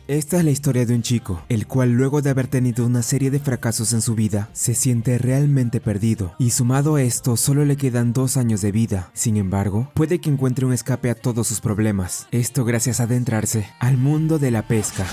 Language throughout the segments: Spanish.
Esta es la historia de un chico, el cual luego de haber tenido una serie de fracasos en su vida, se siente realmente perdido, y sumado a esto solo le quedan 2 años de vida. Sin embargo, puede que encuentre un escape a todos sus problemas, esto gracias a adentrarse al mundo de la pesca.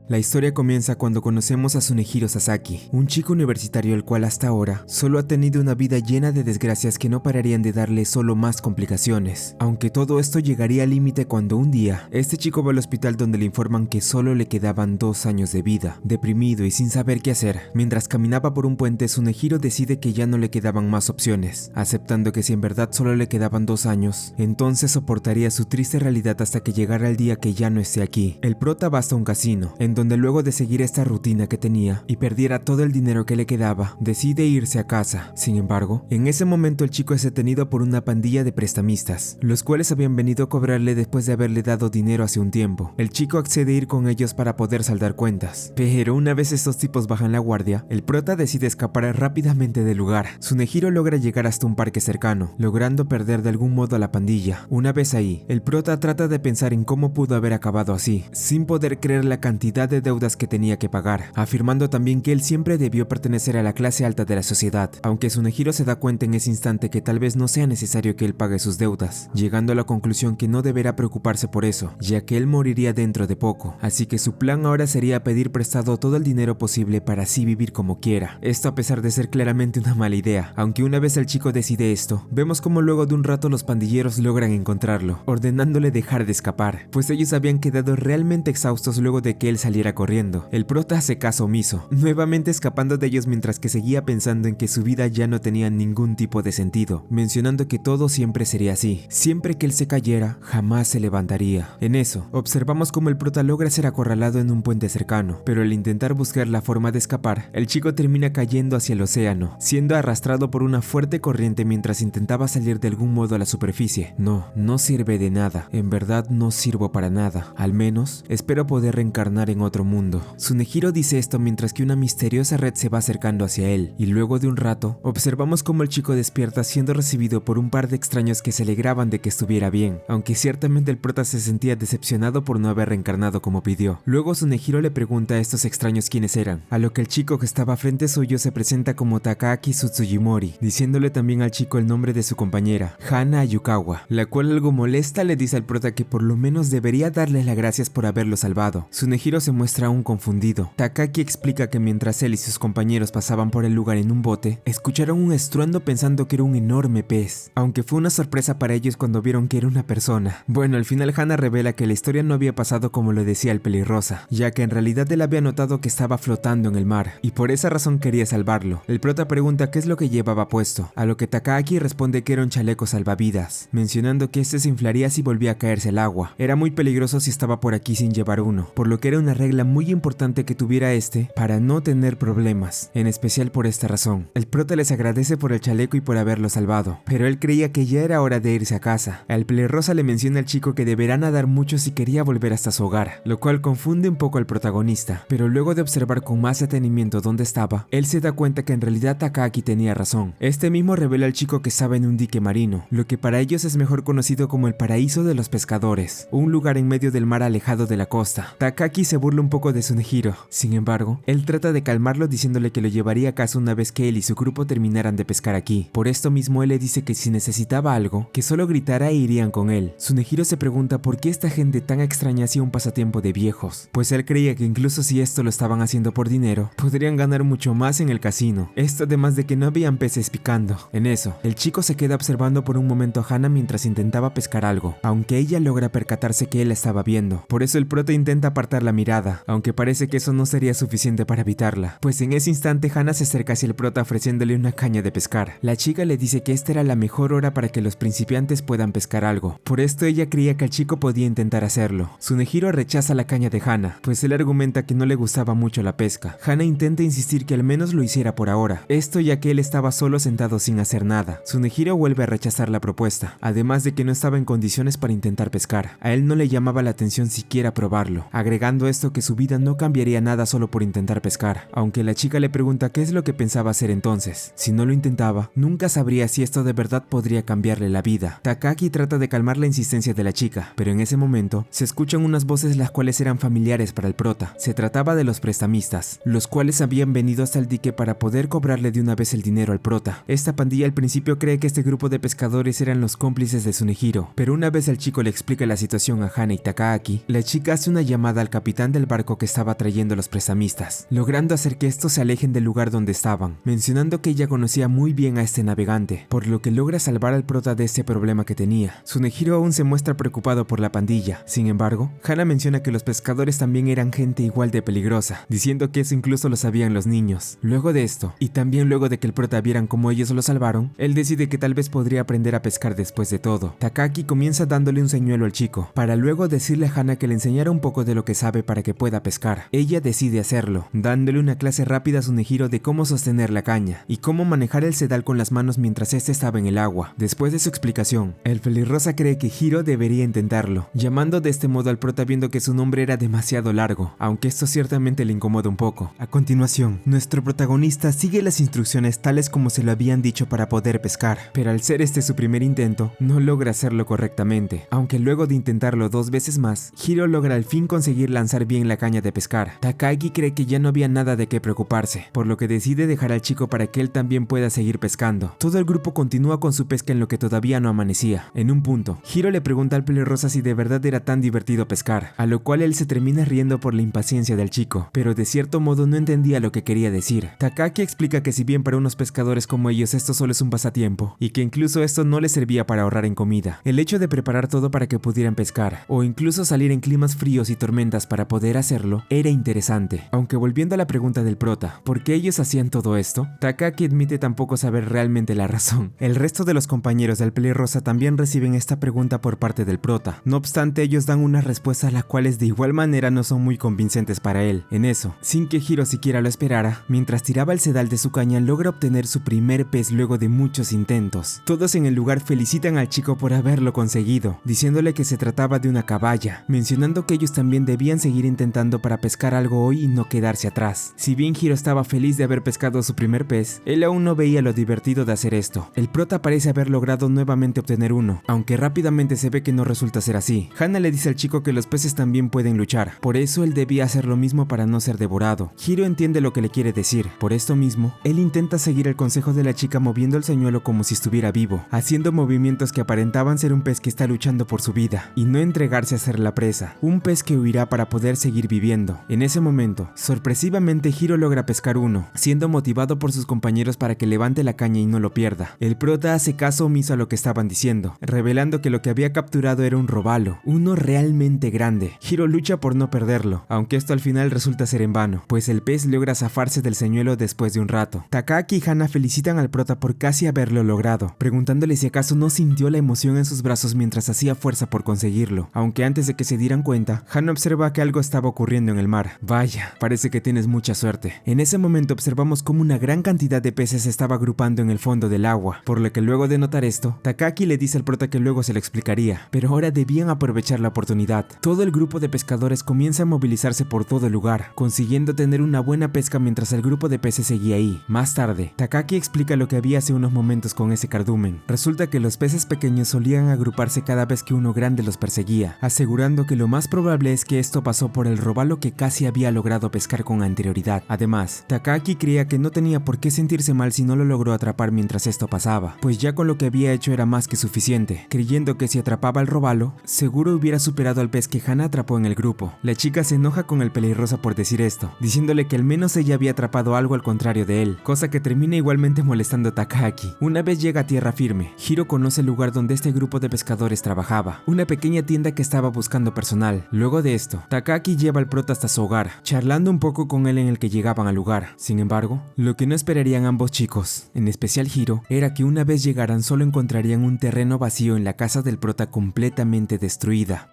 La historia comienza cuando conocemos a Tsunehiro Sasaki, un chico universitario el cual hasta ahora solo ha tenido una vida llena de desgracias que no pararían de darle solo más complicaciones. Aunque todo esto llegaría al límite cuando un día, este chico va al hospital donde le informan que solo le quedaban 2 años de vida. Deprimido y sin saber qué hacer, mientras caminaba por un puente, Tsunehiro decide que ya no le quedaban más opciones, aceptando que si en verdad solo le quedaban 2 años, entonces soportaría su triste realidad hasta que llegara el día que ya no esté aquí. El prota va hasta un casino, en donde luego de seguir esta rutina que tenía y perdiera todo el dinero que le quedaba, decide irse a casa. Sin embargo, en ese momento el chico es detenido por una pandilla de prestamistas, los cuales habían venido a cobrarle después de haberle dado dinero hace un tiempo. El chico accede a ir con ellos para poder saldar cuentas, pero una vez estos tipos bajan la guardia, el prota decide escapar rápidamente del lugar. Tsunehiro logra llegar hasta un parque cercano, logrando perder de algún modo a la pandilla. Una vez ahí, el prota trata de pensar en cómo pudo haber acabado así, sin poder creer la cantidad de deudas que tenía que pagar, afirmando también que él siempre debió pertenecer a la clase alta de la sociedad, aunque Tsunehiro se da cuenta en ese instante que tal vez no sea necesario que él pague sus deudas, llegando a la conclusión que no deberá preocuparse por eso, ya que él moriría dentro de poco, así que su plan ahora sería pedir prestado todo el dinero posible para así vivir como quiera. Esto a pesar de ser claramente una mala idea, aunque una vez el chico decide esto, vemos como luego de un rato los pandilleros logran encontrarlo, ordenándole dejar de escapar, pues ellos habían quedado realmente exhaustos luego de que él saliera corriendo. El prota hace caso omiso, nuevamente escapando de ellos mientras que seguía pensando en que su vida ya no tenía ningún tipo de sentido, mencionando que todo siempre sería así, siempre que él se cayera, jamás se levantaría. En eso, observamos como el prota logra ser acorralado en un puente cercano, pero al intentar buscar la forma de escapar, el chico termina cayendo hacia el océano, siendo arrastrado por una fuerte corriente mientras intentaba salir de algún modo a la superficie. No sirve de nada, en verdad no sirvo para nada, al menos espero poder reencarnar en otro mundo. Tsunehiro dice esto mientras que una misteriosa red se va acercando hacia él, y luego de un rato, observamos cómo el chico despierta siendo recibido por un par de extraños que se alegraban de que estuviera bien, aunque ciertamente el prota se sentía decepcionado por no haber reencarnado como pidió. Luego Tsunehiro le pregunta a estos extraños quiénes eran, a lo que el chico que estaba frente suyo se presenta como Takaaki Tsutsujimori, diciéndole también al chico el nombre de su compañera, Hana Ayukawa, la cual algo molesta le dice al prota que por lo menos debería darle las gracias por haberlo salvado. Tsunehiro se muestra aún confundido. Takaki explica que mientras él y sus compañeros pasaban por el lugar en un bote, escucharon un estruendo pensando que era un enorme pez, aunque fue una sorpresa para ellos cuando vieron que era una persona. Bueno, al final Hana revela que la historia no había pasado como lo decía el pelirrosa, ya que en realidad él había notado que estaba flotando en el mar, y por esa razón quería salvarlo. El prota pregunta qué es lo que llevaba puesto, a lo que Takaki responde que era un chaleco salvavidas, mencionando que este se inflaría si volvía a caerse al agua. Era muy peligroso si estaba por aquí sin llevar uno, por lo que era una regla muy importante que tuviera este para no tener problemas, en especial por esta razón. El prota les agradece por el chaleco y por haberlo salvado, pero él creía que ya era hora de irse a casa. Al pelirrosa le menciona al chico que deberá nadar mucho si quería volver hasta su hogar, lo cual confunde un poco al protagonista, pero luego de observar con más detenimiento dónde estaba, él se da cuenta que en realidad Takaki tenía razón. Este mismo revela al chico que estaba en un dique marino, lo que para ellos es mejor conocido como el paraíso de los pescadores, un lugar en medio del mar alejado de la costa. Takaki se burla un poco de Tsunehiro, sin embargo, él trata de calmarlo diciéndole que lo llevaría a casa una vez que él y su grupo terminaran de pescar aquí. Por esto mismo él le dice que si necesitaba algo, que solo gritara e irían con él. Tsunehiro se pregunta por qué esta gente tan extraña hacía un pasatiempo de viejos, pues él creía que incluso si esto lo estaban haciendo por dinero, podrían ganar mucho más en el casino. Esto además de que no habían peces picando. En eso, el chico se queda observando por un momento a Hana mientras intentaba pescar algo, aunque ella logra percatarse que él la estaba viendo. Por eso el prota intenta apartar la mirada, aunque parece que eso no sería suficiente para evitarla, pues en ese instante Hana se acerca hacia el prota ofreciéndole una caña de pescar. La chica le dice que esta era la mejor hora para que los principiantes puedan pescar algo, por esto ella creía que el chico podía intentar hacerlo. Tsunehiro rechaza la caña de Hana, pues él argumenta que no le gustaba mucho la pesca. Hana intenta insistir que al menos lo hiciera por ahora, esto ya que él estaba solo sentado sin hacer nada. Tsunehiro vuelve a rechazar la propuesta, además de que no estaba en condiciones para intentar pescar. A él no le llamaba la atención siquiera probarlo, agregando esto supuesto que su vida no cambiaría nada solo por intentar pescar, aunque la chica le pregunta qué es lo que pensaba hacer entonces. Si no lo intentaba, nunca sabría si esto de verdad podría cambiarle la vida. Takagi trata de calmar la insistencia de la chica, pero en ese momento se escuchan unas voces las cuales eran familiares para el prota. Se trataba de los prestamistas, los cuales habían venido hasta el dique para poder cobrarle de una vez el dinero al prota. Esta pandilla al principio cree que este grupo de pescadores eran los cómplices de Tsunehiro, pero una vez el chico le explica la situación a Hana y Takagi, la chica hace una llamada al capitán del barco que estaba trayendo a los prestamistas, logrando hacer que estos se alejen del lugar donde estaban, mencionando que ella conocía muy bien a este navegante, por lo que logra salvar al prota de este problema que tenía. Tsunehiro aún se muestra preocupado por la pandilla. Sin embargo, Hana menciona que los pescadores también eran gente igual de peligrosa, diciendo que eso incluso lo sabían los niños. Luego de esto, y también luego de que el prota vieran cómo ellos lo salvaron, él decide que tal vez podría aprender a pescar después de todo. Takagi comienza dándole un señuelo al chico, para luego decirle a Hana que le enseñara un poco de lo que sabe para que pueda pescar. Ella decide hacerlo, dándole una clase rápida a Tsunehiro de cómo sostener la caña, y cómo manejar el sedal con las manos mientras este estaba en el agua. Después de su explicación, el pelirrosa cree que Hiro debería intentarlo, llamando de este modo al prota viendo que su nombre era demasiado largo, aunque esto ciertamente le incomoda un poco. A continuación, nuestro protagonista sigue las instrucciones tales como se lo habían dicho para poder pescar, pero al ser este su primer intento, no logra hacerlo correctamente, aunque luego de intentarlo 2 veces más, Hiro logra al fin conseguir lanzar bien la caña de pescar. Takagi cree que ya no había nada de qué preocuparse, por lo que decide dejar al chico para que él también pueda seguir pescando. Todo el grupo continúa con su pesca en lo que todavía no amanecía. En un punto, Hiro le pregunta al pelirrosa si de verdad era tan divertido pescar, a lo cual él se termina riendo por la impaciencia del chico, pero de cierto modo no entendía lo que quería decir. Takagi explica que si bien para unos pescadores como ellos esto solo es un pasatiempo, y que incluso esto no les servía para ahorrar en comida, el hecho de preparar todo para que pudieran pescar, o incluso salir en climas fríos y tormentas para poder hacerlo, era interesante. Aunque volviendo a la pregunta del prota, ¿por qué ellos hacían todo esto? Takagi admite tampoco saber realmente la razón. El resto de los compañeros del pelirrosa también reciben esta pregunta por parte del prota. No obstante, ellos dan unas respuestas las cuales de igual manera no son muy convincentes para él. En eso, sin que Hiro siquiera lo esperara, mientras tiraba el sedal de su caña logra obtener su primer pez luego de muchos intentos. Todos en el lugar felicitan al chico por haberlo conseguido, diciéndole que se trataba de una caballa, mencionando que ellos también debían seguir intentando para pescar algo hoy y no quedarse atrás. Si bien Hiro estaba feliz de haber pescado su primer pez, él aún no veía lo divertido de hacer esto. El prota parece haber logrado nuevamente obtener uno, aunque rápidamente se ve que no resulta ser así. Hana le dice al chico que los peces también pueden luchar, por eso él debía hacer lo mismo para no ser devorado. Hiro entiende lo que le quiere decir, por esto mismo, él intenta seguir el consejo de la chica moviendo el señuelo como si estuviera vivo, haciendo movimientos que aparentaban ser un pez que está luchando por su vida, y no entregarse a ser la presa, un pez que huirá para poder seguir viviendo. En ese momento, sorpresivamente Hiro logra pescar uno, siendo motivado por sus compañeros para que levante la caña y no lo pierda. El prota hace caso omiso a lo que estaban diciendo, revelando que lo que había capturado era un robalo, uno realmente grande. Hiro lucha por no perderlo, aunque esto al final resulta ser en vano, pues el pez logra zafarse del señuelo después de un rato. Takagi y Hana felicitan al prota por casi haberlo logrado, preguntándole si acaso no sintió la emoción en sus brazos mientras hacía fuerza por conseguirlo, aunque antes de que se dieran cuenta, Hana observa que algo estaba ocurriendo en el mar. Vaya, parece que tienes mucha suerte. En ese momento observamos cómo una gran cantidad de peces se estaba agrupando en el fondo del agua, por lo que luego de notar esto, Takagi le dice al prota que luego se lo explicaría, pero ahora debían aprovechar la oportunidad. Todo el grupo de pescadores comienza a movilizarse por todo el lugar, consiguiendo tener una buena pesca mientras el grupo de peces seguía ahí. Más tarde, Takagi explica lo que había hace unos momentos con ese cardumen. Resulta que los peces pequeños solían agruparse cada vez que uno grande los perseguía, asegurando que lo más probable es que esto pasó por el robalo que casi había logrado pescar con anterioridad. Además, Takagi creía que no tenía por qué sentirse mal si no lo logró atrapar mientras esto pasaba, pues ya con lo que había hecho era más que suficiente, creyendo que si atrapaba al robalo, seguro hubiera superado al pez que Hana atrapó en el grupo. La chica se enoja con el pelirrosa por decir esto, diciéndole que al menos ella había atrapado algo al contrario de él, cosa que termina igualmente molestando a Takagi. Una vez llega a tierra firme, Hiro conoce el lugar donde este grupo de pescadores trabajaba, una pequeña tienda que estaba buscando personal. Luego de esto, Takagi lleva al prota hasta su hogar, charlando un poco con él en el que llegaban al lugar. Sin embargo, lo que no esperarían ambos chicos, en especial Hiro, era que una vez llegaran solo encontrarían un terreno vacío en la casa del prota completamente destruida.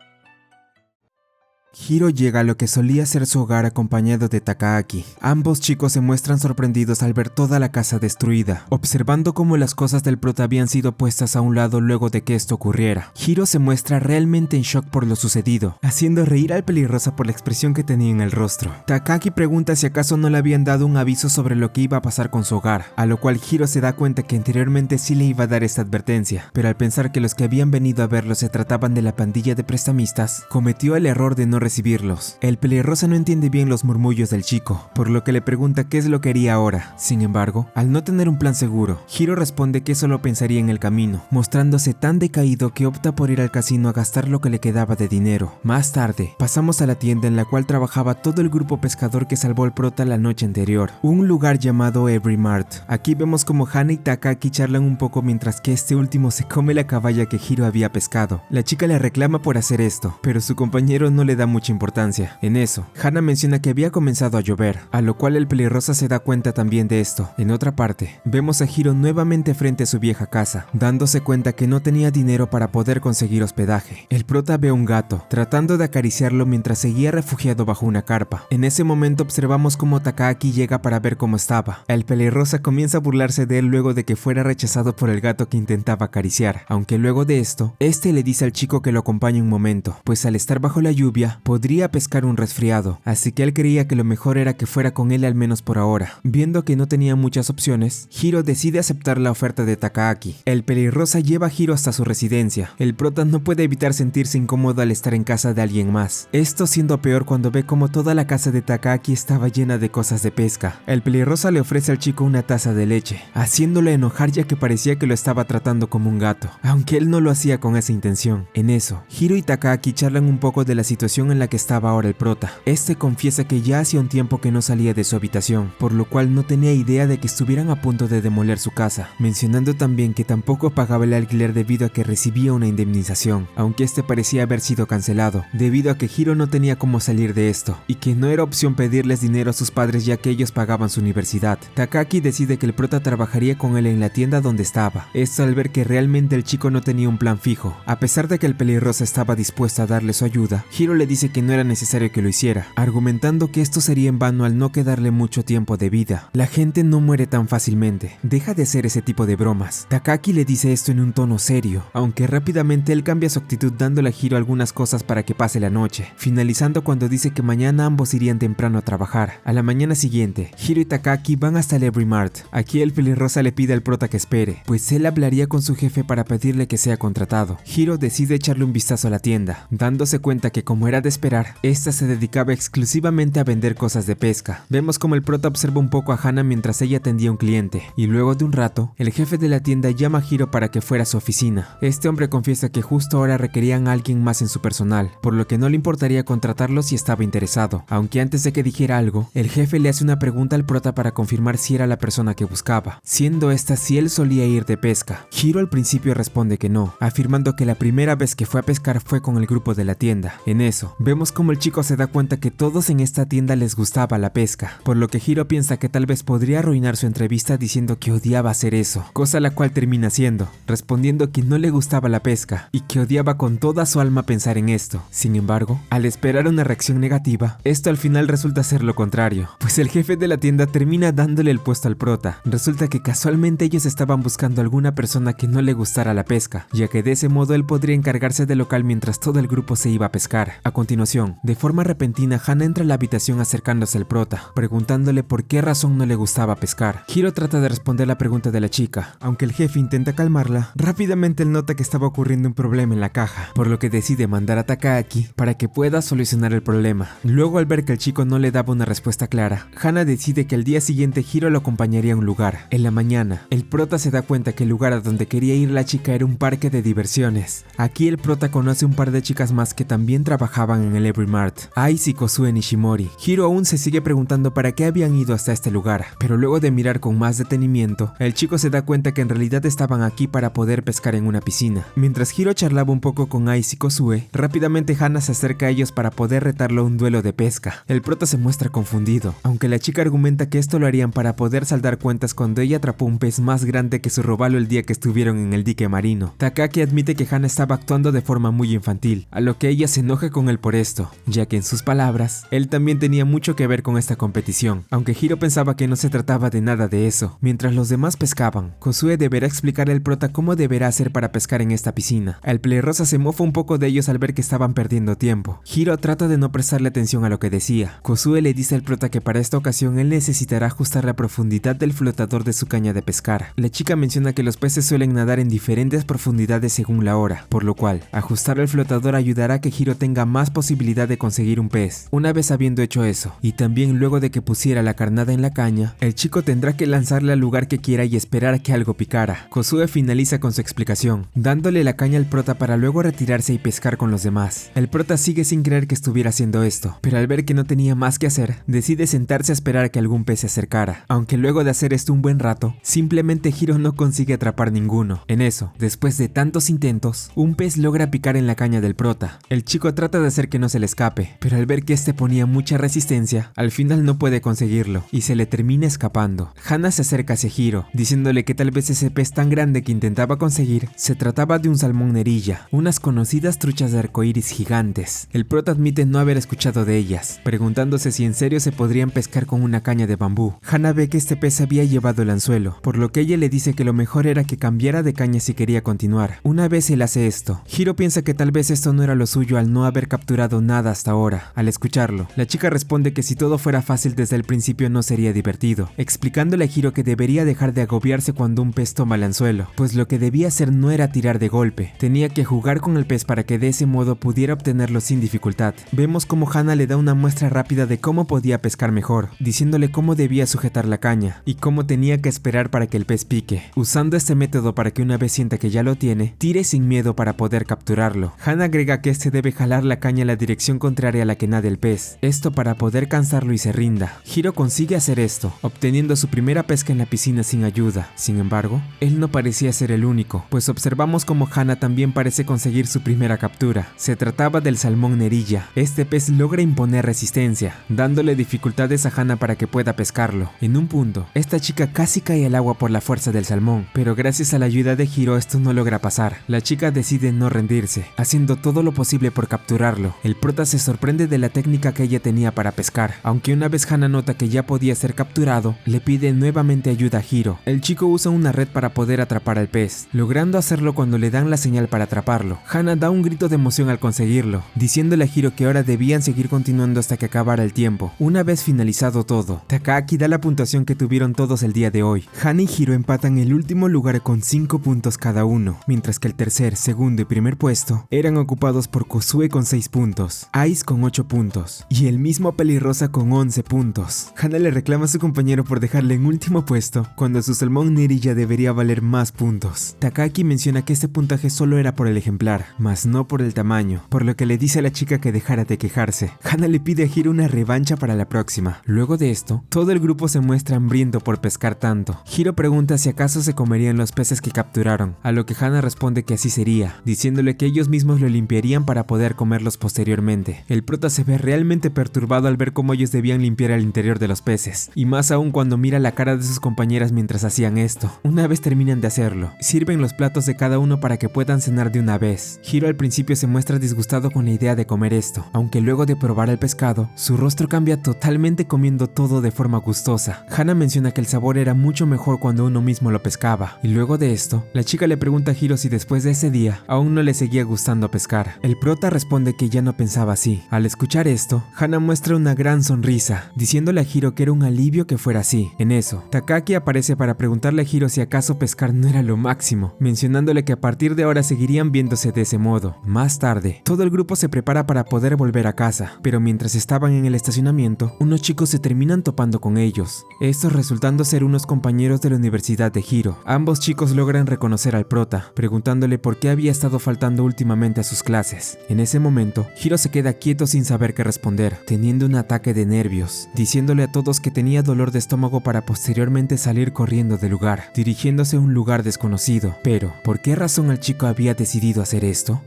Hiro llega a lo que solía ser su hogar acompañado de Takaaki. Ambos chicos se muestran sorprendidos al ver toda la casa destruida, observando cómo las cosas del prota habían sido puestas a un lado luego de que esto ocurriera. Hiro se muestra realmente en shock por lo sucedido, haciendo reír al pelirrosa por la expresión que tenía en el rostro. Takaaki pregunta si acaso no le habían dado un aviso sobre lo que iba a pasar con su hogar, a lo cual Hiro se da cuenta que anteriormente sí le iba a dar esta advertencia, pero al pensar que los que habían venido a verlo se trataban de la pandilla de prestamistas, cometió el error de no recibirlos. El pelirrosa no entiende bien los murmullos del chico, por lo que le pregunta qué es lo que haría ahora. Sin embargo, al no tener un plan seguro, Hiro responde que eso lo pensaría en el camino, mostrándose tan decaído que opta por ir al casino a gastar lo que le quedaba de dinero. Más tarde, pasamos a la tienda en la cual trabajaba todo el grupo pescador que salvó al prota la noche anterior, un lugar llamado Every Mart. Aquí vemos como Hana y Takaaki charlan un poco mientras que este último se come la caballa que Hiro había pescado. La chica le reclama por hacer esto, pero su compañero no le da mucha importancia. En eso, Hana menciona que había comenzado a llover, a lo cual el pelirrosa se da cuenta también de esto. En otra parte, vemos a Hiro nuevamente frente a su vieja casa, dándose cuenta que no tenía dinero para poder conseguir hospedaje. El prota ve un gato, tratando de acariciarlo mientras seguía refugiado bajo una carpa. En ese momento observamos cómo Takaaki llega para ver cómo estaba. El pelirrosa comienza a burlarse de él luego de que fuera rechazado por el gato que intentaba acariciar, aunque luego de esto, este le dice al chico que lo acompañe un momento, pues al estar bajo la lluvia, podría pescar un resfriado, así que él creía que lo mejor era que fuera con él al menos por ahora. Viendo que no tenía muchas opciones, Hiro decide aceptar la oferta de Takaaki. El pelirrosa lleva a Hiro hasta su residencia. El prota no puede evitar sentirse incómodo al estar en casa de alguien más, esto siendo peor cuando ve como toda la casa de Takaaki estaba llena de cosas de pesca. El pelirrosa le ofrece al chico una taza de leche, haciéndolo enojar ya que parecía que lo estaba tratando como un gato, aunque él no lo hacía con esa intención. En eso, Hiro y Takaaki charlan un poco de la situación en la que estaba ahora el prota. Este confiesa que ya hacía un tiempo que no salía de su habitación, por lo cual no tenía idea de que estuvieran a punto de demoler su casa, mencionando también que tampoco pagaba el alquiler debido a que recibía una indemnización, aunque este parecía haber sido cancelado, debido a que Hiro no tenía cómo salir de esto, y que no era opción pedirles dinero a sus padres ya que ellos pagaban su universidad. Takaaki decide que el prota trabajaría con él en la tienda donde estaba, esto al ver que realmente el chico no tenía un plan fijo. A pesar de que el pelirrosa estaba dispuesto a darle su ayuda, Hiro le dice que no era necesario que lo hiciera, argumentando que esto sería en vano al no quedarle mucho tiempo de vida. La gente no muere tan fácilmente, deja de hacer ese tipo de bromas. Takaaki le dice esto en un tono serio, aunque rápidamente él cambia su actitud dándole a Hiro algunas cosas para que pase la noche, finalizando cuando dice que mañana ambos irían temprano a trabajar. A la mañana siguiente, Hiro y Takaaki van hasta el Every Mart. Aquí el pelirrosa le pide al prota que espere, pues él hablaría con su jefe para pedirle que sea contratado. Hiro decide echarle un vistazo a la tienda, dándose cuenta que como era de esperar, esta se dedicaba exclusivamente a vender cosas de pesca. Vemos como el prota observa un poco a Hana mientras ella atendía a un cliente, y luego de un rato, el jefe de la tienda llama a Hiro para que fuera a su oficina. Este hombre confiesa que justo ahora requerían a alguien más en su personal, por lo que no le importaría contratarlo si estaba interesado, aunque antes de que dijera algo, el jefe le hace una pregunta al prota para confirmar si era la persona que buscaba, siendo esta si él solía ir de pesca. Hiro al principio responde que no, afirmando que la primera vez que fue a pescar fue con el grupo de la tienda. En eso, vemos como el chico se da cuenta que todos en esta tienda les gustaba la pesca, por lo que Hiro piensa que tal vez podría arruinar su entrevista diciendo que odiaba hacer eso, cosa la cual termina haciendo, respondiendo que no le gustaba la pesca y que odiaba con toda su alma pensar en esto. Sin embargo, al esperar una reacción negativa, esto al final resulta ser lo contrario, pues el jefe de la tienda termina dándole el puesto al prota. Resulta que casualmente ellos estaban buscando a alguna persona que no le gustara la pesca, ya que de ese modo él podría encargarse del local mientras todo el grupo se iba a pescar. A continuación, de forma repentina, Hana entra a la habitación acercándose al prota, preguntándole por qué razón no le gustaba pescar. Hiro trata de responder la pregunta de la chica, aunque el jefe intenta calmarla, rápidamente él nota que estaba ocurriendo un problema en la caja, por lo que decide mandar a Takaaki para que pueda solucionar el problema. Luego, al ver que el chico no le daba una respuesta clara, Hana decide que el día siguiente Hiro lo acompañaría a un lugar. En la mañana, el prota se da cuenta que el lugar a donde quería ir la chica era un parque de diversiones. Aquí el prota conoce un par de chicas más que también trabajaban en el Every Mart, Ice y Kozue Nishimori. Hiro aún se sigue preguntando para qué habían ido hasta este lugar, pero luego de mirar con más detenimiento, el chico se da cuenta que en realidad estaban aquí para poder pescar en una piscina. Mientras Hiro charlaba un poco con Ice y Kozue, rápidamente Hana se acerca a ellos para poder retarlo a un duelo de pesca. El prota se muestra confundido, aunque la chica argumenta que esto lo harían para poder saldar cuentas cuando ella atrapó un pez más grande que su robalo el día que estuvieron en el dique marino. Takaaki admite que Hana estaba actuando de forma muy infantil, a lo que ella se enoja con el por esto, ya que en sus palabras, él también tenía mucho que ver con esta competición, aunque Hiro pensaba que no se trataba de nada de eso. Mientras los demás pescaban, Kozue deberá explicarle al prota cómo deberá hacer para pescar en esta piscina. El pelirrosa se mofa un poco de ellos al ver que estaban perdiendo tiempo. Hiro trata de no prestarle atención a lo que decía. Kozue le dice al prota que para esta ocasión él necesitará ajustar la profundidad del flotador de su caña de pescar. La chica menciona que los peces suelen nadar en diferentes profundidades según la hora, por lo cual ajustar el flotador ayudará a que Hiro tenga más posibilidad de conseguir un pez. Una vez habiendo hecho eso, y también luego de que pusiera la carnada en la caña, el chico tendrá que lanzarle al lugar que quiera y esperar a que algo picara. Kozue finaliza con su explicación, dándole la caña al prota para luego retirarse y pescar con los demás. El prota sigue sin creer que estuviera haciendo esto, pero al ver que no tenía más que hacer, decide sentarse a esperar a que algún pez se acercara. Aunque luego de hacer esto un buen rato, simplemente Hiro no consigue atrapar ninguno. En eso, después de tantos intentos, un pez logra picar en la caña del prota. El chico trata de hacer que no se le escape, pero al ver que este ponía mucha resistencia, al final no puede conseguirlo y se le termina escapando. Hana se acerca hacia Hiro, diciéndole que tal vez ese pez tan grande que intentaba conseguir se trataba de un salmón nerilla, unas conocidas truchas de arcoíris gigantes. El prota admite no haber escuchado de ellas, preguntándose si en serio se podrían pescar con una caña de bambú. Hana ve que este pez había llevado el anzuelo, por lo que ella le dice que lo mejor era que cambiara de caña si quería continuar. Una vez él hace esto, Hiro piensa que tal vez esto no era lo suyo al no haber capturado nada hasta ahora. Al escucharlo, la chica responde que si todo fuera fácil desde el principio no sería divertido, explicándole a Hiro que debería dejar de agobiarse cuando un pez toma el anzuelo, pues lo que debía hacer no era tirar de golpe, tenía que jugar con el pez para que de ese modo pudiera obtenerlo sin dificultad. Vemos como Hana le da una muestra rápida de cómo podía pescar mejor, diciéndole cómo debía sujetar la caña y cómo tenía que esperar para que el pez pique, usando este método para que una vez sienta que ya lo tiene, tire sin miedo para poder capturarlo. Hana agrega que este debe jalar la caña en la dirección contraria a la que nade el pez, esto para poder cansarlo y se rinda. Hiro consigue hacer esto, obteniendo su primera pesca en la piscina sin ayuda. Sin embargo, él no parecía ser el único, pues observamos como Hana también parece conseguir su primera captura. Se trataba del salmón nerilla. Este pez logra imponer resistencia, dándole dificultades a Hana para que pueda pescarlo. En un punto, esta chica casi cae al agua por la fuerza del salmón, pero gracias a la ayuda de Hiro esto no logra pasar. La chica decide no rendirse, haciendo todo lo posible por capturarlo. El prota se sorprende de la técnica que ella tenía para pescar, aunque una vez Hana nota que ya podía ser capturado, le pide nuevamente ayuda a Hiro. El chico usa una red para poder atrapar al pez, logrando hacerlo cuando le dan la señal para atraparlo. Hana da un grito de emoción al conseguirlo, diciéndole a Hiro que ahora debían seguir continuando hasta que acabara el tiempo. Una vez finalizado todo, Takaaki da la puntuación que tuvieron todos el día de hoy. Hana y Hiro empatan el último lugar con 5 puntos cada uno, mientras que el tercer, segundo y primer puesto eran ocupados por Kozue con 6 puntos, Ice con 8 puntos y el mismo pelirrosa con 11 puntos. Hana le reclama a su compañero por dejarle en último puesto cuando su salmón nerilla debería valer más puntos. Takaaki menciona que este puntaje solo era por el ejemplar, mas no por el tamaño, por lo que le dice a la chica que dejara de quejarse. Hana le pide a Hiro una revancha para la próxima. Luego de esto, todo el grupo se muestra hambriento por pescar tanto. Hiro pregunta si acaso se comerían los peces que capturaron, a lo que Hana responde que así sería, diciéndole que ellos mismos lo limpiarían para poder comerlos posteriormente. El prota se ve realmente perturbado al ver cómo ellos debían limpiar el interior de los peces, y más aún cuando mira la cara de sus compañeras mientras hacían esto. Una vez terminan de hacerlo, sirven los platos de cada uno para que puedan cenar de una vez. Hiro al principio se muestra disgustado con la idea de comer esto, aunque luego de probar el pescado, su rostro cambia totalmente comiendo todo de forma gustosa. Hana menciona que el sabor era mucho mejor cuando uno mismo lo pescaba, y luego de esto, la chica le pregunta a Hiro si después de ese día aún no le seguía gustando pescar. El prota responde que ya no pensaba así. Al escuchar esto, Hana muestra una gran sonrisa, diciéndole a Hiro que era un alivio que fuera así. En eso, Takaaki aparece para preguntarle a Hiro si acaso pescar no era lo máximo, mencionándole que a partir de ahora seguirían viéndose de ese modo. Más tarde, todo el grupo se prepara para poder volver a casa, pero mientras estaban en el estacionamiento, unos chicos se terminan topando con ellos, estos resultando ser unos compañeros de la universidad de Hiro. Ambos chicos logran reconocer al prota, preguntándole por qué había estado faltando últimamente a sus clases. En ese momento, Hiro se queda quieto sin saber qué responder, teniendo un ataque de nervios, diciéndole a todos que tenía dolor de estómago para posteriormente salir corriendo del lugar, dirigiéndose a un lugar desconocido. Pero, ¿por qué razón el chico había decidido hacer esto?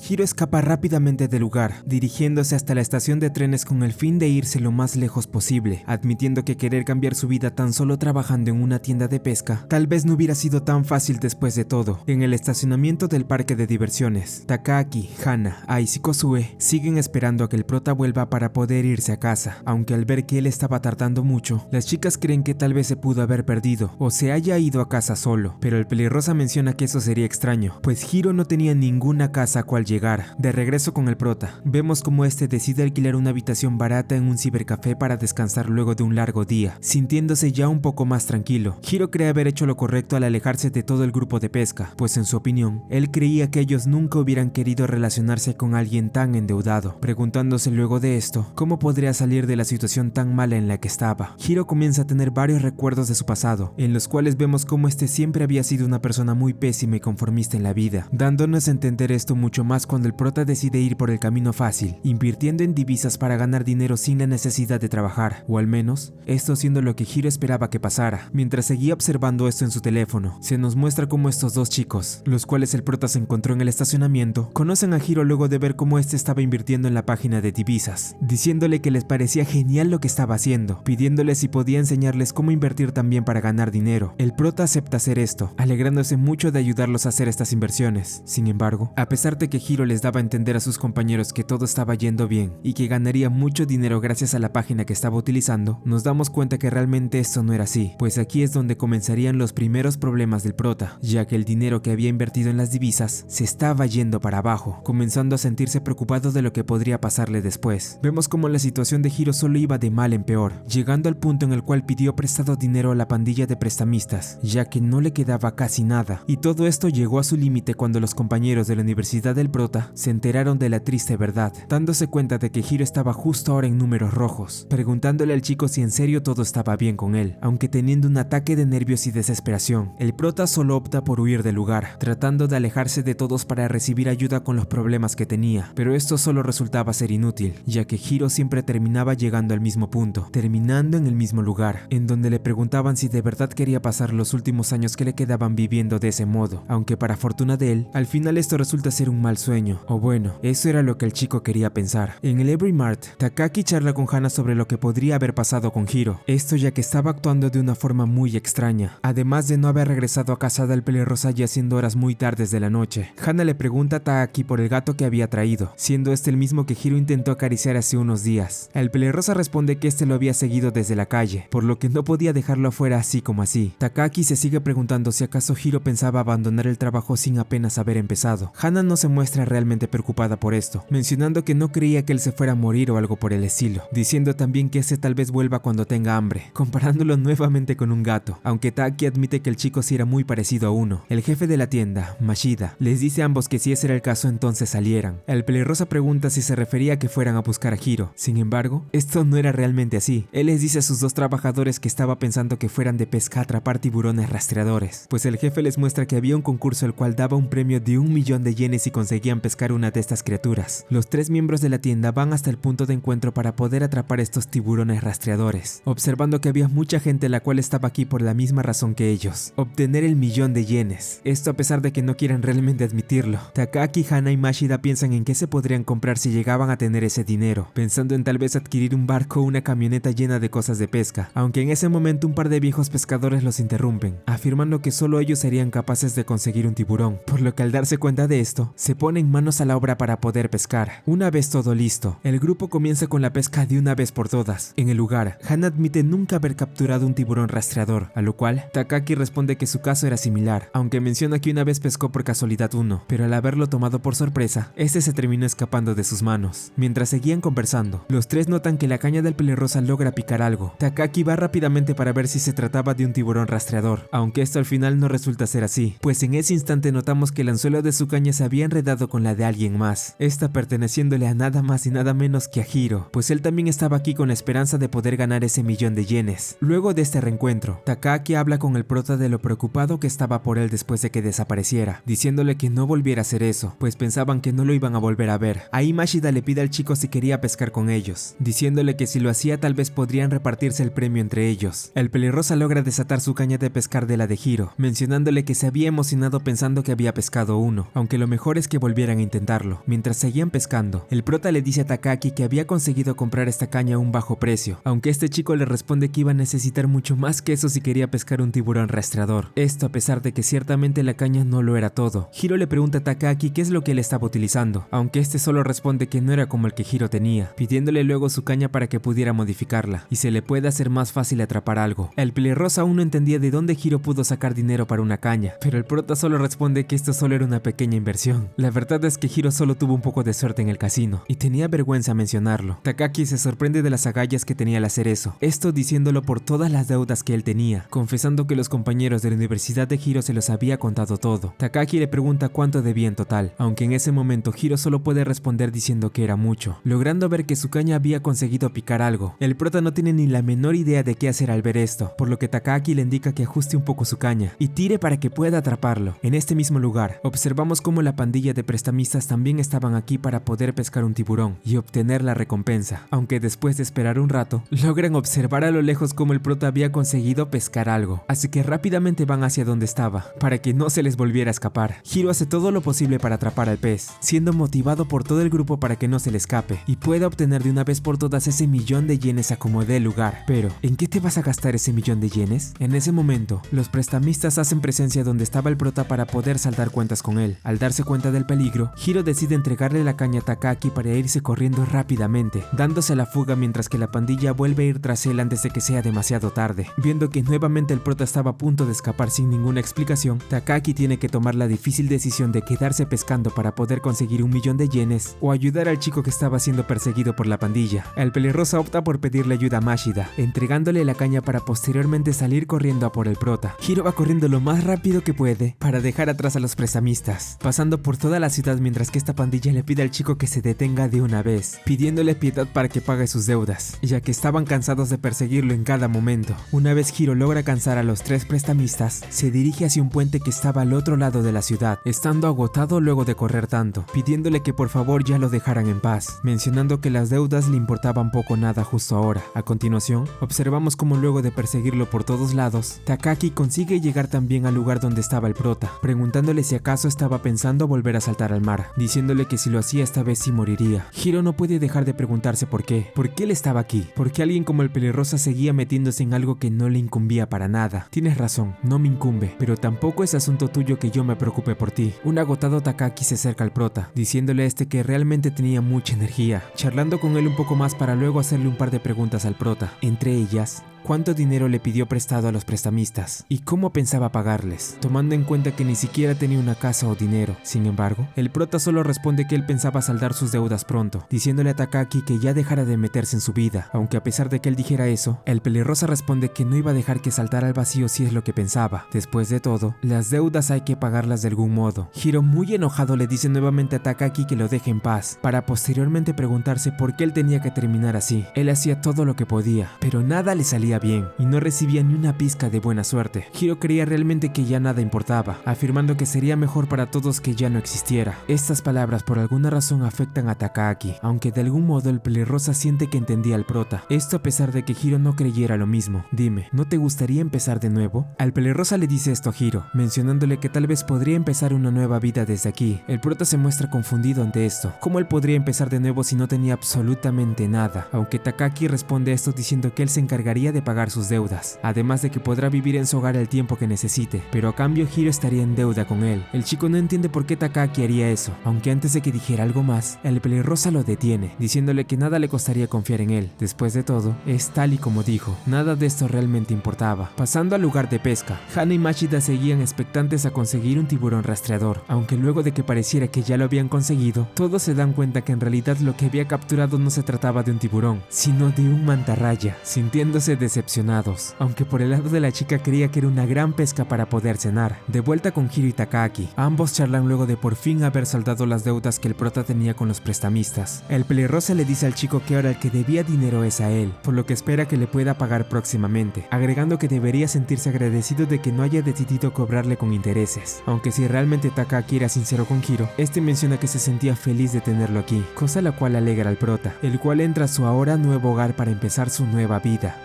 Hiro escapa rápidamente del lugar, dirigiéndose hasta la estación de trenes con el fin de irse lo más lejos posible, admitiendo que querer cambiar su vida tan solo trabajando en una tienda de pesca tal vez no hubiera sido tan fácil después de todo. En el estacionamiento del parque de diversiones, Takaaki, Hana, Ice y Kozue siguen esperando a que el prota vuelva para poder irse a casa, aunque al ver que él estaba tardando mucho, las chicas creen que tal vez se pudo haber perdido o se haya ido a casa solo, pero el pelirrosa menciona que eso sería extraño, pues Hiro no tenía ninguna casa a cual llegar. De regreso con el prota, vemos como este decide alquilar una habitación barata en un cibercafé para descansar luego de un largo día, sintiéndose ya un poco más tranquilo. Hiro cree haber hecho lo correcto al alejarse de todo el grupo de pesca, pues en su opinión, él creía que ellos nunca hubieran querido relacionarse con alguien tan endeudado, preguntándose luego de esto, cómo podría salir de la situación tan mala en la que estaba. Hiro comienza a tener varios recuerdos de su pasado, en los cuales vemos cómo este siempre había sido una persona muy pésima y conformista en la vida, dándonos a entender esto mucho más cuando el prota decide ir por el camino fácil, invirtiendo en divisas para ganar dinero sin la necesidad de trabajar, o al menos, esto siendo lo que Hiro esperaba que pasara. Mientras seguía observando esto en su teléfono, se nos muestra cómo estos dos chicos, los cuales el prota se encontró en el estacionamiento, conocen a Hiro luego de ver cómo este estaba invirtiendo en la página de divisas, diciéndole que les parecía genial lo que estaba haciendo, pidiéndole si podía enseñarles cómo invertir también para ganar dinero. El prota acepta hacer esto, alegrándose mucho de ayudarlos a hacer estas inversiones. Sin embargo, a pesar de que Hiro les daba a entender a sus compañeros que todo estaba yendo bien y que ganaría mucho dinero gracias a la página que estaba utilizando, nos damos cuenta que realmente esto no era así, pues aquí es donde comenzarían los primeros problemas del prota, ya que el dinero que había invertido en las divisas se estaba yendo para abajo, comenzando a sentirse preocupado de lo que podría pasarle después. Vemos como la situación de Hiro solo iba de mal en peor, llegando al punto en el cual pidió prestado dinero a la pandilla de prestamistas, ya que no le quedaba casi nada, y todo esto llegó a su límite cuando los compañeros de la universidad del prota se enteraron de la triste verdad, dándose cuenta de que Hiro estaba justo ahora en números rojos, preguntándole al chico si en serio todo estaba bien con él, aunque teniendo un ataque de nervios y desesperación. El prota solo opta por huir del lugar, tratando de alejarse de todos para recibir ayuda con los problemas que tenía, pero esto solo resultaba ser inútil, ya que Hiro siempre terminaba llegando al mismo punto, terminando en el mismo lugar, en donde le preguntaban si de verdad quería pasar los últimos años que le quedaban viviendo de ese modo, aunque para fortuna de él, al final esto resulta ser un mal sueño, o bueno, eso era lo que el chico quería pensar. En el Every Mart, Takaaki charla con Hana sobre lo que podría haber pasado con Hiro, esto ya que estaba actuando de una forma muy extraña, además de no haber regresado a casa del pelirrosa ya siendo horas muy tardes de la noche. Hana le pregunta a Takaaki por el gato que había traído, siendo este el mismo que Hiro intentó acariciar hace unos días. El pelirrosa responde que este lo había seguido desde la calle, por lo que no podía dejarlo afuera así como así. Takaaki se sigue preguntando si acaso Hiro pensaba abandonar el trabajo sin apenas haber empezado. Hana no se muestra realmente preocupada por esto, mencionando que no creía que él se fuera a morir o algo por el estilo, diciendo también que este tal vez vuelva cuando tenga hambre, comparándolo nuevamente con un gato, aunque Takaaki admite que el chico sí era muy parecido a uno. El jefe de la tienda, Mashida, les dice a ambos que si ese era el caso entonces salieran. El pelirrosa pregunta si se refería a que fueran a buscar a Hiro, sin embargo, esto no era realmente así. Él les dice a sus dos trabajadores que estaba pensando que fueran de pesca a atrapar tiburones rastreadores, pues el jefe les muestra que había un concurso el cual daba un premio de 1.000.000 de yenes si conseguían pescar una de estas criaturas. Los tres miembros de la tienda van hasta el punto de encuentro para poder atrapar estos tiburones rastreadores, observando que había mucha gente la cual estaba aquí por la misma razón que ellos, obtener el 1.000.000 de yenes. Esto a pesar de que no quieran realmente admitirlo. Takaaki, Hana y Mashida piensan en qué se podrían comprar si llegaban a tener ese dinero, pensando en tal vez adquirir un barco o una camioneta llena de cosas de pesca, aunque en ese momento un par de viejos pescadores los interrumpen, afirmando que solo ellos serían capaces de conseguir un tiburón, por lo que al darse cuenta de esto, se ponen manos a la obra para poder pescar. Una vez todo listo, el grupo comienza con la pesca de una vez por todas. En el lugar, Hana admite nunca haber capturado un tiburón rastreador, a lo cual Takaaki responde que su caso era similar, aunque menciona que una vez pescó por casualidad uno, pero al haberlo tomado por sorpresa, este se terminó escapando de sus manos. Mientras seguían conversando, los tres notan que la caña del pelirrosa logra picar algo. Takaaki va rápidamente para ver si se trataba de un tiburón rastreador, aunque esto al final no resulta ser así, pues en ese instante notamos que el anzuelo de su caña se había enredado con la de alguien más, esta perteneciéndole a nada más y nada menos que a Hiro, pues él también estaba aquí con la esperanza de poder ganar ese 1.000.000 de yenes. Luego de este reencuentro, Takaaki habla con el prota de lo preocupado que estaba por él después de que desapareciera, diciéndole que no volviera a hacer eso, pues pensaban que no lo iban a volver a ver. Ahí Mashida le pide al chico si quería pescar con ellos, diciéndole que si lo hacía tal vez podrían repartirse el premio entre ellos. El pelirrosa logra desatar su caña de pescar de la de Hiro, mencionándole que se había emocionado pensando que había pescado uno, aunque lo mejor es que volviera volvieran a intentarlo. Mientras seguían pescando, el prota le dice a Takaki que había conseguido comprar esta caña a un bajo precio, aunque este chico le responde que iba a necesitar mucho más que eso si quería pescar un tiburón rastreador. Esto a pesar de que ciertamente la caña no lo era todo. Hiro le pregunta a Takaki qué es lo que él estaba utilizando, aunque este solo responde que no era como el que Hiro tenía, pidiéndole luego su caña para que pudiera modificarla y se le pueda hacer más fácil atrapar algo. El pelirrosa aún no entendía de dónde Hiro pudo sacar dinero para una caña, pero el prota solo responde que esto solo era una pequeña inversión. La verdad es que Hiro solo tuvo un poco de suerte en el casino, y tenía vergüenza mencionarlo. Takaki se sorprende de las agallas que tenía al hacer eso, esto diciéndolo por todas las deudas que él tenía, confesando que los compañeros de la universidad de Hiro se los había contado todo. Takaki le pregunta cuánto debía en total, aunque en ese momento Hiro solo puede responder diciendo que era mucho, logrando ver que su caña había conseguido picar algo. El prota no tiene ni la menor idea de qué hacer al ver esto, por lo que Takaki le indica que ajuste un poco su caña y tire para que pueda atraparlo. En este mismo lugar, observamos cómo la pandilla de prestamistas también estaban aquí para poder pescar un tiburón y obtener la recompensa, aunque después de esperar un rato, logran observar a lo lejos cómo el prota había conseguido pescar algo, así que rápidamente van hacia donde estaba, para que no se les volviera a escapar. Hiro hace todo lo posible para atrapar al pez, siendo motivado por todo el grupo para que no se le escape y pueda obtener de una vez por todas ese millón de yenes a como dé lugar. Pero, ¿en qué te vas a gastar ese millón de yenes? En ese momento, los prestamistas hacen presencia donde estaba el prota para poder saldar cuentas con él. Al darse cuenta del peligro, Hiro decide entregarle la caña a Takaki para irse corriendo rápidamente, dándose a la fuga mientras que la pandilla vuelve a ir tras él antes de que sea demasiado tarde. Viendo que nuevamente el prota estaba a punto de escapar sin ninguna explicación, Takaki tiene que tomar la difícil decisión de quedarse pescando para poder conseguir un millón de yenes o ayudar al chico que estaba siendo perseguido por la pandilla. El pelirrosa opta por pedirle ayuda a Mashida, entregándole la caña para posteriormente salir corriendo a por el prota. Hiro va corriendo lo más rápido que puede para dejar atrás a los prestamistas, pasando por toda la ciudad mientras que esta pandilla le pide al chico que se detenga de una vez, pidiéndole piedad para que pague sus deudas, ya que estaban cansados de perseguirlo en cada momento. Una vez Hiro logra cansar a los tres prestamistas, se dirige hacia un puente que estaba al otro lado de la ciudad, estando agotado luego de correr tanto, pidiéndole que por favor ya lo dejaran en paz, mencionando que las deudas le importaban poco nada justo ahora. A continuación, observamos cómo luego de perseguirlo por todos lados, Takaki consigue llegar también al lugar donde estaba el prota, preguntándole si acaso estaba pensando volver a saltar al mar, diciéndole que si lo hacía esta vez sí moriría. Hiro no puede dejar de preguntarse por qué él estaba aquí, por qué alguien como el pelirrosa seguía metiéndose en algo que no le incumbía para nada. Tienes razón, no me incumbe, pero tampoco es asunto tuyo que yo me preocupe por ti. Un agotado Takaki se acerca al prota, diciéndole a este que realmente tenía mucha energía, charlando con él un poco más para luego hacerle un par de preguntas al prota, entre ellas, cuánto dinero le pidió prestado a los prestamistas y cómo pensaba pagarles, tomando en cuenta que ni siquiera tenía una casa o dinero. Sin embargo, el prota solo responde que él pensaba saldar sus deudas pronto, diciéndole a Takaki que ya dejara de meterse en su vida, aunque a pesar de que él dijera eso, el pelirrosa responde que no iba a dejar que saltara al vacío si es lo que pensaba. Después de todo, las deudas hay que pagarlas de algún modo. Hiro, muy enojado, le dice nuevamente a Takaki que lo deje en paz, para posteriormente preguntarse por qué él tenía que terminar así. Él hacía todo lo que podía, pero nada le salía bien y no recibía ni una pizca de buena suerte. Hiro creía realmente que ya nada importaba, afirmando que sería mejor para todos que ya no existiera. Estas palabras por alguna razón afectan a Takaki, aunque de algún modo el pelirrosa siente que entendía al prota, esto a pesar de que Hiro no creyera lo mismo. Dime, ¿no te gustaría empezar de nuevo? Al pelirrosa le dice esto a Hiro, mencionándole que tal vez podría empezar una nueva vida desde aquí. El prota se muestra confundido ante esto. ¿Cómo él podría empezar de nuevo si no tenía absolutamente nada? Aunque Takaki responde esto diciendo que él se encargaría de pagar sus deudas, además de que podrá vivir en su hogar el tiempo que necesite, pero a cambio Hiro estaría en deuda con él. El chico no entiende por qué Takaki haría eso, aunque antes de que dijera algo más, el pelirrosa lo detiene, diciéndole que nada le costaría confiar en él. Después de todo, es tal y como dijo, nada de esto realmente importaba. Pasando al lugar de pesca, Hana y Mashida seguían expectantes a conseguir un tiburón rastreador, aunque luego de que pareciera que ya lo habían conseguido, todos se dan cuenta que en realidad lo que había capturado no se trataba de un tiburón, sino de un mantarraya, sintiéndose decepcionados, aunque por el lado de la chica creía que era una gran pesca para poder cenar. De vuelta con Hiro y Takaki, ambos charlan luego de por fin haber saldado las deudas que el prota tenía con los prestamistas. El pelirrosa le dice al chico que ahora el que debía dinero es a él, por lo que espera que le pueda pagar próximamente, agregando que debería sentirse agradecido de que no haya decidido cobrarle con intereses. Aunque si realmente Takaki era sincero con Hiro, este menciona que se sentía feliz de tenerlo aquí, cosa la cual alegra al prota, el cual entra a su ahora nuevo hogar para empezar su nueva vida.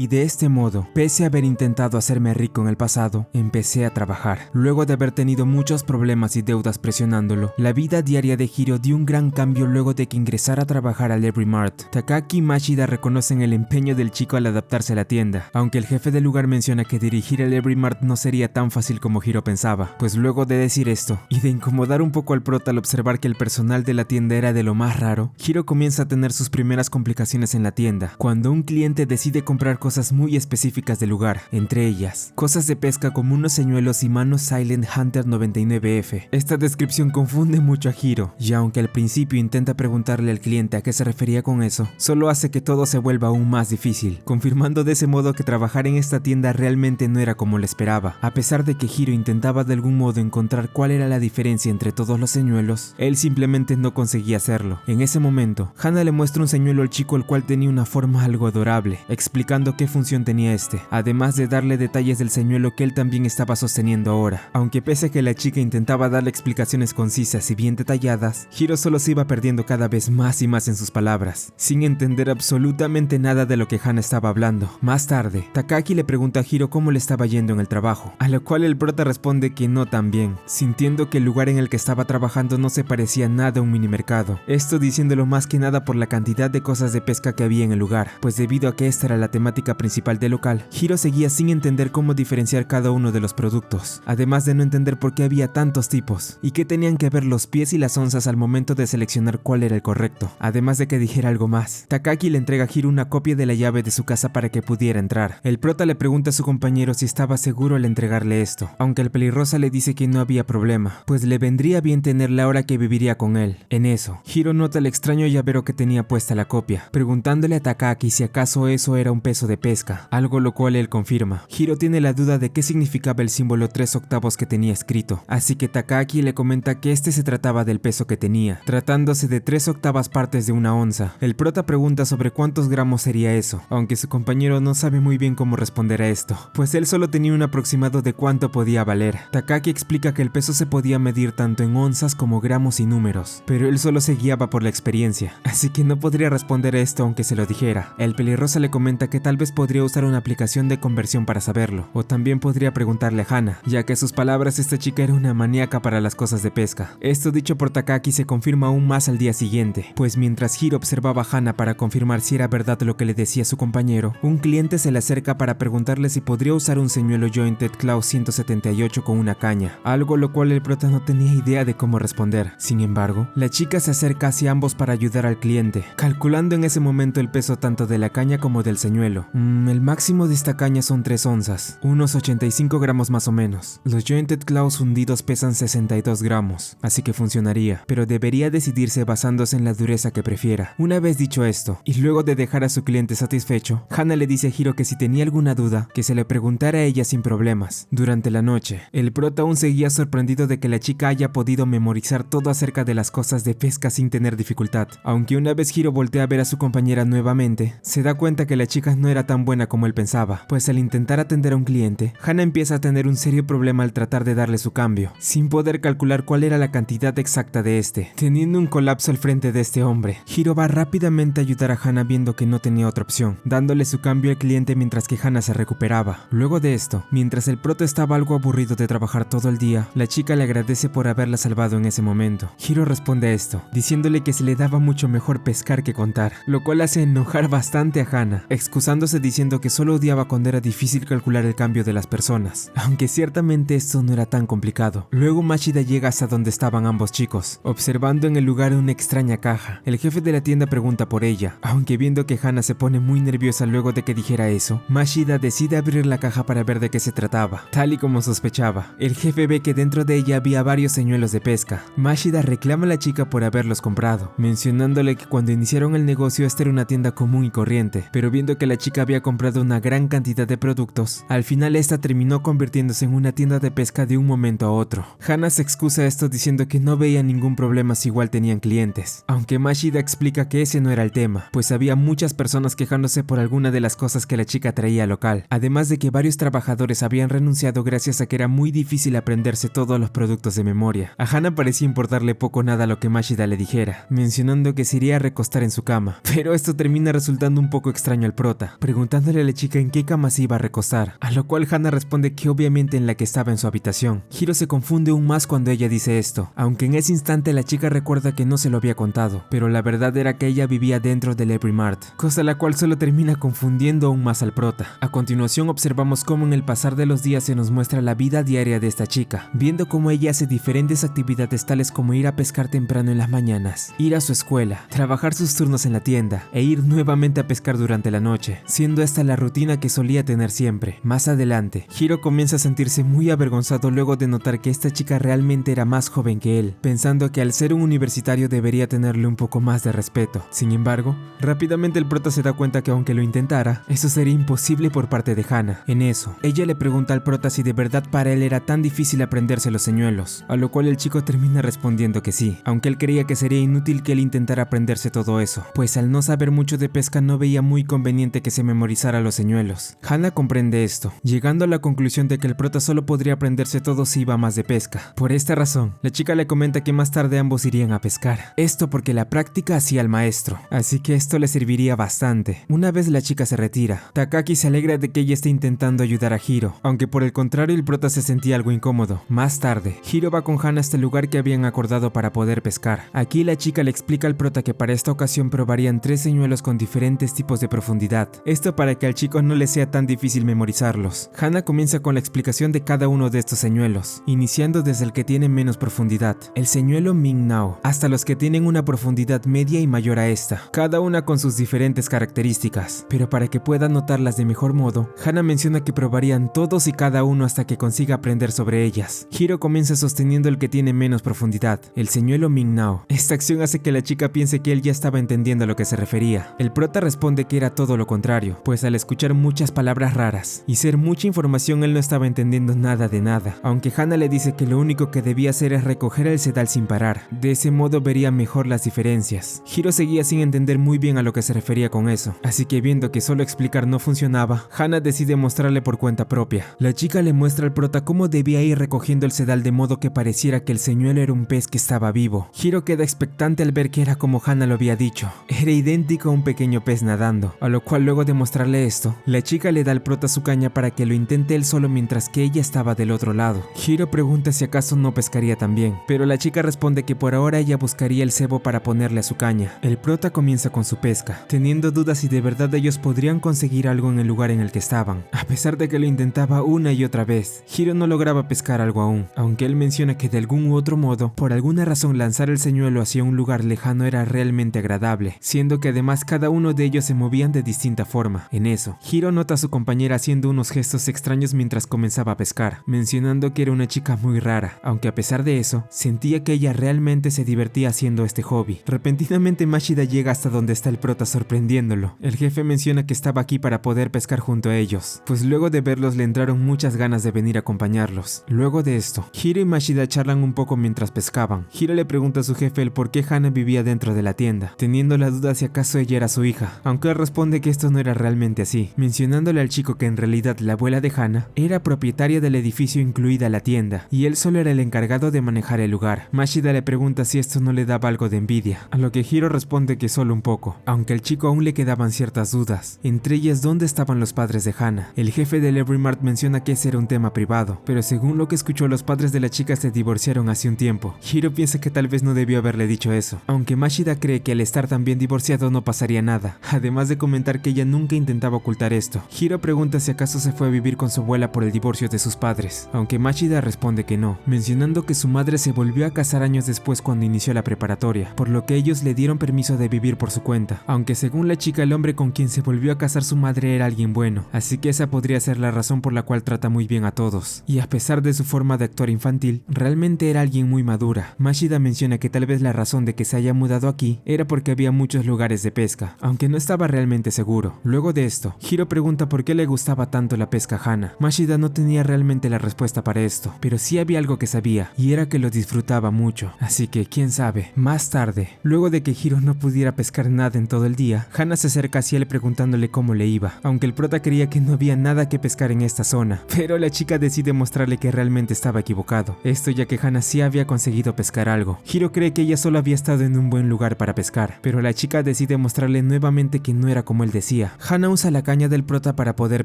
Y de este modo, pese a haber intentado hacerme rico en el pasado, empecé a trabajar. Luego de haber tenido muchos problemas y deudas presionándolo, la vida diaria de Hiro dio un gran cambio luego de que ingresara a trabajar al Every Mart. Takaki y Mashida reconocen el empeño del chico al adaptarse a la tienda, aunque el jefe del lugar menciona que dirigir el Every Mart no sería tan fácil como Hiro pensaba, pues luego de decir esto, y de incomodar un poco al prota al observar que el personal de la tienda era de lo más raro, Hiro comienza a tener sus primeras complicaciones en la tienda, cuando un cliente decide comprar cosas muy específicas del lugar, entre ellas, cosas de pesca como unos señuelos y manos Silent Hunter 99F. Esta descripción confunde mucho a Hiro, y aunque al principio intenta preguntarle al cliente a qué se refería con eso, solo hace que todo se vuelva aún más difícil, confirmando de ese modo que trabajar en esta tienda realmente no era como lo esperaba. A pesar de que Hiro intentaba de algún modo encontrar cuál era la diferencia entre todos los señuelos, él simplemente no conseguía hacerlo. En ese momento, Hana le muestra un señuelo al chico el cual tenía una forma algo adorable, explicando qué función tenía este, además de darle detalles del señuelo que él también estaba sosteniendo ahora. Aunque pese a que la chica intentaba darle explicaciones concisas y bien detalladas, Hiro solo se iba perdiendo cada vez más y más en sus palabras, sin entender absolutamente nada de lo que Hana estaba hablando. Más tarde, Takaki le pregunta a Hiro cómo le estaba yendo en el trabajo, a lo cual el prota responde que no tan bien, sintiendo que el lugar en el que estaba trabajando no se parecía nada a un minimercado, esto diciéndolo más que nada por la cantidad de cosas de pesca que había en el lugar, pues debido a que esta era la temática principal del local, Hiro seguía sin entender cómo diferenciar cada uno de los productos, además de no entender por qué había tantos tipos, y qué tenían que ver los pies y las onzas al momento de seleccionar cuál era el correcto, además de que dijera algo más. Takaki le entrega a Hiro una copia de la llave de su casa para que pudiera entrar. El prota le pregunta a su compañero si estaba seguro al entregarle esto, aunque el pelirrosa le dice que no había problema, pues le vendría bien tenerla ahora que viviría con él. En eso, Hiro nota el extraño llavero que tenía puesta la copia, preguntándole a Takaki si acaso eso era un peso de pesca, algo lo cual él confirma. Hiro tiene la duda de qué significaba el símbolo 3/8 que tenía escrito, así que Takaki le comenta que este se trataba del peso que tenía, tratándose de 3/8 partes de una onza. El prota pregunta sobre cuántos gramos sería eso, aunque su compañero no sabe muy bien cómo responder a esto, pues él solo tenía un aproximado de cuánto podía valer. Takaki explica que el peso se podía medir tanto en onzas como gramos y números, pero él solo se guiaba por la experiencia, así que no podría responder a esto aunque se lo dijera. El pelirrosa le comenta que tal vez podría usar una aplicación de conversión para saberlo, o también podría preguntarle a Hana, ya que a sus palabras esta chica era una maníaca para las cosas de pesca. Esto dicho por Takaki se confirma aún más al día siguiente, pues mientras Hiro observaba a Hana para confirmar si era verdad lo que le decía su compañero, un cliente se le acerca para preguntarle si podría usar un señuelo Jointed Claw 178 con una caña, algo lo cual el prota no tenía idea de cómo responder. Sin embargo, la chica se acerca hacia ambos para ayudar al cliente, calculando en ese momento el peso tanto de la caña como del señuelo. El máximo de esta caña son 3 onzas, unos 85 gramos más o menos. Los Jointed Claws hundidos pesan 62 gramos, así que funcionaría, pero debería decidirse basándose en la dureza que prefiera. Una vez dicho esto, y luego de dejar a su cliente satisfecho, Hana le dice a Hiro que si tenía alguna duda, que se le preguntara a ella sin problemas. Durante la noche, el prota aún seguía sorprendido de que la chica haya podido memorizar todo acerca de las cosas de pesca sin tener dificultad, aunque una vez Hiro voltea a ver a su compañera nuevamente, se da cuenta que la chica no era tan buena como él pensaba, pues al intentar atender a un cliente, Hana empieza a tener un serio problema al tratar de darle su cambio, sin poder calcular cuál era la cantidad exacta de este. Teniendo un colapso al frente de este hombre, Hiro va rápidamente a ayudar a Hana viendo que no tenía otra opción, dándole su cambio al cliente mientras que Hana se recuperaba. Luego de esto, mientras el prota estaba algo aburrido de trabajar todo el día, la chica le agradece por haberla salvado en ese momento. Hiro responde a esto, diciéndole que se le daba mucho mejor pescar que contar, lo cual hace enojar bastante a Hana, excusándose diciendo que solo odiaba cuando era difícil calcular el cambio de las personas, aunque ciertamente esto no era tan complicado. Luego Mashida llega hasta donde estaban ambos chicos, observando en el lugar una extraña caja. El jefe de la tienda pregunta por ella, aunque viendo que Hana se pone muy nerviosa luego de que dijera eso, Mashida decide abrir la caja para ver de qué se trataba. Tal y como sospechaba, el jefe ve que dentro de ella había varios señuelos de pesca. Mashida reclama a la chica por haberlos comprado, mencionándole que cuando iniciaron el negocio esta era una tienda común y corriente, pero viendo que la chica había comprado una gran cantidad de productos, al final esta terminó convirtiéndose en una tienda de pesca de un momento a otro. Hana se excusa esto diciendo que no veía ningún problema si igual tenían clientes, aunque Mashida explica que ese no era el tema, pues había muchas personas quejándose por alguna de las cosas que la chica traía al local, además de que varios trabajadores habían renunciado gracias a que era muy difícil aprenderse todos los productos de memoria. A Hana parecía importarle poco o nada lo que Mashida le dijera, mencionando que se iría a recostar en su cama, pero esto termina resultando un poco extraño al prota, preguntándole a la chica en qué cama se iba a recostar, a lo cual Hana responde que obviamente en la que estaba en su habitación. Hiro se confunde aún más cuando ella dice esto, aunque en ese instante la chica recuerda que no se lo había contado, pero la verdad era que ella vivía dentro del Every Mart, cosa la cual solo termina confundiendo aún más al prota. A continuación observamos cómo en el pasar de los días se nos muestra la vida diaria de esta chica, viendo cómo ella hace diferentes actividades tales como ir a pescar temprano en las mañanas, ir a su escuela, trabajar sus turnos en la tienda e ir nuevamente a pescar durante la noche, siendo esta la rutina que solía tener siempre. Más adelante, Hiro comienza a sentirse muy avergonzado luego de notar que esta chica realmente era más joven que él, pensando que al ser un universitario debería tenerle un poco más de respeto. Sin embargo, rápidamente el prota se da cuenta que aunque lo intentara, eso sería imposible por parte de Hana. En eso, ella le pregunta al prota si de verdad para él era tan difícil aprenderse los señuelos, a lo cual el chico termina respondiendo que sí, aunque él creía que sería inútil que él intentara aprenderse todo eso, pues al no saber mucho de pesca no veía muy conveniente que se memorizara los señuelos. Hana comprende esto, llegando a la conclusión de que el prota solo podría aprenderse todo si iba más de pesca. Por esta razón, la chica le comenta que más tarde ambos irían a pescar, esto porque la práctica hacía al maestro, así que esto le serviría bastante. Una vez la chica se retira, Takaki se alegra de que ella esté intentando ayudar a Hiro, aunque por el contrario el prota se sentía algo incómodo. Más tarde, Hiro va con Hana hasta el lugar que habían acordado para poder pescar. Aquí la chica le explica al prota que para esta ocasión probarían 3 señuelos con diferentes tipos de profundidad, esto para que al chico no le sea tan difícil memorizarlos. Hana comienza con la explicación de cada uno de estos señuelos, iniciando desde el que tiene menos profundidad, el señuelo Mingnao, hasta los que tienen una profundidad media y mayor a esta, cada una con sus diferentes características. Pero para que pueda notarlas de mejor modo, Hana menciona que probarían todos y cada uno hasta que consiga aprender sobre ellas. Hiro comienza sosteniendo el que tiene menos profundidad, el señuelo Mingnao. Esta acción hace que la chica piense que él ya estaba entendiendo a lo que se refería. El prota responde que era todo lo contrario, pues al escuchar muchas palabras raras y ser mucha información él no estaba entendiendo nada de nada, aunque Hana le dice que lo único que debía hacer es recoger el sedal sin parar, de ese modo vería mejor las diferencias. Hiro seguía sin entender muy bien a lo que se refería con eso, así que viendo que solo explicar no funcionaba, Hana decide mostrarle por cuenta propia. La chica le muestra al prota cómo debía ir recogiendo el sedal de modo que pareciera que el señuelo era un pez que estaba vivo. Hiro queda expectante al ver que era como Hana lo había dicho, era idéntico a un pequeño pez nadando, a lo cual luego de mostrarle esto, la chica le da al prota su caña para que lo intente él solo mientras que ella estaba del otro lado. Hiro pregunta si acaso no pescaría también, pero la chica responde que por ahora ella buscaría el cebo para ponerle a su caña. El prota comienza con su pesca, teniendo dudas si de verdad ellos podrían conseguir algo en el lugar en el que estaban. A pesar de que lo intentaba una y otra vez, Hiro no lograba pescar algo aún, aunque él menciona que de algún u otro modo, por alguna razón lanzar el señuelo hacia un lugar lejano era realmente agradable, siendo que además cada uno de ellos se movían de distinta forma. En eso, Hiro nota a su compañera haciendo unos gestos extraños mientras comenzaba a pescar, mencionando que era una chica muy rara, aunque a pesar de eso, sentía que ella realmente se divertía haciendo este hobby. Repentinamente Mashida llega hasta donde está el prota sorprendiéndolo. El jefe menciona que estaba aquí para poder pescar junto a ellos, pues luego de verlos le entraron muchas ganas de venir a acompañarlos. Luego de esto, Hiro y Mashida charlan un poco mientras pescaban. Hiro le pregunta a su jefe el por qué Hana vivía dentro de la tienda, teniendo la duda si acaso ella era su hija, aunque él responde que esto no era realmente así, mencionándole al chico que en realidad la abuela de Hana era propietaria del edificio incluida la tienda, y él solo era el encargado de manejar el lugar. Mashida le pregunta si esto no le daba algo de envidia, a lo que Hiro responde que solo un poco, aunque al chico aún le quedaban ciertas dudas, entre ellas dónde estaban los padres de Hana. El jefe del Every Mart menciona que ese era un tema privado, pero según lo que escuchó los padres de la chica se divorciaron hace un tiempo. Hiro piensa que tal vez no debió haberle dicho eso, aunque Mashida cree que al estar tan bien divorciado no pasaría nada, además de comentar que ella nunca intentaba ocultar esto. Hiro pregunta si acaso se fue a vivir con su abuela por el divorcio de sus padres, aunque Mashida responde que no, mencionando que su madre se volvió a casar años después cuando inició la preparatoria, por lo que ellos le dieron permiso de vivir por su cuenta, aunque según la chica el hombre con quien se volvió a casar su madre era alguien bueno, así que esa podría ser la razón por la cual trata muy bien a todos, y a pesar de su forma de actuar infantil, realmente era alguien muy madura. Mashida menciona que tal vez la razón de que se haya mudado aquí era porque había muchos lugares de pesca, aunque no estaba realmente seguro. Luego de esto, Hiro pregunta por qué le gustaba tanto la pesca a Hana. Mashida no tenía realmente la respuesta para esto, pero sí había algo que sabía, y era que lo disfrutaba mucho, así que quién sabe. Más tarde, luego de que Hiro no pudiera pescar nada en todo el día, Hana se acerca hacia él preguntándole cómo le iba, aunque el prota creía que no había nada que pescar en esta zona, pero la chica decide mostrarle que realmente estaba equivocado, esto ya que Hana sí había conseguido pescar algo. Hiro cree que ella solo había estado en un buen lugar para pescar, pero la chica decide mostrarle nuevamente que no era como él decía, día, Hana usa la caña del prota para poder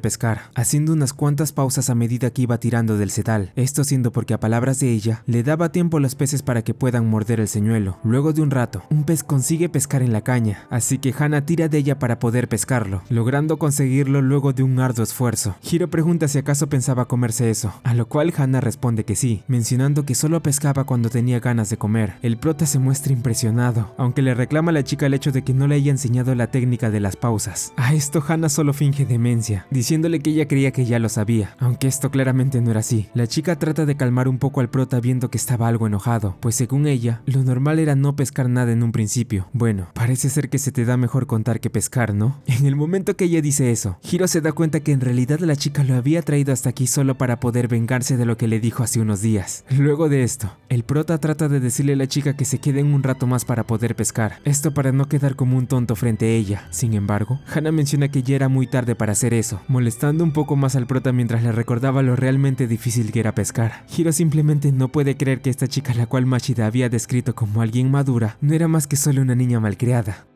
pescar, haciendo unas cuantas pausas a medida que iba tirando del setal, esto siendo porque a palabras de ella, le daba tiempo a los peces para que puedan morder el señuelo. Luego de un rato, un pez consigue pescar en la caña, así que Hana tira de ella para poder pescarlo, logrando conseguirlo luego de un arduo esfuerzo. Hiro pregunta si acaso pensaba comerse eso, a lo cual Hana responde que sí, mencionando que solo pescaba cuando tenía ganas de comer. El prota se muestra impresionado, aunque le reclama a la chica el hecho de que no le haya enseñado la técnica de las pausas. A esto Hana solo finge demencia, diciéndole que ella creía que ya lo sabía, aunque esto claramente no era así. La chica trata de calmar un poco al prota viendo que estaba algo enojado, pues según ella, lo normal era no pescar nada en un principio. Bueno, parece ser que se te da mejor contar que pescar, ¿no? En el momento que ella dice eso, Hiro se da cuenta que en realidad la chica lo había traído hasta aquí solo para poder vengarse de lo que le dijo hace unos días. Luego de esto, el prota trata de decirle a la chica que se queden un rato más para poder pescar, esto para no quedar como un tonto frente a ella. Sin embargo, Hana menciona que ya era muy tarde para hacer eso, molestando un poco más al prota mientras le recordaba lo realmente difícil que era pescar. Hiro simplemente no puede creer que esta chica, la cual Mashida había descrito como alguien madura, no era más que solo una niña malcriada.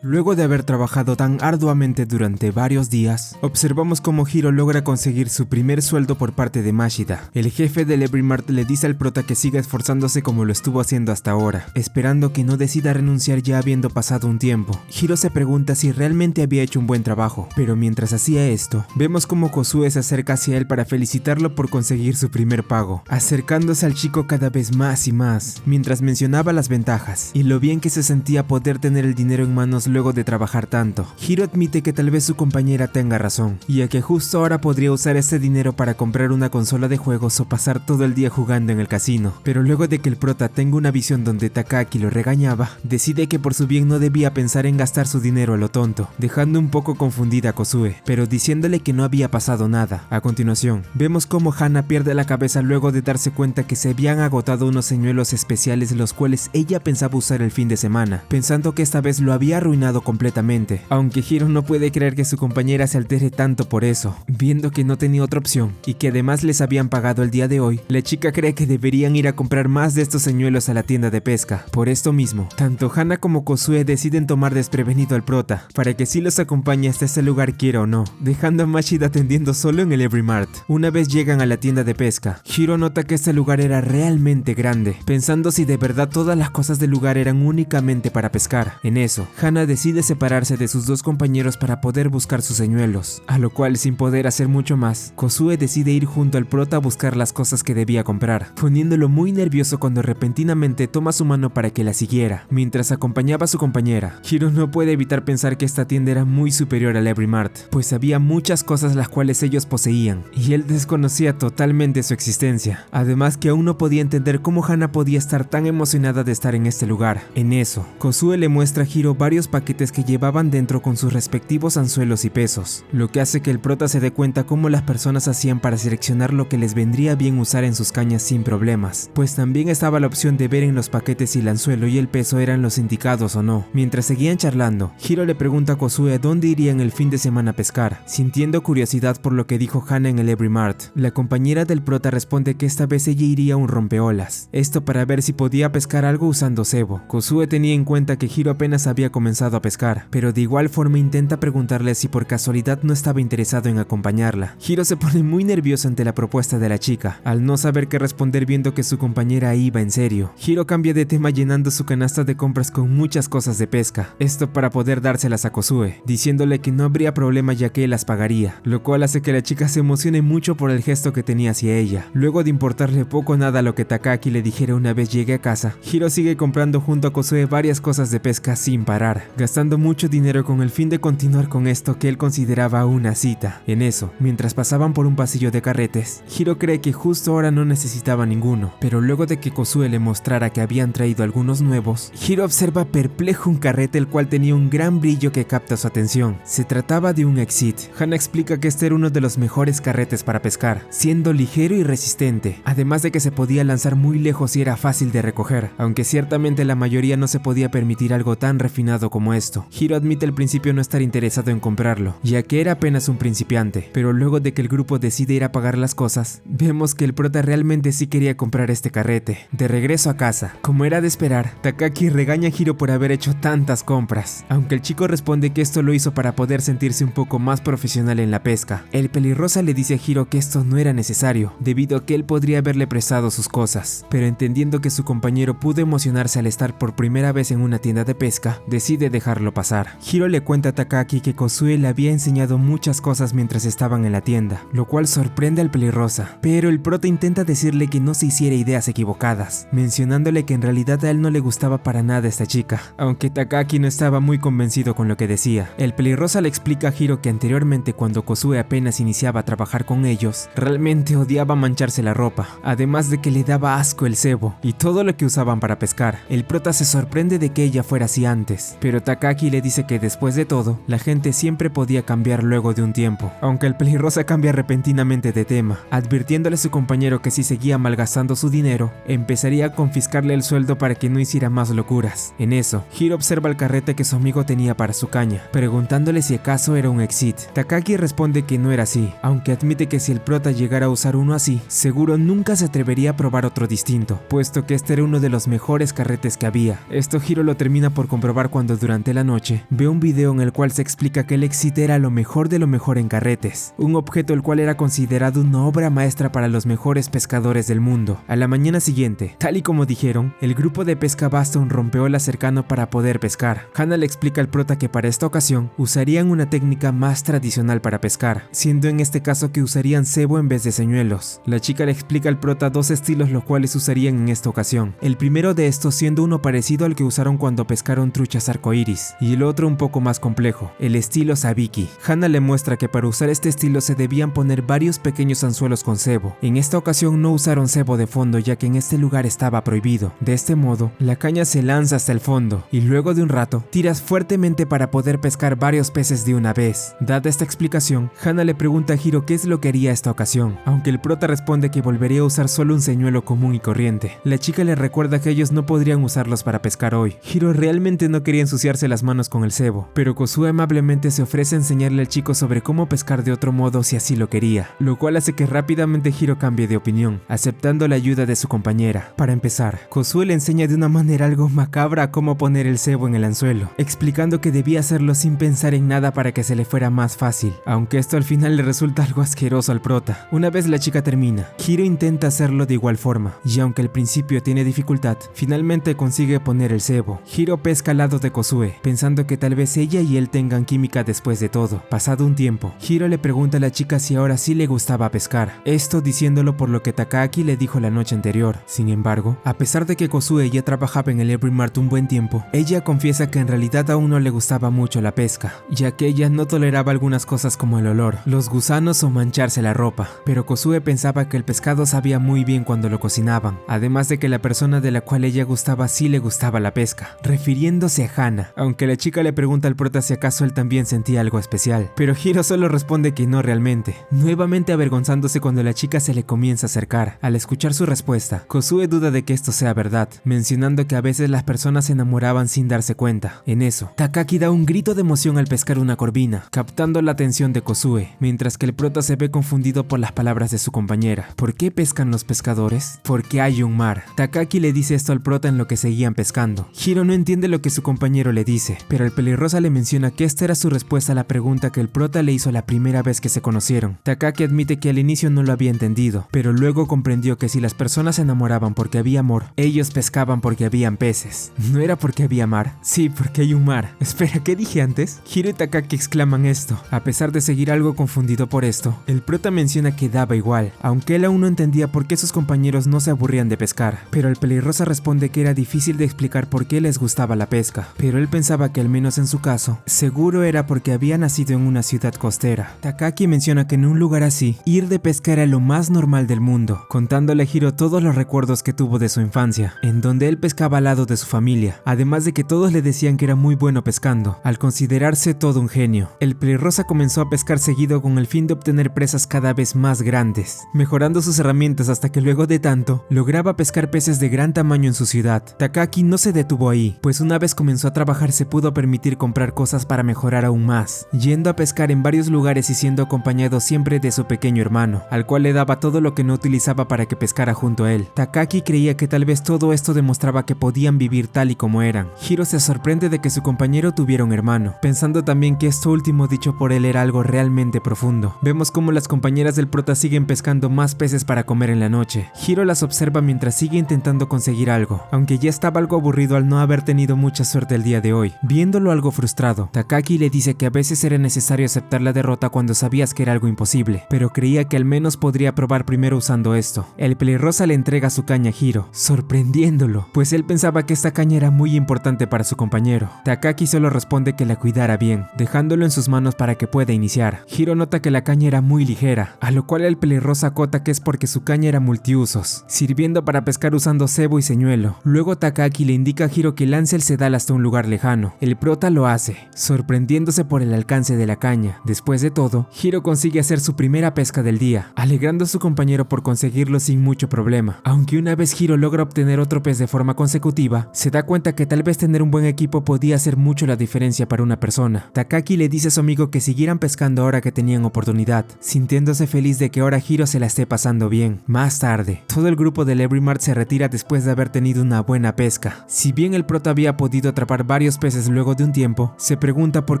Luego de haber trabajado tan arduamente durante varios días, observamos cómo Hiro logra conseguir su primer sueldo por parte de Mashida. El jefe del Every Mart le dice al prota que siga esforzándose como lo estuvo haciendo hasta ahora, esperando que no decida renunciar ya habiendo pasado un tiempo. Hiro se pregunta si realmente había hecho un buen trabajo, pero mientras hacía esto, vemos cómo Kozue se acerca hacia él para felicitarlo por conseguir su primer pago, acercándose al chico cada vez más y más, mientras mencionaba las ventajas y lo bien que se sentía poder tener el dinero en manos luego de trabajar tanto. Hiro admite que tal vez su compañera tenga razón, y a que justo ahora podría usar ese dinero para comprar una consola de juegos o pasar todo el día jugando en el casino. Pero luego de que el prota tenga una visión donde Takaki lo regañaba, decide que por su bien no debía pensar en gastar su dinero a lo tonto, dejando un poco confundida a Kozue, pero diciéndole que no había pasado nada. A continuación, vemos cómo Hana pierde la cabeza luego de darse cuenta que se habían agotado unos señuelos especiales los cuales ella pensaba usar el fin de semana, pensando que esta vez lo había arruinado completamente, aunque Hiro no puede creer que su compañera se altere tanto por eso, viendo que no tenía otra opción y que además les habían pagado el día de hoy. La chica cree que deberían ir a comprar más de estos señuelos a la tienda de pesca. Por esto mismo, tanto Hana como Kozue deciden tomar desprevenido al prota, para que sí los acompañe hasta ese lugar quiera o no, dejando a Mashida atendiendo solo en el Every Mart. Una vez llegan a la tienda de pesca, Hiro nota que este lugar era realmente grande, pensando si de verdad todas las cosas del lugar eran únicamente para pescar. En eso, Hana decide separarse de sus dos compañeros para poder buscar sus señuelos, a lo cual, sin poder hacer mucho más, Kozue decide ir junto al prota a buscar las cosas que debía comprar, poniéndolo muy nervioso cuando repentinamente toma su mano para que la siguiera, mientras acompañaba a su compañera. Hiro no puede evitar pensar que esta tienda era muy superior al Every Mart, pues había muchas cosas las cuales ellos poseían, y él desconocía totalmente su existencia, además que aún no podía entender cómo Hana podía estar tan emocionada de estar en este lugar. En eso, Kozue le muestra a Hiro varios paquetes que llevaban dentro con sus respectivos anzuelos y pesos, lo que hace que el prota se dé cuenta cómo las personas hacían para seleccionar lo que les vendría bien usar en sus cañas sin problemas, pues también estaba la opción de ver en los paquetes si el anzuelo y el peso eran los indicados o no. Mientras seguían charlando, Hiro le pregunta a Kozue dónde irían el fin de semana a pescar, sintiendo curiosidad por lo que dijo Hana en el Every Mart. La compañera del prota responde que esta vez ella iría a un rompeolas, esto para ver si podía pescar algo usando cebo. Kozue tenía en cuenta que Hiro apenas había comenzado a pescar, pero de igual forma intenta preguntarle si por casualidad no estaba interesado en acompañarla. Hiro se pone muy nervioso ante la propuesta de la chica, al no saber qué responder viendo que su compañera iba en serio. Hiro cambia de tema llenando su canasta de compras con muchas cosas de pesca, esto para poder dárselas a Kozue, diciéndole que no habría problema ya que él las pagaría, lo cual hace que la chica se emocione mucho por el gesto que tenía hacia ella. Luego de importarle poco o nada lo que Takaki le dijera una vez llegue a casa, Hiro sigue comprando junto a Kozue varias cosas de pesca sin parar, gastando mucho dinero con el fin de continuar con esto que él consideraba una cita. En eso, mientras pasaban por un pasillo de carretes, Hiro cree que justo ahora no necesitaba ninguno, pero luego de que Kozue le mostrara que habían traído algunos nuevos, Hiro observa perplejo un carrete el cual tenía un gran brillo que capta su atención. Se trataba de un Exit. Hana explica que este era uno de los mejores carretes para pescar, siendo ligero y resistente, además de que se podía lanzar muy lejos y era fácil de recoger, aunque ciertamente la mayoría no se podía permitir algo tan refinado como como esto. Hiro admite al principio no estar interesado en comprarlo, ya que era apenas un principiante, pero luego de que el grupo decide ir a pagar las cosas, vemos que el prota realmente sí quería comprar este carrete. De regreso a casa, como era de esperar, Takagi regaña a Hiro por haber hecho tantas compras, aunque el chico responde que esto lo hizo para poder sentirse un poco más profesional en la pesca. El pelirrosa le dice a Hiro que esto no era necesario, debido a que él podría haberle prestado sus cosas, pero entendiendo que su compañero pudo emocionarse al estar por primera vez en una tienda de pesca, decide dejarlo pasar. Hiro le cuenta a Takagi que Kozue le había enseñado muchas cosas mientras estaban en la tienda, lo cual sorprende al pelirrosa, pero el prota intenta decirle que no se hiciera ideas equivocadas, mencionándole que en realidad a él no le gustaba para nada esta chica, aunque Takagi no estaba muy convencido con lo que decía. El pelirrosa le explica a Hiro que anteriormente, cuando Kozue apenas iniciaba a trabajar con ellos, realmente odiaba mancharse la ropa, además de que le daba asco el cebo y todo lo que usaban para pescar. El prota se sorprende de que ella fuera así antes, pero Takagi le dice que después de todo, la gente siempre podía cambiar luego de un tiempo, aunque el pelirrosa cambia repentinamente de tema, advirtiéndole a su compañero que si seguía malgastando su dinero, empezaría a confiscarle el sueldo para que no hiciera más locuras. En eso, Hiro observa el carrete que su amigo tenía para su caña, preguntándole si acaso era un exit. Takagi responde que no era así, aunque admite que si el prota llegara a usar uno así, seguro nunca se atrevería a probar otro distinto, puesto que este era uno de los mejores carretes que había. Esto Hiro lo termina por comprobar cuando durante la noche ve un video en el cual se explica que el exit era lo mejor de lo mejor en carretes, un objeto el cual era considerado una obra maestra para los mejores pescadores del mundo. A la mañana siguiente, tal y como dijeron, el grupo de pesca va hasta un rompeolas cercano para poder pescar. Hana le explica al prota que para esta ocasión usarían una técnica más tradicional para pescar, siendo en este caso que usarían cebo en vez de señuelos. La chica le explica al prota dos estilos los cuales usarían en esta ocasión, el primero de estos siendo uno parecido al que usaron cuando pescaron truchas arcoíris, y el otro un poco más complejo, el estilo sabiki. Hana le muestra que para usar este estilo se debían poner varios pequeños anzuelos con cebo. En esta ocasión no usaron cebo de fondo, ya que en este lugar estaba prohibido. De este modo, la caña se lanza hasta el fondo, y luego de un rato, tiras fuertemente para poder pescar varios peces de una vez. Dada esta explicación, Hana le pregunta a Hiro qué es lo que haría esta ocasión, aunque el prota responde que volvería a usar solo un señuelo común y corriente. La chica le recuerda que ellos no podrían usarlos para pescar hoy. Hiro realmente no quería ensuciarse las manos con el cebo, pero Kozue amablemente se ofrece a enseñarle al chico sobre cómo pescar de otro modo si así lo quería, lo cual hace que rápidamente Hiro cambie de opinión, aceptando la ayuda de su compañera. Para empezar, Kozue le enseña de una manera algo macabra cómo poner el cebo en el anzuelo, explicando que debía hacerlo sin pensar en nada para que se le fuera más fácil, aunque esto al final le resulta algo asqueroso al prota. Una vez la chica termina, Hiro intenta hacerlo de igual forma, y aunque al principio tiene dificultad, finalmente consigue poner el cebo. Hiro pesca al lado de Kozue, pensando que tal vez ella y él tengan química después de todo. Pasado un tiempo, Hiro le pregunta a la chica si ahora sí le gustaba pescar, esto diciéndolo por lo que Takagi le dijo la noche anterior. Sin embargo, a pesar de que Kozue ya trabajaba en el Every Mart un buen tiempo, ella confiesa que en realidad aún no le gustaba mucho la pesca, ya que ella no toleraba algunas cosas como el olor, los gusanos o mancharse la ropa, pero Kozue pensaba que el pescado sabía muy bien cuando lo cocinaban, además de que la persona de la cual ella gustaba sí le gustaba la pesca, refiriéndose a Hana, aunque la chica le pregunta al prota si acaso él también sentía algo especial, pero Hiro solo responde que no realmente, nuevamente avergonzándose cuando la chica se le comienza a acercar. Al escuchar su respuesta, Kozue duda de que esto sea verdad, mencionando que a veces las personas se enamoraban sin darse cuenta. En eso, Takagi da un grito de emoción al pescar una corvina, captando la atención de Kozue, mientras que el prota se ve confundido por las palabras de su compañera. ¿Por qué pescan los pescadores? Porque hay un mar. Takagi le dice esto al prota en lo que seguían pescando. Hiro no entiende lo que su compañero le dice, pero el pelirrosa le menciona que esta era su respuesta a la pregunta que el prota le hizo la primera vez que se conocieron. Takagi admite que al inicio no lo había entendido, pero luego comprendió que si las personas se enamoraban porque había amor, ellos pescaban porque habían peces. ¿No era porque había mar? Sí, porque hay un mar. Espera, ¿qué dije antes? Hiro y Takagi exclaman esto. A pesar de seguir algo confundido por esto, el prota menciona que daba igual, aunque él aún no entendía por qué sus compañeros no se aburrían de pescar, pero el pelirrosa responde que era difícil de explicar por qué les gustaba la pesca, pero él pensaba que al menos en su caso, seguro era porque había nacido en una ciudad costera. Takagi menciona que en un lugar así, ir de pesca era lo más normal del mundo, contándole a Hiro todos los recuerdos que tuvo de su infancia, en donde él pescaba al lado de su familia, además de que todos le decían que era muy bueno pescando, al considerarse todo un genio. El pelirrosa comenzó a pescar seguido con el fin de obtener presas cada vez más grandes, mejorando sus herramientas hasta que luego de tanto, lograba pescar peces de gran tamaño en su ciudad. Takagi no se detuvo ahí, pues una vez comenzó a trabajar trabajar se pudo permitir comprar cosas para mejorar aún más, yendo a pescar en varios lugares y siendo acompañado siempre de su pequeño hermano, al cual le daba todo lo que no utilizaba para que pescara junto a él. Takaki creía que tal vez todo esto demostraba que podían vivir tal y como eran. Hiro se sorprende de que su compañero tuviera un hermano, pensando también que esto último dicho por él era algo realmente profundo. Vemos cómo las compañeras del prota siguen pescando más peces para comer en la noche. Hiro las observa mientras sigue intentando conseguir algo, aunque ya estaba algo aburrido al no haber tenido mucha suerte el día de hoy. Viéndolo algo frustrado, Takaki le dice que a veces era necesario aceptar la derrota cuando sabías que era algo imposible, pero creía que al menos podría probar primero usando esto. El pelirrosa le entrega su caña a Hiro, sorprendiéndolo, pues él pensaba que esta caña era muy importante para su compañero. Takaki solo responde que la cuidara bien, dejándolo en sus manos para que pueda iniciar. Hiro nota que la caña era muy ligera, a lo cual el pelirrosa acota que es porque su caña era multiusos, sirviendo para pescar usando cebo y señuelo. Luego Takaki le indica a Hiro que lance el sedal hasta un lugar lejano. El prota lo hace, sorprendiéndose por el alcance de la caña. Después de todo, Hiro consigue hacer su primera pesca del día, alegrando a su compañero por conseguirlo sin mucho problema. Aunque una vez Hiro logra obtener otro pez de forma consecutiva, se da cuenta que tal vez tener un buen equipo podía hacer mucho la diferencia para una persona. Takaki le dice a su amigo que siguieran pescando ahora que tenían oportunidad, sintiéndose feliz de que ahora Hiro se la esté pasando bien. Más tarde, todo el grupo del Every Mart se retira después de haber tenido una buena pesca. Si bien el prota había podido atrapar varios peces luego de un tiempo, se pregunta por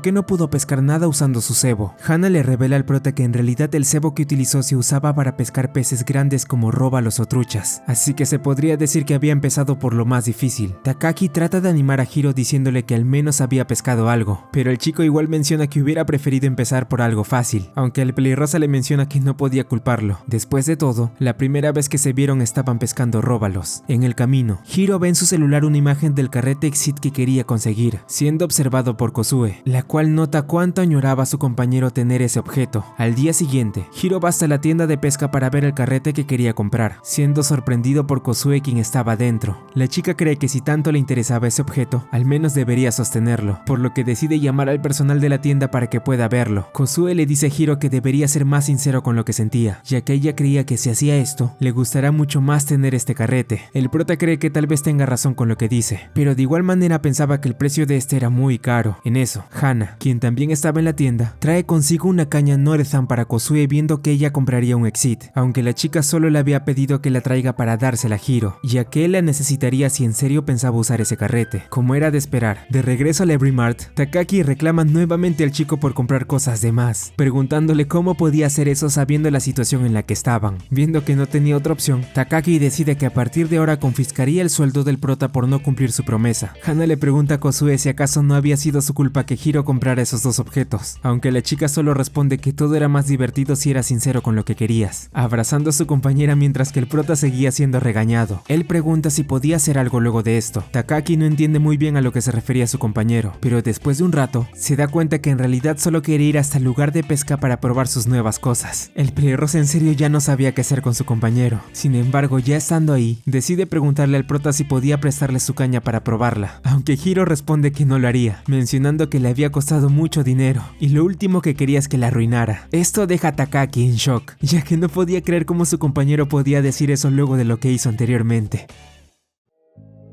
qué no pudo pescar nada usando su cebo. Hana le revela al prota que en realidad el cebo que utilizó se usaba para pescar peces grandes como róbalos o truchas, así que se podría decir que había empezado por lo más difícil. Takaki trata de animar a Hiro diciéndole que al menos había pescado algo, pero el chico igual menciona que hubiera preferido empezar por algo fácil, aunque el pelirrosa le menciona que no podía culparlo. Después de todo, la primera vez que se vieron estaban pescando róbalos. En el camino, Hiro ve en su celular una imagen del carrete Exit que quería conseguir, siendo observado por Kozue, la cual nota cuánto añoraba a su compañero tener ese objeto. Al día siguiente, Hiro va hasta la tienda de pesca para ver el carrete que quería comprar, siendo sorprendido por Kozue quien estaba dentro. La chica cree que si tanto le interesaba ese objeto, al menos debería sostenerlo, por lo que decide llamar al personal de la tienda para que pueda verlo. Kozue le dice a Hiro que debería ser más sincero con lo que sentía, ya que ella creía que si hacía esto, le gustará mucho más tener este carrete. El prota cree que tal vez tenga razón con lo que dice, pero de igual manera pensaba que el precio de este era muy caro. En eso, Hana, quien también estaba en la tienda, trae consigo una caña Norethan para Kozue viendo que ella compraría un Exit, aunque la chica solo le había pedido que la traiga para dársela a Hiro, ya que él la necesitaría si en serio pensaba usar ese carrete. Como era de esperar, de regreso al Every Mart, Takaki reclama nuevamente al chico por comprar cosas de más, preguntándole cómo podía hacer eso sabiendo la situación en la que estaban. Viendo que no tenía otra opción, Takaki decide que a partir de ahora confiscaría el sueldo del prota por no cumplir su promesa. Hana le pregunta a Kozue si acaso no había sido su culpa que Hiro comprara esos dos objetos, aunque la chica solo responde que todo era más divertido si eras sincero con lo que querías, abrazando a su compañera mientras que el prota seguía siendo regañado. Él pregunta si podía hacer algo luego de esto. Takaki no entiende muy bien a lo que se refería su compañero, pero después de un rato, se da cuenta que en realidad solo quería ir hasta el lugar de pesca para probar sus nuevas cosas. El pelirrosa en serio ya no sabía qué hacer con su compañero. Sin embargo, ya estando ahí, decide preguntarle al prota si podía prestarle su caña para probarla, aunque Hiro responde que no lo haría, mencionando que le había costado mucho dinero, y lo último que quería es que la arruinara. Esto deja a Takaki en shock, ya que no podía creer cómo su compañero podía decir eso luego de lo que hizo anteriormente.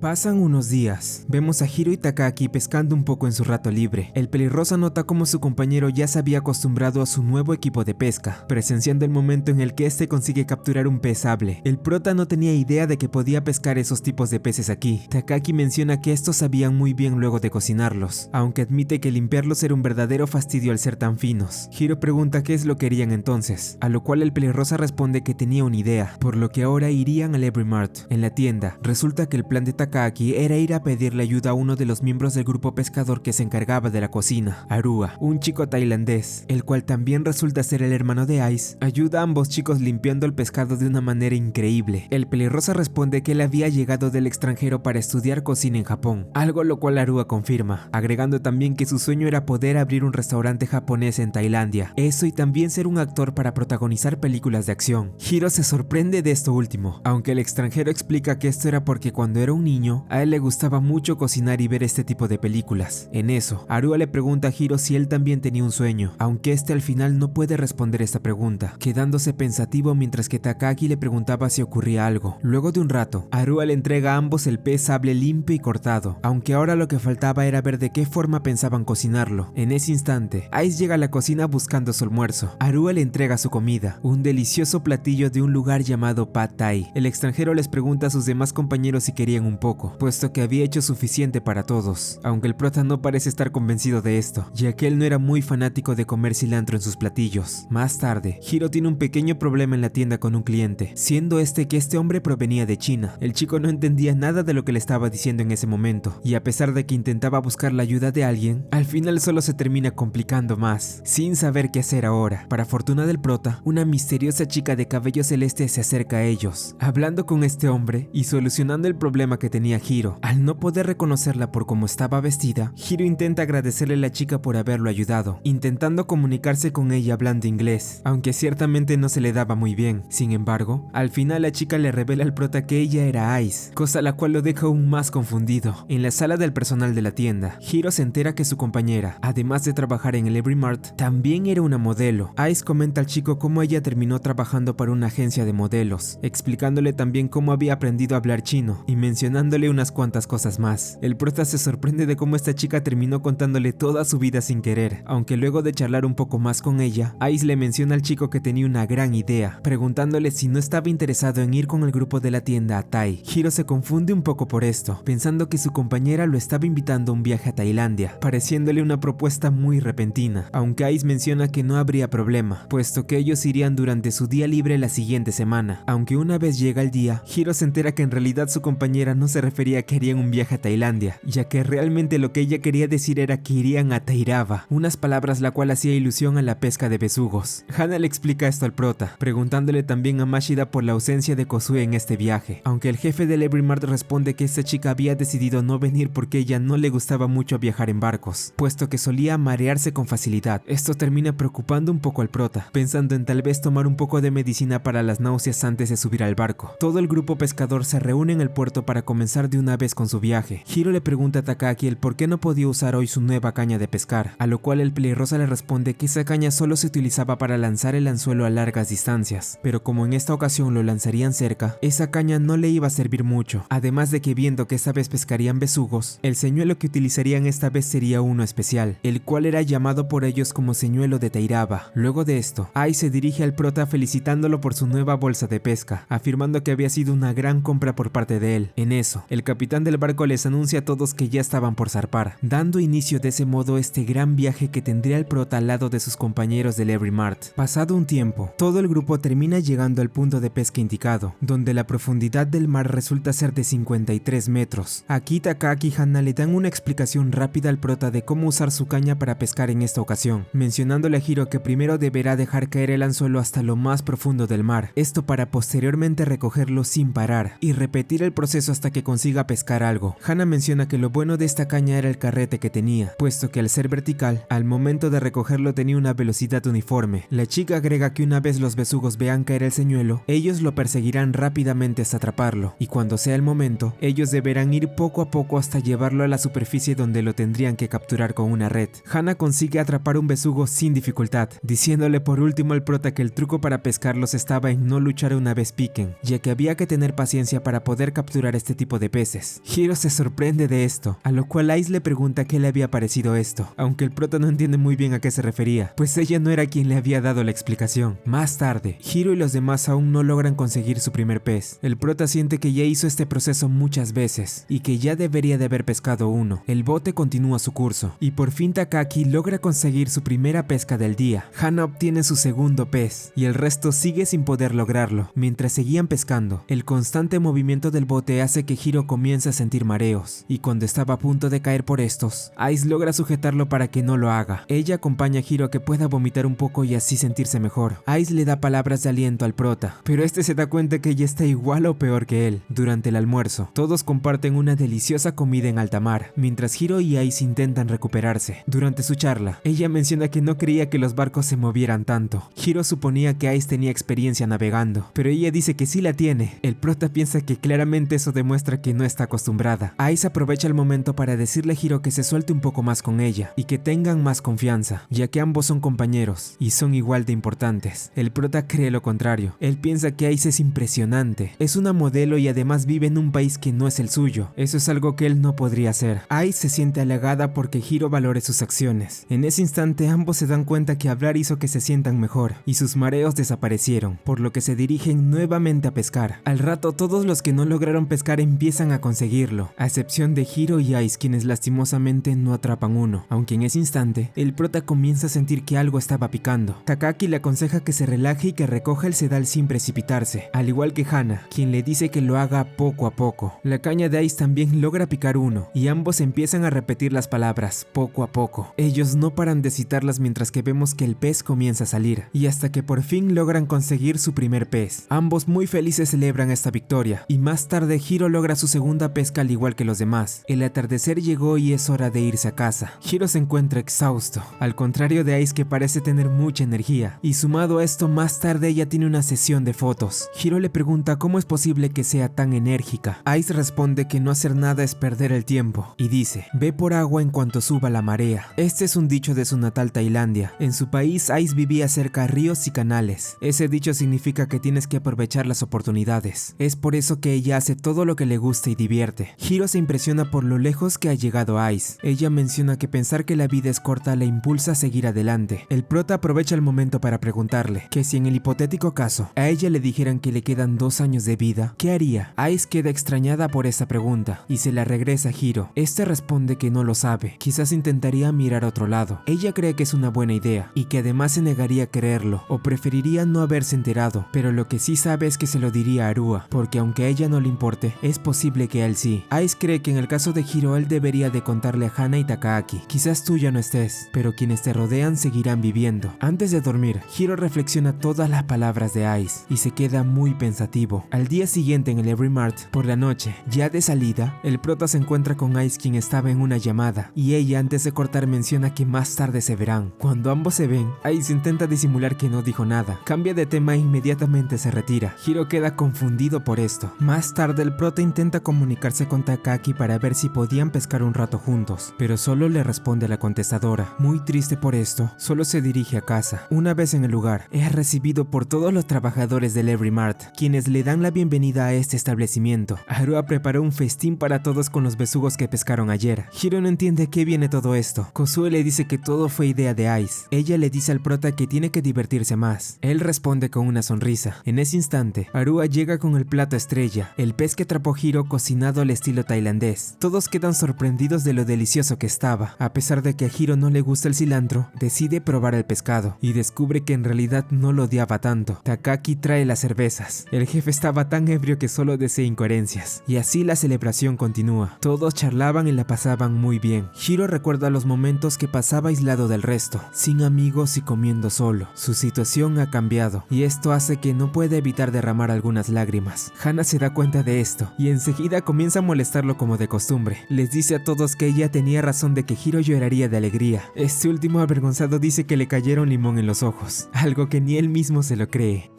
Pasan unos días, vemos a Hiro y Takaki pescando un poco en su rato libre. El pelirrosa nota cómo su compañero ya se había acostumbrado a su nuevo equipo de pesca, presenciando el momento en el que este consigue capturar un pez sable. El prota no tenía idea de que podía pescar esos tipos de peces aquí. Takaki menciona que estos sabían muy bien luego de cocinarlos, aunque admite que limpiarlos era un verdadero fastidio al ser tan finos. Hiro pregunta qué es lo que harían entonces, a lo cual el pelirrosa responde que tenía una idea, por lo que ahora irían al Every Mart. En la tienda, resulta que el plan de Takaki era ir a pedirle ayuda a uno de los miembros del grupo pescador que se encargaba de la cocina, Arua, un chico tailandés, el cual también resulta ser el hermano de Ice. Ayuda a ambos chicos limpiando el pescado de una manera increíble. El pelirrosa responde que él había llegado del extranjero para estudiar cocina en Japón, algo lo cual Arua confirma, agregando también que su sueño era poder abrir un restaurante japonés en Tailandia, eso y también ser un actor para protagonizar películas de acción. Hiro se sorprende de esto último, aunque el extranjero explica que esto era porque cuando era un niño niño, a él le gustaba mucho cocinar y ver este tipo de películas. En eso, Arua le pregunta a Hiro si él también tenía un sueño, aunque este al final no puede responder esta pregunta, quedándose pensativo mientras que Takagi le preguntaba si ocurría algo. Luego de un rato, Arua le entrega a ambos el pez sable limpio y cortado, aunque ahora lo que faltaba era ver de qué forma pensaban cocinarlo. En ese instante, Ice llega a la cocina buscando su almuerzo. Arua le entrega su comida, un delicioso platillo de un lugar llamado Pad Thai. El extranjero les pregunta a sus demás compañeros si querían un poco, puesto que había hecho suficiente para todos, aunque el prota no parece estar convencido de esto, ya que él no era muy fanático de comer cilantro en sus platillos. Más tarde, Hiro tiene un pequeño problema en la tienda con un cliente, siendo que este hombre provenía de China. El chico no entendía nada de lo que le estaba diciendo en ese momento, y a pesar de que intentaba buscar la ayuda de alguien, al final solo se termina complicando más, sin saber qué hacer ahora. Para fortuna del prota, una misteriosa chica de cabello celeste se acerca a ellos, hablando con este hombre y solucionando el problema que tenía Hiro. Al no poder reconocerla por cómo estaba vestida, Hiro intenta agradecerle a la chica por haberlo ayudado, intentando comunicarse con ella hablando inglés, aunque ciertamente no se le daba muy bien. Sin embargo, al final la chica le revela al prota que ella era Ice, cosa la cual lo deja aún más confundido. En la sala del personal de la tienda, Hiro se entera que su compañera, además de trabajar en el Every Mart, también era una modelo. Ice comenta al chico cómo ella terminó trabajando para una agencia de modelos, explicándole también cómo había aprendido a hablar chino y mencionándole unas cuantas cosas más. El prota se sorprende de cómo esta chica terminó contándole toda su vida sin querer, aunque luego de charlar un poco más con ella, Ice le menciona al chico que tenía una gran idea, preguntándole si no estaba interesado en ir con el grupo de la tienda a Tai. Hiro se confunde un poco por esto, pensando que su compañera lo estaba invitando a un viaje a Tailandia, pareciéndole una propuesta muy repentina, aunque Ice menciona que no habría problema, puesto que ellos irían durante su día libre la siguiente semana. Aunque una vez llega el día, Hiro se entera que en realidad su compañera no se refería a que harían un viaje a Tailandia, ya que realmente lo que ella quería decir era que irían a Tairava, unas palabras la cual hacía ilusión a la pesca de besugos. Hana le explica esto al prota, preguntándole también a Mashida por la ausencia de Kozue en este viaje, aunque el jefe del Every Mart responde que esta chica había decidido no venir porque ella no le gustaba mucho viajar en barcos, puesto que solía marearse con facilidad. Esto termina preocupando un poco al prota, pensando en tal vez tomar un poco de medicina para las náuseas antes de subir al barco. Todo el grupo pescador se reúne en el puerto para comenzar de una vez con su viaje. Hiro le pregunta a Takagi el por qué no podía usar hoy su nueva caña de pescar, a lo cual el pelirrosa le responde que esa caña solo se utilizaba para lanzar el anzuelo a largas distancias, pero como en esta ocasión lo lanzarían cerca, esa caña no le iba a servir mucho, además de que viendo que esta vez pescarían besugos, el señuelo que utilizarían esta vez sería uno especial, el cual era llamado por ellos como señuelo de Tairava. Luego de esto, Ai se dirige al prota felicitándolo por su nueva bolsa de pesca, afirmando que había sido una gran compra por parte de él. En eso, el capitán del barco les anuncia a todos que ya estaban por zarpar, dando inicio de ese modo este gran viaje que tendría el prota al lado de sus compañeros del Every Mart. Pasado un tiempo, todo el grupo termina llegando al punto de pesca indicado, donde la profundidad del mar resulta ser de 53 metros. Aquí Takagi y Hana le dan una explicación rápida al prota de cómo usar su caña para pescar en esta ocasión, mencionándole a Hiro que primero deberá dejar caer el anzuelo hasta lo más profundo del mar, esto para posteriormente recogerlo sin parar y repetir el proceso hasta que consiga pescar algo. Hana menciona que lo bueno de esta caña era el carrete que tenía, puesto que al ser vertical, al momento de recogerlo tenía una velocidad uniforme. La chica agrega que una vez los besugos vean caer el señuelo, ellos lo perseguirán rápidamente hasta atraparlo, y cuando sea el momento, ellos deberán ir poco a poco hasta llevarlo a la superficie donde lo tendrían que capturar con una red. Hana consigue atrapar un besugo sin dificultad, diciéndole por último al prota que el truco para pescarlos estaba en no luchar una vez piquen, ya que había que tener paciencia para poder capturar este tipo de peces. Hiro se sorprende de esto, a lo cual Ice le pregunta qué le había parecido esto, aunque el prota no entiende muy bien a qué se refería, pues ella no era quien le había dado la explicación. Más tarde, Hiro y los demás aún no logran conseguir su primer pez. El prota siente que ya hizo este proceso muchas veces y que ya debería de haber pescado uno. El bote continúa su curso y por fin Takagi logra conseguir su primera pesca del día. Hana obtiene su segundo pez y el resto sigue sin poder lograrlo. Mientras seguían pescando, el constante movimiento del bote hace que Hiro comience a sentir mareos y cuando estaba a punto de caer por estos, Ice logra sujetarlo para que no lo haga. Ella acompaña a Hiro a que pueda vomitar un poco y así sentirse mejor. Ice le da palabras de aliento al prota, pero este se da cuenta que ella está igual o peor que él. Durante el almuerzo, todos comparten una deliciosa comida en alta mar, mientras Hiro y Ice intentan recuperarse. Durante su charla, ella menciona que no creía que los barcos se movieran tanto. Hiro suponía que Ice tenía experiencia navegando, pero ella dice que sí la tiene. El prota piensa que claramente eso demuestra muestra que no está acostumbrada. Ice aprovecha el momento para decirle a Hiro que se suelte un poco más con ella y que tengan más confianza, ya que ambos son compañeros y son igual de importantes. El prota cree lo contrario. Él piensa que Ice es impresionante, es una modelo y además vive en un país que no es el suyo. Eso es algo que él no podría hacer. Ice se siente halagada porque Hiro valore sus acciones. En ese instante ambos se dan cuenta que hablar hizo que se sientan mejor y sus mareos desaparecieron, por lo que se dirigen nuevamente a pescar. Al rato todos los que no lograron pescar empiezan a conseguirlo, a excepción de Hiro y Ice, quienes lastimosamente no atrapan uno, aunque en ese instante el prota comienza a sentir que algo estaba picando. Takaki le aconseja que se relaje y que recoja el sedal sin precipitarse, al igual que Hana, quien le dice que lo haga poco a poco. La caña de Ice también logra picar uno y ambos empiezan a repetir las palabras poco a poco. Ellos no paran de citarlas mientras que vemos que el pez comienza a salir y hasta que por fin logran conseguir su primer pez. Ambos muy felices celebran esta victoria y más tarde Hiro logra su segunda pesca al igual que los demás. El atardecer llegó y es hora de irse a casa. Hiro se encuentra exhausto, al contrario de Ice, que parece tener mucha energía, y sumado a esto más tarde ella tiene una sesión de fotos. Hiro le pregunta cómo es posible que sea tan enérgica. Ice responde que no hacer nada es perder el tiempo y dice: ve por agua en cuanto suba la marea. Este es un dicho de su natal Tailandia. En su país Ice vivía cerca a ríos y canales. Ese dicho significa que tienes que aprovechar las oportunidades. Es por eso que ella hace todo lo que le gusta y divierte. Hiro se impresiona por lo lejos que ha llegado Ice. Ella menciona que pensar que la vida es corta la impulsa a seguir adelante. El prota aprovecha el momento para preguntarle que si en el hipotético caso a ella le dijeran que le quedan 2 años de vida, ¿qué haría? Ice queda extrañada por esta pregunta y se la regresa a Hiro. Este responde que no lo sabe, quizás intentaría mirar a otro lado. Ella cree que es una buena idea y que además se negaría a creerlo o preferiría no haberse enterado, pero lo que sí sabe es que se lo diría a Arua, porque aunque a ella no le importe, es posible que a él sí. Ice cree que en el caso de Hiro él debería de contarle a Hana y Takaki: quizás tú ya no estés, pero quienes te rodean seguirán viviendo. Antes de dormir, Hiro reflexiona todas las palabras de Ice y se queda muy pensativo. Al día siguiente en el Every Mart, por la noche, ya de salida, el prota se encuentra con Ice, quien estaba en una llamada, y ella antes de cortar menciona que más tarde se verán. Cuando ambos se ven, Ice intenta disimular que no dijo nada, cambia de tema e inmediatamente se retira. Hiro queda confundido por esto. Más tarde el prota intenta comunicarse con Takaki para ver si podían pescar un rato juntos, pero solo le responde la contestadora. Muy triste por esto, solo se dirige a casa. Una vez en el lugar, es recibido por todos los trabajadores del Every Mart, quienes le dan la bienvenida a este establecimiento. Arua preparó un festín para todos con los besugos que pescaron ayer. Hiro no entiende a qué viene todo esto. Kozue le dice que todo fue idea de Ice. Ella le dice al prota que tiene que divertirse más. Él responde con una sonrisa. En ese instante, Arua llega con el plato estrella, el pez que atrapó Hiro cocinado al estilo tailandés. Todos quedan sorprendidos de lo delicioso que estaba. A pesar de que a Hiro no le gusta el cilantro, decide probar el pescado y descubre que en realidad no lo odiaba tanto. Takaki trae las cervezas. El jefe estaba tan ebrio que solo decía incoherencias. Y así la celebración continúa. Todos charlaban y la pasaban muy bien. Hiro recuerda los momentos que pasaba aislado del resto, sin amigos y comiendo solo. Su situación ha cambiado y esto hace que no pueda evitar derramar algunas lágrimas. Hana se da cuenta de esto y enseguida comienza a molestarlo como de costumbre. Les dice a todos que ella tenía razón de que Hiro lloraría de alegría. Este último avergonzado dice que le cayeron limón en los ojos, algo que ni él mismo se lo cree.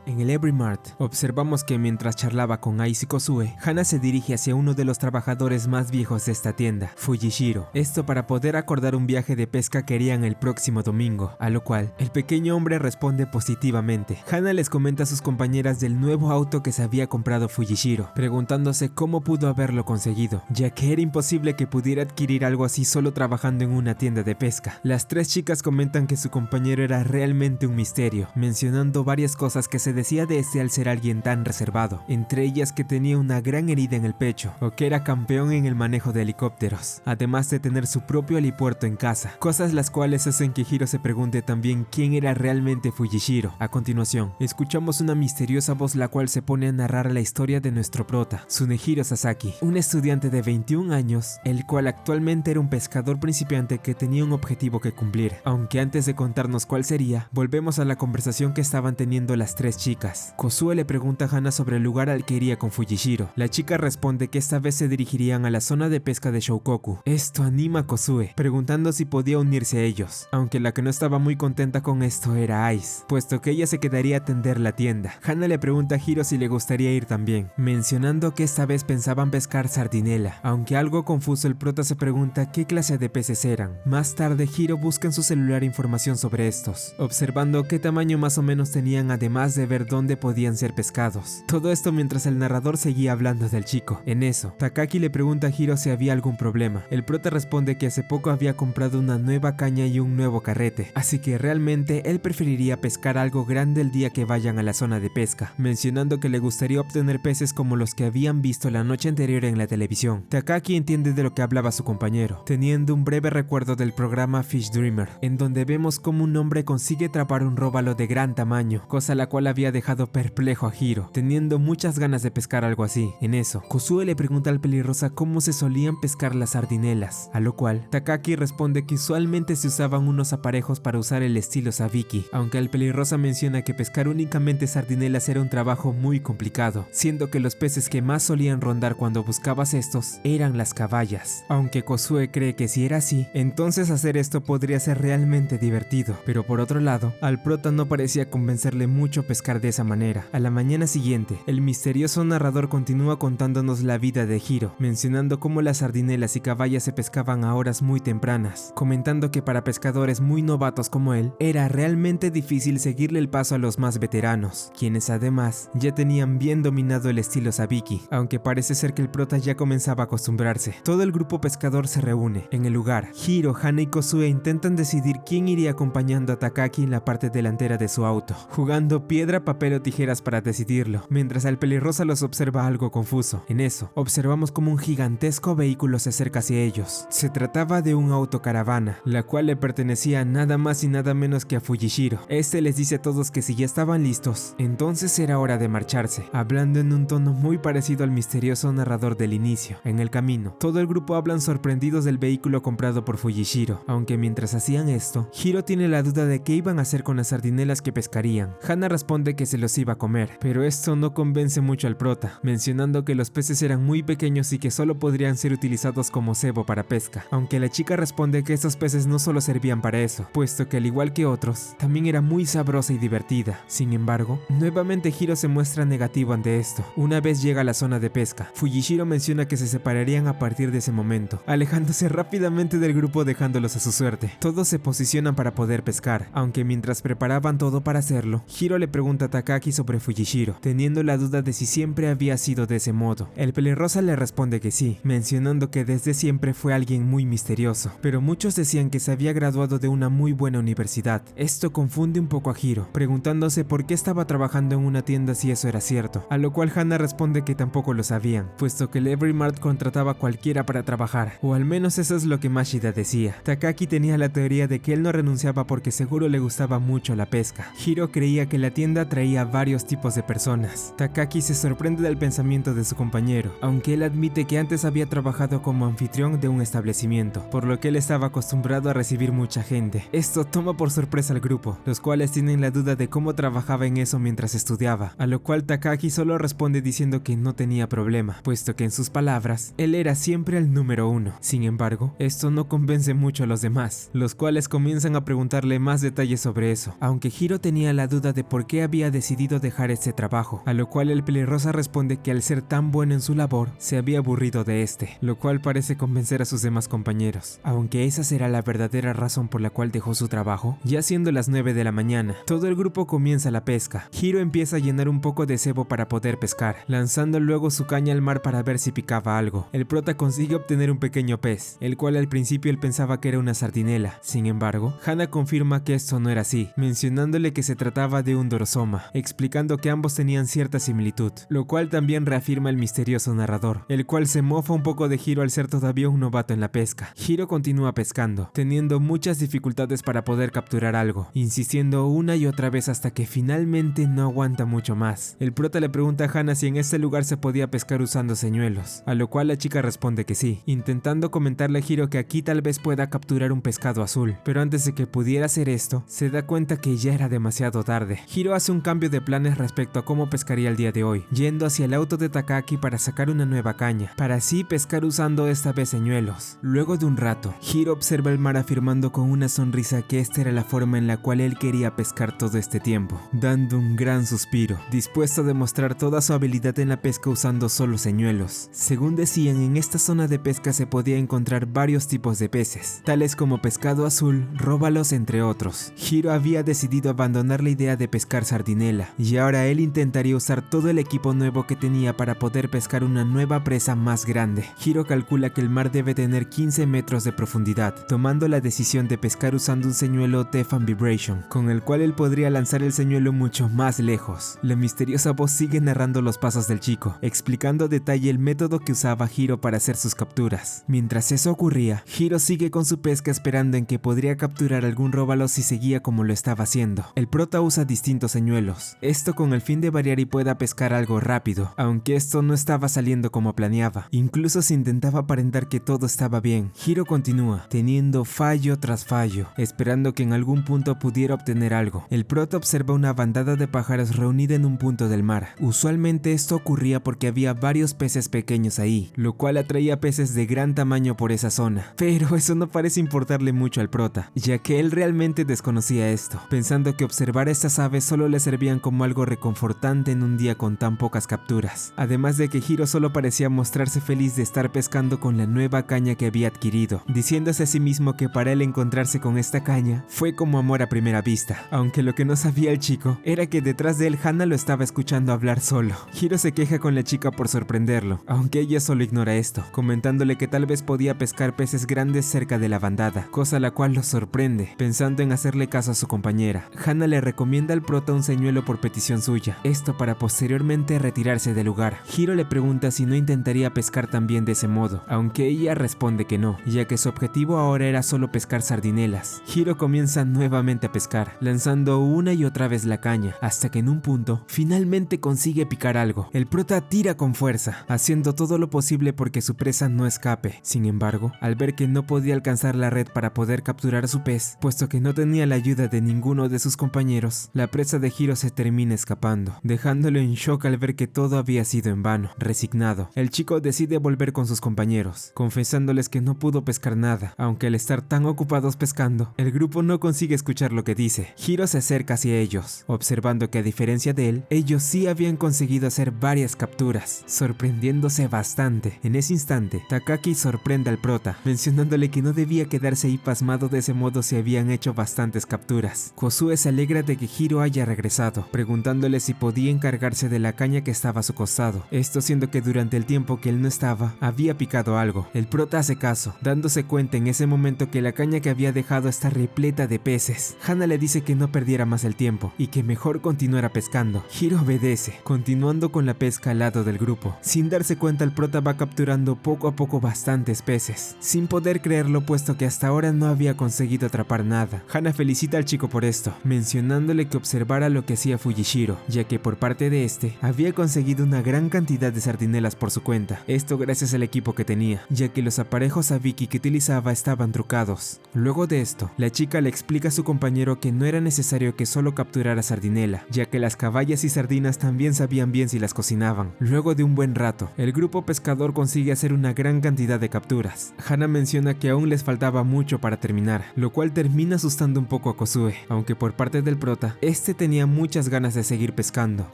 En el Every Mart, observamos que mientras charlaba con Ice y Kozue, Hana se dirige hacia uno de los trabajadores más viejos de esta tienda, Fujishiro. Esto para poder acordar un viaje de pesca que harían el próximo domingo, a lo cual el pequeño hombre responde positivamente. Hana les comenta a sus compañeras del nuevo auto que se había comprado Fujishiro, preguntándose cómo pudo haberlo conseguido, ya que era imposible que pudiera adquirir algo así solo trabajando en una tienda de pesca. Las 3 chicas comentan que su compañero era realmente un misterio, mencionando varias cosas que se decía de este al ser alguien tan reservado, entre ellas que tenía una gran herida en el pecho o que era campeón en el manejo de helicópteros, además de tener su propio helipuerto en casa, cosas las cuales hacen que Hiro se pregunte también quién era realmente Fujishiro. A continuación, escuchamos una misteriosa voz la cual se pone a narrar la historia de nuestro prota, Tsunehiro Sasaki, un estudiante de 21 años, el cual actualmente era un pescador principiante que tenía un objetivo que cumplir. Aunque antes de contarnos cuál sería, volvemos a la conversación que estaban teniendo las 3 chicas. Kozue le pregunta a Hana sobre el lugar al que iría con Fujishiro. La chica responde que esta vez se dirigirían a la zona de pesca de Shoukoku. Esto anima a Kozue, preguntando si podía unirse a ellos, aunque la que no estaba muy contenta con esto era Ice, puesto que ella se quedaría a atender la tienda. Hana le pregunta a Hiro si le gustaría ir también, mencionando que esta vez pensaban pescar sardinela, aunque algo confuso el prota se pregunta qué clase de peces eran. Más tarde Hiro busca en su celular información sobre estos, observando qué tamaño más o menos tenían, además de ver dónde podían ser pescados. Todo esto mientras el narrador seguía hablando del chico. En eso, Takaki le pregunta a Hiro si había algún problema. El prota responde que hace poco había comprado una nueva caña y un nuevo carrete, así que realmente él preferiría pescar algo grande el día que vayan a la zona de pesca, mencionando que le gustaría obtener peces como los que habían visto la noche anterior en la televisión. Takaki entiende de lo que hablaba su compañero, teniendo un breve recuerdo del programa Fish Dreamer, en donde vemos cómo un hombre consigue atrapar un róbalo de gran tamaño, cosa la cual había dejado perplejo a Hiro, teniendo muchas ganas de pescar algo así. En eso, Kozue le pregunta al pelirrosa cómo se solían pescar las sardinelas, a lo cual Takaki responde que usualmente se usaban unos aparejos para usar el estilo sabiki, aunque el pelirrosa menciona que pescar únicamente sardinelas era un trabajo muy complicado, siendo que los peces que más solían rondar cuando buscabas estos eran las caballas, aunque Kozue cree que si era así, entonces hacer esto podría ser realmente divertido. Pero por otro lado, al prota no parecía convencerle mucho pescar de esa manera. A la mañana siguiente, el misterioso narrador continúa contándonos la vida de Hiro, mencionando cómo las sardinelas y caballas se pescaban a horas muy tempranas, comentando que para pescadores muy novatos como él, era realmente difícil seguirle el paso a los más veteranos, quienes además ya tenían bien dominado el estilo sabiki, aunque parece ser que el prota ya comenzaba a acostumbrarse. Todo el grupo pescador se reúne. En el lugar, Hiro, Hana y Kozue intentan decidir quién iría acompañando a Takaki en la parte delantera de su auto, jugando piedra, papel o tijeras para decidirlo, mientras el pelirrosa los observa algo confuso. En eso, observamos como un gigantesco vehículo se acerca hacia ellos. Se trataba de un autocaravana, la cual le pertenecía nada más y nada menos que a Fujishiro. Este les dice a todos que si ya estaban listos, entonces era hora de marcharse, hablando en un tono muy parecido al misterioso narrador del inicio. En el camino, todo el grupo hablan sorprendidos del vehículo comprado por Fujishiro, aunque mientras hacían esto, Hiro tiene la duda de qué iban a hacer con las sardinelas que pescarían. Hana responde que se los iba a comer, pero esto no convence mucho al prota, mencionando que los peces eran muy pequeños y que solo podrían ser utilizados como cebo para pesca, aunque la chica responde que estos peces no solo servían para eso, puesto que al igual que otros, también era muy sabrosa y divertida. Sin embargo, nuevamente Hiro se muestra negativo ante esto. Una vez llega a la zona de pesca, Fujishiro menciona que se separarían a partir de ese momento, alejándose rápidamente del grupo dejándolos a su suerte. Todos se posicionan para poder pescar, aunque mientras preparaban todo para hacerlo, Hiro le pregunta a Takaki sobre Fujishiro, teniendo la duda de si siempre había sido de ese modo. El pelirrosa le responde que sí, mencionando que desde siempre fue alguien muy misterioso, pero muchos decían que se había graduado de una muy buena universidad. Esto confunde un poco a Hiro, preguntándose por qué estaba trabajando en una tienda si eso era cierto, a lo cual Hana responde que tampoco lo sabían, puesto que el Every Mart contrataba a cualquiera para trabajar, o al menos eso es lo que Mashida decía. Takaki tenía la teoría de que él no renunciaba porque seguro le gustaba mucho la pesca. Hiro creía que la tienda atraía a varios tipos de personas. Takaki se sorprende del pensamiento de su compañero, aunque él admite que antes había trabajado como anfitrión de un establecimiento, por lo que él estaba acostumbrado a recibir mucha gente. Esto toma por sorpresa al grupo, los cuales tienen la duda de cómo trabajaba en eso mientras estudiaba, a lo cual Takaki solo responde diciendo que no tenía problema, puesto que en sus palabras, él era siempre el número uno. Sin embargo, esto no convence mucho a los demás, los cuales comienzan a preguntarle más detalles sobre eso, aunque Hiro tenía la duda de por qué había decidido dejar este trabajo, a lo cual el pelirrosa responde que al ser tan bueno en su labor, se había aburrido de este, lo cual parece convencer a sus demás compañeros. Aunque esa será la verdadera razón por la cual dejó su trabajo, ya siendo las 9 de la mañana, todo el grupo comienza la pesca. Hiro empieza a llenar un poco de cebo para poder pescar, lanzando luego su caña al mar para ver si picaba algo. El prota consigue obtener un pequeño pez, el cual al principio él pensaba que era una sardinela. Sin embargo, Hana confirma que esto no era así, mencionándole que se trataba de un dorosoma, explicando que ambos tenían cierta similitud, lo cual también reafirma el misterioso narrador, el cual se mofa un poco de Hiro al ser todavía un novato en la pesca. Hiro continúa pescando, teniendo muchas dificultades para poder capturar algo, insistiendo una y otra vez hasta que finalmente no aguanta mucho más. El prota le pregunta a Hana si en este lugar se podía pescar usando señuelos, a lo cual la chica responde que sí, intentando comentarle a Hiro que aquí tal vez pueda capturar un pescado azul, pero antes de que pudiera hacer esto, se da cuenta que ya era demasiado tarde. Hiro hace hace un cambio de planes respecto a cómo pescaría el día de hoy, yendo hacia el auto de Takagi para sacar una nueva caña, para así pescar usando esta vez señuelos. Luego de un rato, Hiro observa el mar afirmando con una sonrisa que esta era la forma en la cual él quería pescar todo este tiempo, dando un gran suspiro, dispuesto a demostrar toda su habilidad en la pesca usando solo señuelos. Según decían, en esta zona de pesca se podía encontrar varios tipos de peces, tales como pescado azul, róbalos entre otros. Hiro había decidido abandonar la idea de pescar sardinela, y ahora él intentaría usar todo el equipo nuevo que tenía para poder pescar una nueva presa más grande. Hiro calcula que el mar debe tener 15 metros de profundidad, tomando la decisión de pescar usando un señuelo Teflon Vibration, con el cual él podría lanzar el señuelo mucho más lejos. La misteriosa voz sigue narrando los pasos del chico, explicando a detalle el método que usaba Hiro para hacer sus capturas. Mientras eso ocurría, Hiro sigue con su pesca esperando en que podría capturar algún róbalo si seguía como lo estaba haciendo. El prota usa distintos señuelos, esto con el fin de variar y pueda pescar algo rápido, aunque esto no estaba saliendo como planeaba. Incluso se intentaba aparentar que todo estaba bien. Hiro continúa, teniendo fallo tras fallo, esperando que en algún punto pudiera obtener algo. El prota observa una bandada de pájaros reunida en un punto del mar. Usualmente esto ocurría porque había varios peces pequeños ahí, lo cual atraía peces de gran tamaño por esa zona. Pero eso no parece importarle mucho al prota, ya que él realmente desconocía esto, pensando que observar a estas aves solo le servían como algo reconfortante en un día con tan pocas capturas. Además de que Hiro solo parecía mostrarse feliz de estar pescando con la nueva caña que había adquirido, diciéndose a sí mismo que para él encontrarse con esta caña fue como amor a primera vista, aunque lo que no sabía el chico era que detrás de él Hana lo estaba escuchando hablar solo. Hiro se queja con la chica por sorprenderlo, aunque ella solo ignora esto, comentándole que tal vez podía pescar peces grandes cerca de la bandada, cosa la cual lo sorprende, pensando en hacerle caso a su compañera. Hana le recomienda al prota un señuelo por petición suya, esto para posteriormente retirarse del lugar. Hiro le pregunta si no intentaría pescar también de ese modo, aunque ella responde que no, ya que su objetivo ahora era solo pescar sardinelas. Hiro comienza nuevamente a pescar, lanzando una y otra vez la caña, hasta que en un punto finalmente consigue picar algo. El prota tira con fuerza, haciendo todo lo posible porque su presa no escape. Sin embargo, al ver que no podía alcanzar la red para poder capturar a su pez, puesto que no tenía la ayuda de ninguno de sus compañeros, la presa de Hiro se termina escapando, dejándolo en shock al ver que todo había sido en vano. Resignado, el chico decide volver con sus compañeros, confesándoles que no pudo pescar nada, aunque al estar tan ocupados pescando, el grupo no consigue escuchar lo que dice. Hiro se acerca hacia ellos, observando que a diferencia de él, ellos sí habían conseguido hacer varias capturas, sorprendiéndose bastante. En ese instante, Takagi sorprende al prota, mencionándole que no debía quedarse ahí pasmado de ese modo si habían hecho bastantes capturas. Kosuke se alegra de que Hiro haya regresado, preguntándole si podía encargarse de la caña que estaba a su costado, esto siendo que durante el tiempo que él no estaba, había picado algo. El prota hace caso, dándose cuenta en ese momento que la caña que había dejado está repleta de peces. Hana le dice que no perdiera más el tiempo y que mejor continuara pescando. Hiro obedece, continuando con la pesca al lado del grupo. Sin darse cuenta, el prota va capturando poco a poco bastantes peces, sin poder creerlo puesto que hasta ahora no había conseguido atrapar nada. Hana felicita al chico por esto, mencionándole que observara lo que hacía Fujishiro, ya que por parte de este, había conseguido una gran cantidad de sardinelas por su cuenta, esto gracias al equipo que tenía, ya que los aparejos Abiki que utilizaba estaban trucados. Luego de esto, la chica le explica a su compañero que no era necesario que solo capturara sardinela, ya que las caballas y sardinas también sabían bien si las cocinaban. Luego de un buen rato, el grupo pescador consigue hacer una gran cantidad de capturas. Hana menciona que aún les faltaba mucho para terminar, lo cual termina asustando un poco a Kosuke, aunque por parte del prota, este tenía muchas ganas de seguir pescando,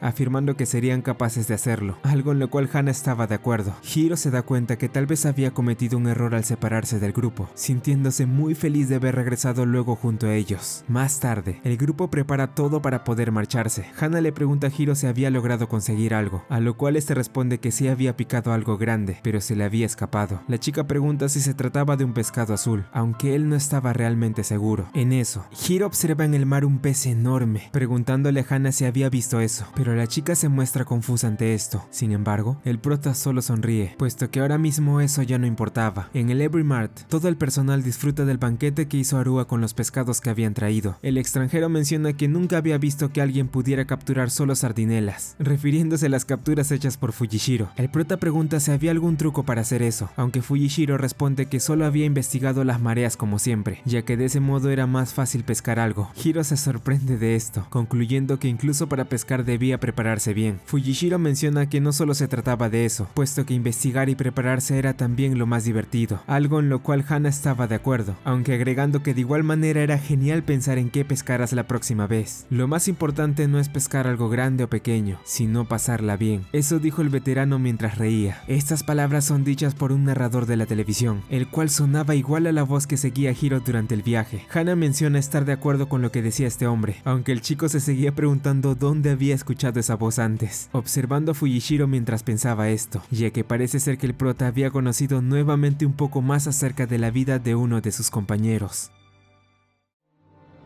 afirmando que serían capaces de hacerlo, algo en lo cual Hana estaba de acuerdo. Hiro se da cuenta que tal vez había cometido un error al separarse del grupo, sintiéndose muy feliz de haber regresado luego junto a ellos. Más tarde, el grupo prepara todo para poder marcharse. Hana le pregunta a Hiro si había logrado conseguir algo, a lo cual este responde que sí había picado algo grande, pero se le había escapado. La chica pregunta si se trataba de un pescado azul, aunque él no estaba realmente seguro. En eso, Hiro observa en el mar un pez enorme, preguntándole a Hana si había visto eso, pero la chica se muestra confusa ante esto. Sin embargo, el prota solo sonríe, puesto que ahora mismo eso ya no importaba. En el Every Mart, todo el personal disfruta del banquete que hizo Arua con los pescados que habían traído. El extranjero menciona que nunca había visto que alguien pudiera capturar solo sardinelas, refiriéndose a las capturas hechas por Fujishiro. El prota pregunta si había algún truco para hacer eso, aunque Fujishiro responde que solo había investigado las mareas como siempre, ya que de ese modo era más fácil pescar algo. Hiro se sorprende de esto, concluyendo concluyendo que incluso para pescar debía prepararse bien. Fujishiro menciona que no solo se trataba de eso, puesto que investigar y prepararse era también lo más divertido, algo en lo cual Hana estaba de acuerdo, aunque agregando que de igual manera era genial pensar en qué pescarás la próxima vez. Lo más importante no es pescar algo grande o pequeño, sino pasarla bien. Eso dijo el veterano mientras reía. Estas palabras son dichas por un narrador de la televisión, el cual sonaba igual a la voz que seguía a Hiro durante el viaje. Hana menciona estar de acuerdo con lo que decía este hombre, aunque el chico se seguía preguntando dónde había escuchado esa voz antes, observando a Fujishiro mientras pensaba esto, ya que parece ser que el prota había conocido nuevamente un poco más acerca de la vida de uno de sus compañeros.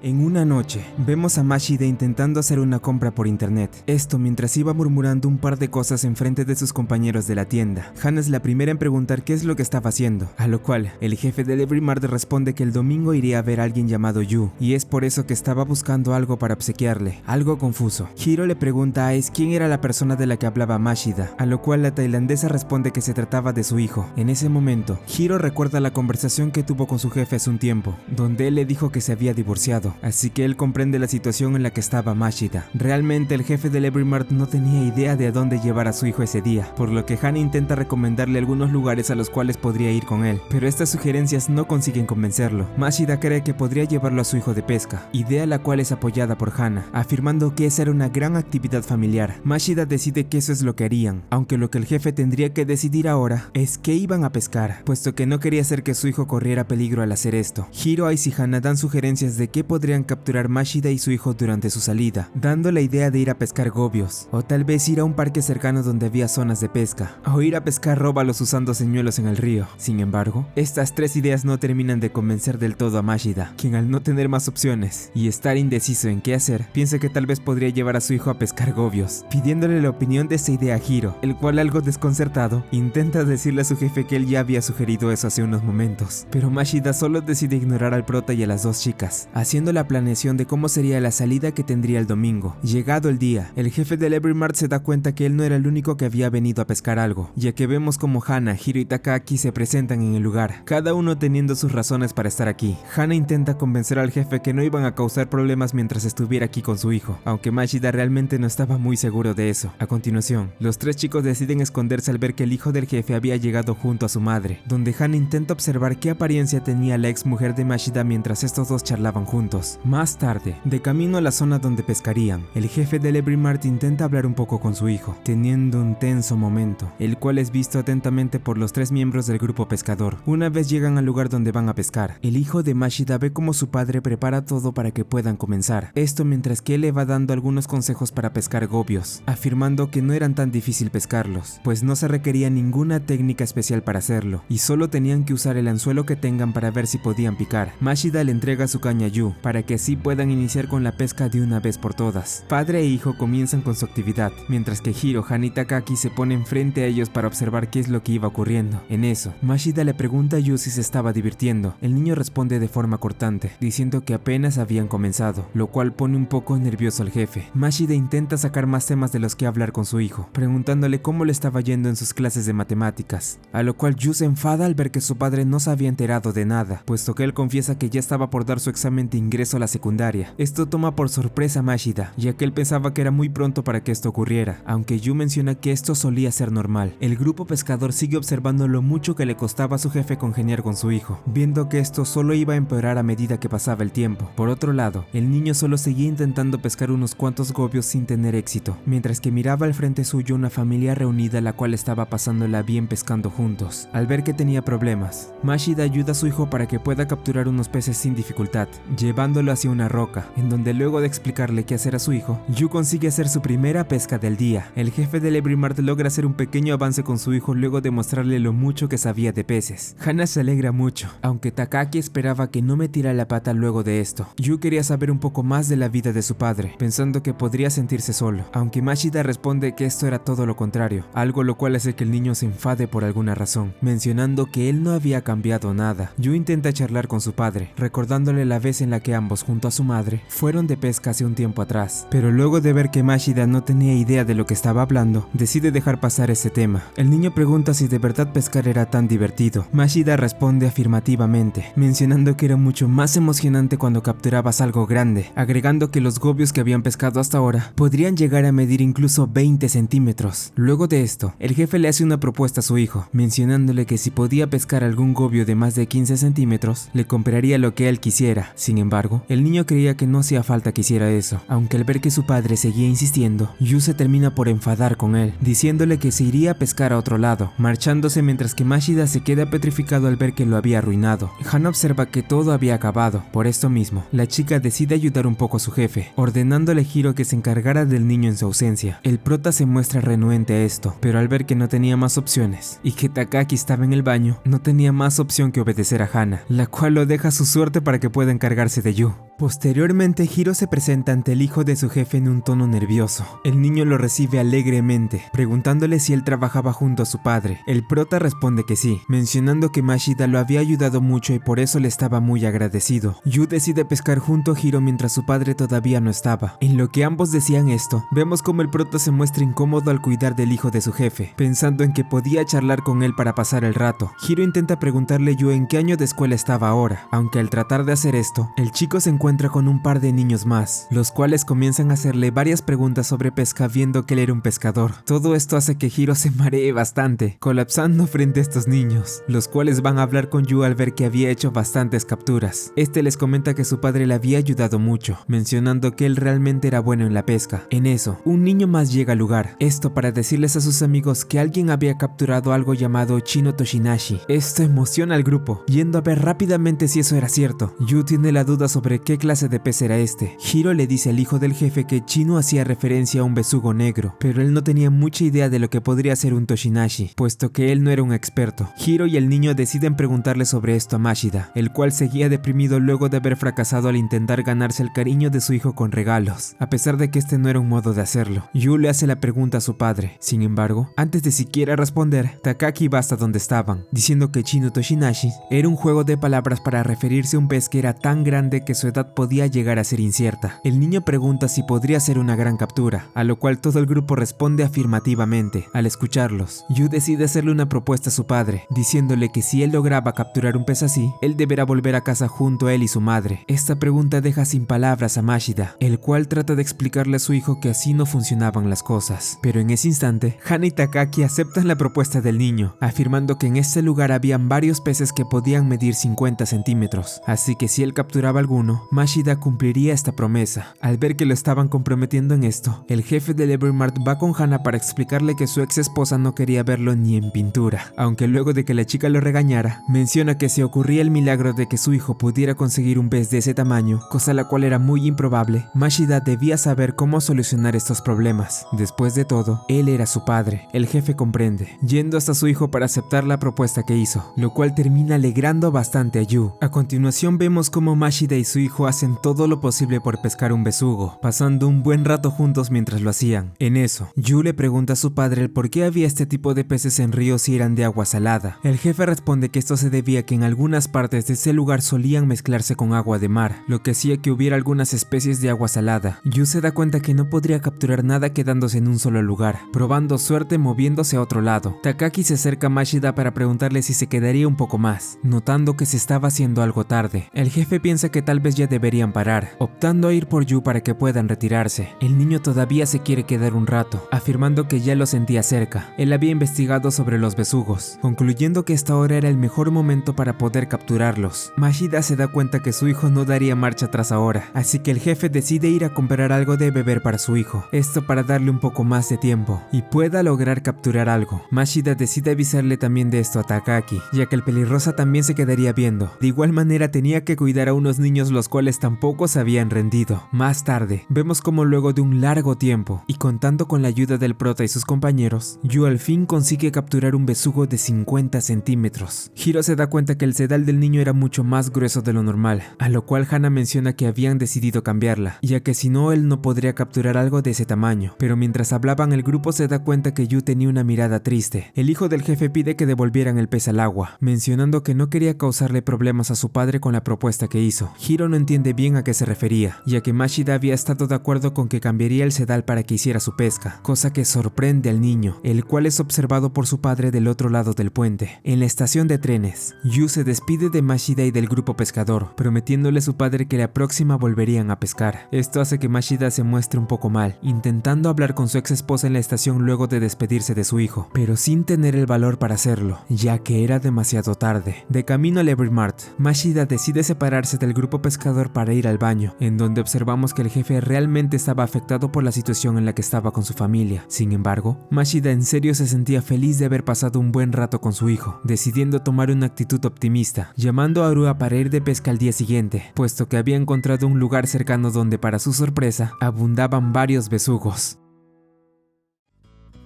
En una noche, vemos a Mashida intentando hacer una compra por internet. Esto mientras iba murmurando un par de cosas enfrente de sus compañeros de la tienda. Hana es la primera en preguntar qué es lo que estaba haciendo, a lo cual el jefe del Every Mart responde que el domingo iría a ver a alguien llamado Yu, y es por eso que estaba buscando algo para obsequiarle. Algo confuso. Hiro le pregunta a Ace quién era la persona de la que hablaba Mashida, a lo cual la tailandesa responde que se trataba de su hijo. En ese momento, Hiro recuerda la conversación que tuvo con su jefe hace un tiempo, donde él le dijo que se había divorciado. Así que él comprende la situación en la que estaba Mashida. Realmente el jefe del Every Mart no tenía idea de a dónde llevar a su hijo ese día, por lo que Hana intenta recomendarle algunos lugares a los cuales podría ir con él, pero estas sugerencias no consiguen convencerlo. Mashida cree que podría llevarlo a su hijo de pesca, idea la cual es apoyada por Hana, afirmando que esa era una gran actividad familiar. Mashida decide que eso es lo que harían, aunque lo que el jefe tendría que decidir ahora es que iban a pescar, puesto que no quería hacer que su hijo corriera peligro al hacer esto. Hiro, Ace y Hana dan sugerencias de qué podrían capturar Mashida y su hijo durante su salida, dando la idea de ir a pescar gobios, o tal vez ir a un parque cercano donde había zonas de pesca, o ir a pescar róbalos usando señuelos en el río. Sin embargo, estas tres ideas no terminan de convencer del todo a Mashida, quien al no tener más opciones y estar indeciso en qué hacer, piensa que tal vez podría llevar a su hijo a pescar gobios, pidiéndole la opinión de esa idea a Hiro, el cual algo desconcertado, intenta decirle a su jefe que él ya había sugerido eso hace unos momentos, pero Mashida solo decide ignorar al prota y a las dos chicas, haciendo la planeación de cómo sería la salida que tendría el domingo. Llegado el día, el jefe del Every Mart se da cuenta que él no era el único que había venido a pescar algo, ya que vemos como Hana, Hiro y Takaaki se presentan en el lugar, cada uno teniendo sus razones para estar aquí. Hana intenta convencer al jefe que no iban a causar problemas mientras estuviera aquí con su hijo, aunque Mashida realmente no estaba muy seguro de eso. A continuación, los tres chicos deciden esconderse al ver que el hijo del jefe había llegado junto a su madre, donde Hana intenta observar qué apariencia tenía la ex mujer de Mashida mientras estos dos charlaban juntos. Más tarde, de camino a la zona donde pescarían, el jefe del Every Mart intenta hablar un poco con su hijo, teniendo un tenso momento, el cual es visto atentamente por los tres miembros del grupo pescador. Una vez llegan al lugar donde van a pescar, el hijo de Mashida ve cómo su padre prepara todo para que puedan comenzar, esto mientras que él le va dando algunos consejos para pescar gobios, afirmando que no eran tan difícil pescarlos, pues no se requería ninguna técnica especial para hacerlo, y solo tenían que usar el anzuelo que tengan para ver si podían picar. Mashida le entrega su caña a Yu, para que así puedan iniciar con la pesca de una vez por todas. Padre e hijo comienzan con su actividad, mientras que Hiro, Hana y Takaaki se ponen frente a ellos para observar qué es lo que iba ocurriendo. En eso, Mashida le pregunta a Yu si se estaba divirtiendo. El niño responde de forma cortante, diciendo que apenas habían comenzado, lo cual pone un poco nervioso al jefe. Mashida intenta sacar más temas de los que hablar con su hijo, preguntándole cómo le estaba yendo en sus clases de matemáticas, a lo cual Yu se enfada al ver que su padre no se había enterado de nada, puesto que él confiesa que ya estaba por dar su examen de ingreso a la secundaria. Esto toma por sorpresa a Mashida, ya que él pensaba que era muy pronto para que esto ocurriera, aunque Yu menciona que esto solía ser normal. El grupo pescador sigue observando lo mucho que le costaba a su jefe congeniar con su hijo, viendo que esto solo iba a empeorar a medida que pasaba el tiempo. Por otro lado, el niño solo seguía intentando pescar unos cuantos gobios sin tener éxito, mientras que miraba al frente suyo una familia reunida la cual estaba pasándola bien pescando juntos. Al ver que tenía problemas, Mashida ayuda a su hijo para que pueda capturar unos peces sin dificultad, llevándolo hacia una roca, en donde luego de explicarle qué hacer a su hijo, Yu consigue hacer su primera pesca del día. El jefe del Every Mart logra hacer un pequeño avance con su hijo luego de mostrarle lo mucho que sabía de peces. Hana se alegra mucho, aunque Takaaki esperaba que no metiera la pata luego de esto. Yu quería saber un poco más de la vida de su padre, pensando que podría sentirse solo, aunque Mashida responde que esto era todo lo contrario, algo lo cual hace que el niño se enfade por alguna razón, mencionando que él no había cambiado nada. Yu intenta charlar con su padre, recordándole la vez en la que que ambos junto a su madre fueron de pesca hace un tiempo atrás. Pero luego de ver que Mashida no tenía idea de lo que estaba hablando, decide dejar pasar ese tema. El niño pregunta si de verdad pescar era tan divertido. Mashida responde afirmativamente, mencionando que era mucho más emocionante cuando capturabas algo grande, agregando que los gobios que habían pescado hasta ahora podrían llegar a medir incluso 20 centímetros. Luego de esto, el jefe le hace una propuesta a su hijo, mencionándole que si podía pescar algún gobio de más de 15 centímetros, le compraría lo que él quisiera. Sin embargo, el niño creía que no hacía falta que hiciera eso, aunque al ver que su padre seguía insistiendo, Yu se termina por enfadar con él, diciéndole que se iría a pescar a otro lado, marchándose mientras que Mashida se queda petrificado al ver que lo había arruinado. Hana observa que todo había acabado. Por esto mismo, la chica decide ayudar un poco a su jefe, ordenándole a Hiro que se encargara del niño en su ausencia. El prota se muestra renuente a esto, pero al ver que no tenía más opciones y que Takaki estaba en el baño, no tenía más opción que obedecer a Hana, la cual lo deja a su suerte para que pueda encargarse de Yu. Posteriormente, Hiro se presenta ante el hijo de su jefe en un tono nervioso. El niño lo recibe alegremente, preguntándole si él trabajaba junto a su padre. El prota responde que sí, mencionando que Mashida lo había ayudado mucho y por eso le estaba muy agradecido. Yu decide pescar junto a Hiro mientras su padre todavía no estaba. En lo que ambos decían esto, vemos como el prota se muestra incómodo al cuidar del hijo de su jefe, pensando en que podía charlar con él para pasar el rato. Hiro intenta preguntarle a Yu en qué año de escuela estaba ahora, aunque al tratar de hacer esto, el chico se encuentra con un par de niños más, los cuales comienzan a hacerle varias preguntas sobre pesca viendo que él era un pescador. Todo esto hace que Hiro se maree bastante, colapsando frente a estos niños, los cuales van a hablar con Yu al ver que había hecho bastantes capturas. Este les comenta que su padre le había ayudado mucho, mencionando que él realmente era bueno en la pesca. En eso, un niño más llega al lugar, esto para decirles a sus amigos que alguien había capturado algo llamado Chino Toshinashi. Esto emociona al grupo, yendo a ver rápidamente si eso era cierto. Yu tiene la duda sobre qué clase de pez era este. Hiro le dice al hijo del jefe que Chino hacía referencia a un besugo negro, pero él no tenía mucha idea de lo que podría ser un Toshinashi, puesto que él no era un experto. Hiro y el niño deciden preguntarle sobre esto a Mashida, el cual seguía deprimido luego de haber fracasado al intentar ganarse el cariño de su hijo con regalos, a pesar de que este no era un modo de hacerlo. Yu le hace la pregunta a su padre. Sin embargo, antes de siquiera responder, Takaki va hasta donde estaban, diciendo que Chino Toshinashi era un juego de palabras para referirse a un pez que era tan grande que su edad podía llegar a ser incierta. El niño pregunta si podría ser una gran captura, a lo cual todo el grupo responde afirmativamente. Al escucharlos, Yu decide hacerle una propuesta a su padre, diciéndole que si él lograba capturar un pez así, él deberá volver a casa junto a él y su madre. Esta pregunta deja sin palabras a Mashida, el cual trata de explicarle a su hijo que así no funcionaban las cosas. Pero en ese instante, Hana y Takaki aceptan la propuesta del niño, afirmando que en este lugar habían varios peces que podían medir 50 centímetros, así que si él capturaba alguno, Mashida cumpliría esta promesa. Al ver que lo estaban comprometiendo en esto, el jefe del Evermart va con Hana para explicarle que su ex esposa no quería verlo ni en pintura, aunque luego de que la chica lo regañara, menciona que se ocurría el milagro de que su hijo pudiera conseguir un pez de ese tamaño, cosa la cual era muy improbable. Mashida debía saber cómo solucionar estos problemas. Después de todo, él era su padre. El jefe comprende, yendo hasta su hijo para aceptar la propuesta que hizo, lo cual termina alegrando bastante a Yu. A continuación vemos cómo Mashida y su hijo hacen todo lo posible por pescar un besugo, pasando un buen rato juntos mientras lo hacían. En eso, Yu le pregunta a su padre el por qué había este tipo de peces en ríos si eran de agua salada. El jefe responde que esto se debía a que en algunas partes de ese lugar solían mezclarse con agua de mar, lo que hacía que hubiera algunas especies de agua salada. Yu se da cuenta que no podría capturar nada quedándose en un solo lugar, probando suerte moviéndose a otro lado. Takaki se acerca a Mashida para preguntarle si se quedaría un poco más, notando que se estaba haciendo algo tarde. El jefe piensa que tal vez ya deberían parar, optando a ir por Yu para que puedan retirarse. El niño todavía se quiere quedar un rato, afirmando que ya lo sentía cerca. Él había investigado sobre los besugos, concluyendo que esta hora era el mejor momento para poder capturarlos. Mashida se da cuenta que su hijo no daría marcha atrás ahora, así que el jefe decide ir a comprar algo de beber para su hijo, esto para darle un poco más de tiempo y pueda lograr capturar algo. Mashida decide avisarle también de esto a Takaki, ya que el pelirrosa también se quedaría viendo. De igual manera tenía que cuidar a unos niños los cuales tampoco se habían rendido. Más tarde, vemos como luego de un largo tiempo, y contando con la ayuda del prota y sus compañeros, Yu al fin consigue capturar un besugo de 50 centímetros. Hiro se da cuenta que el sedal del niño era mucho más grueso de lo normal, a lo cual Hana menciona que habían decidido cambiarla, ya que si no él no podría capturar algo de ese tamaño. Pero mientras hablaban el grupo se da cuenta que Yu tenía una mirada triste. El hijo del jefe pide que devolvieran el pez al agua, mencionando que no quería causarle problemas a su padre con la propuesta que hizo. Hiro no entiende entiende bien a qué se refería, ya que Mashida había estado de acuerdo con que cambiaría el sedal para que hiciera su pesca, cosa que sorprende al niño, el cual es observado por su padre del otro lado del puente. En la estación de trenes, Yu se despide de Mashida y del grupo pescador, prometiéndole a su padre que la próxima volverían a pescar. Esto hace que Mashida se muestre un poco mal, intentando hablar con su ex esposa en la estación luego de despedirse de su hijo, pero sin tener el valor para hacerlo, ya que era demasiado tarde. De camino al Every Mart, Mashida decide separarse del grupo pescador para ir al baño, en donde observamos que el jefe realmente estaba afectado por la situación en la que estaba con su familia. Sin embargo, Mashida en serio se sentía feliz de haber pasado un buen rato con su hijo, decidiendo tomar una actitud optimista, llamando a Arua para ir de pesca al día siguiente, puesto que había encontrado un lugar cercano donde, para su sorpresa, abundaban varios besugos.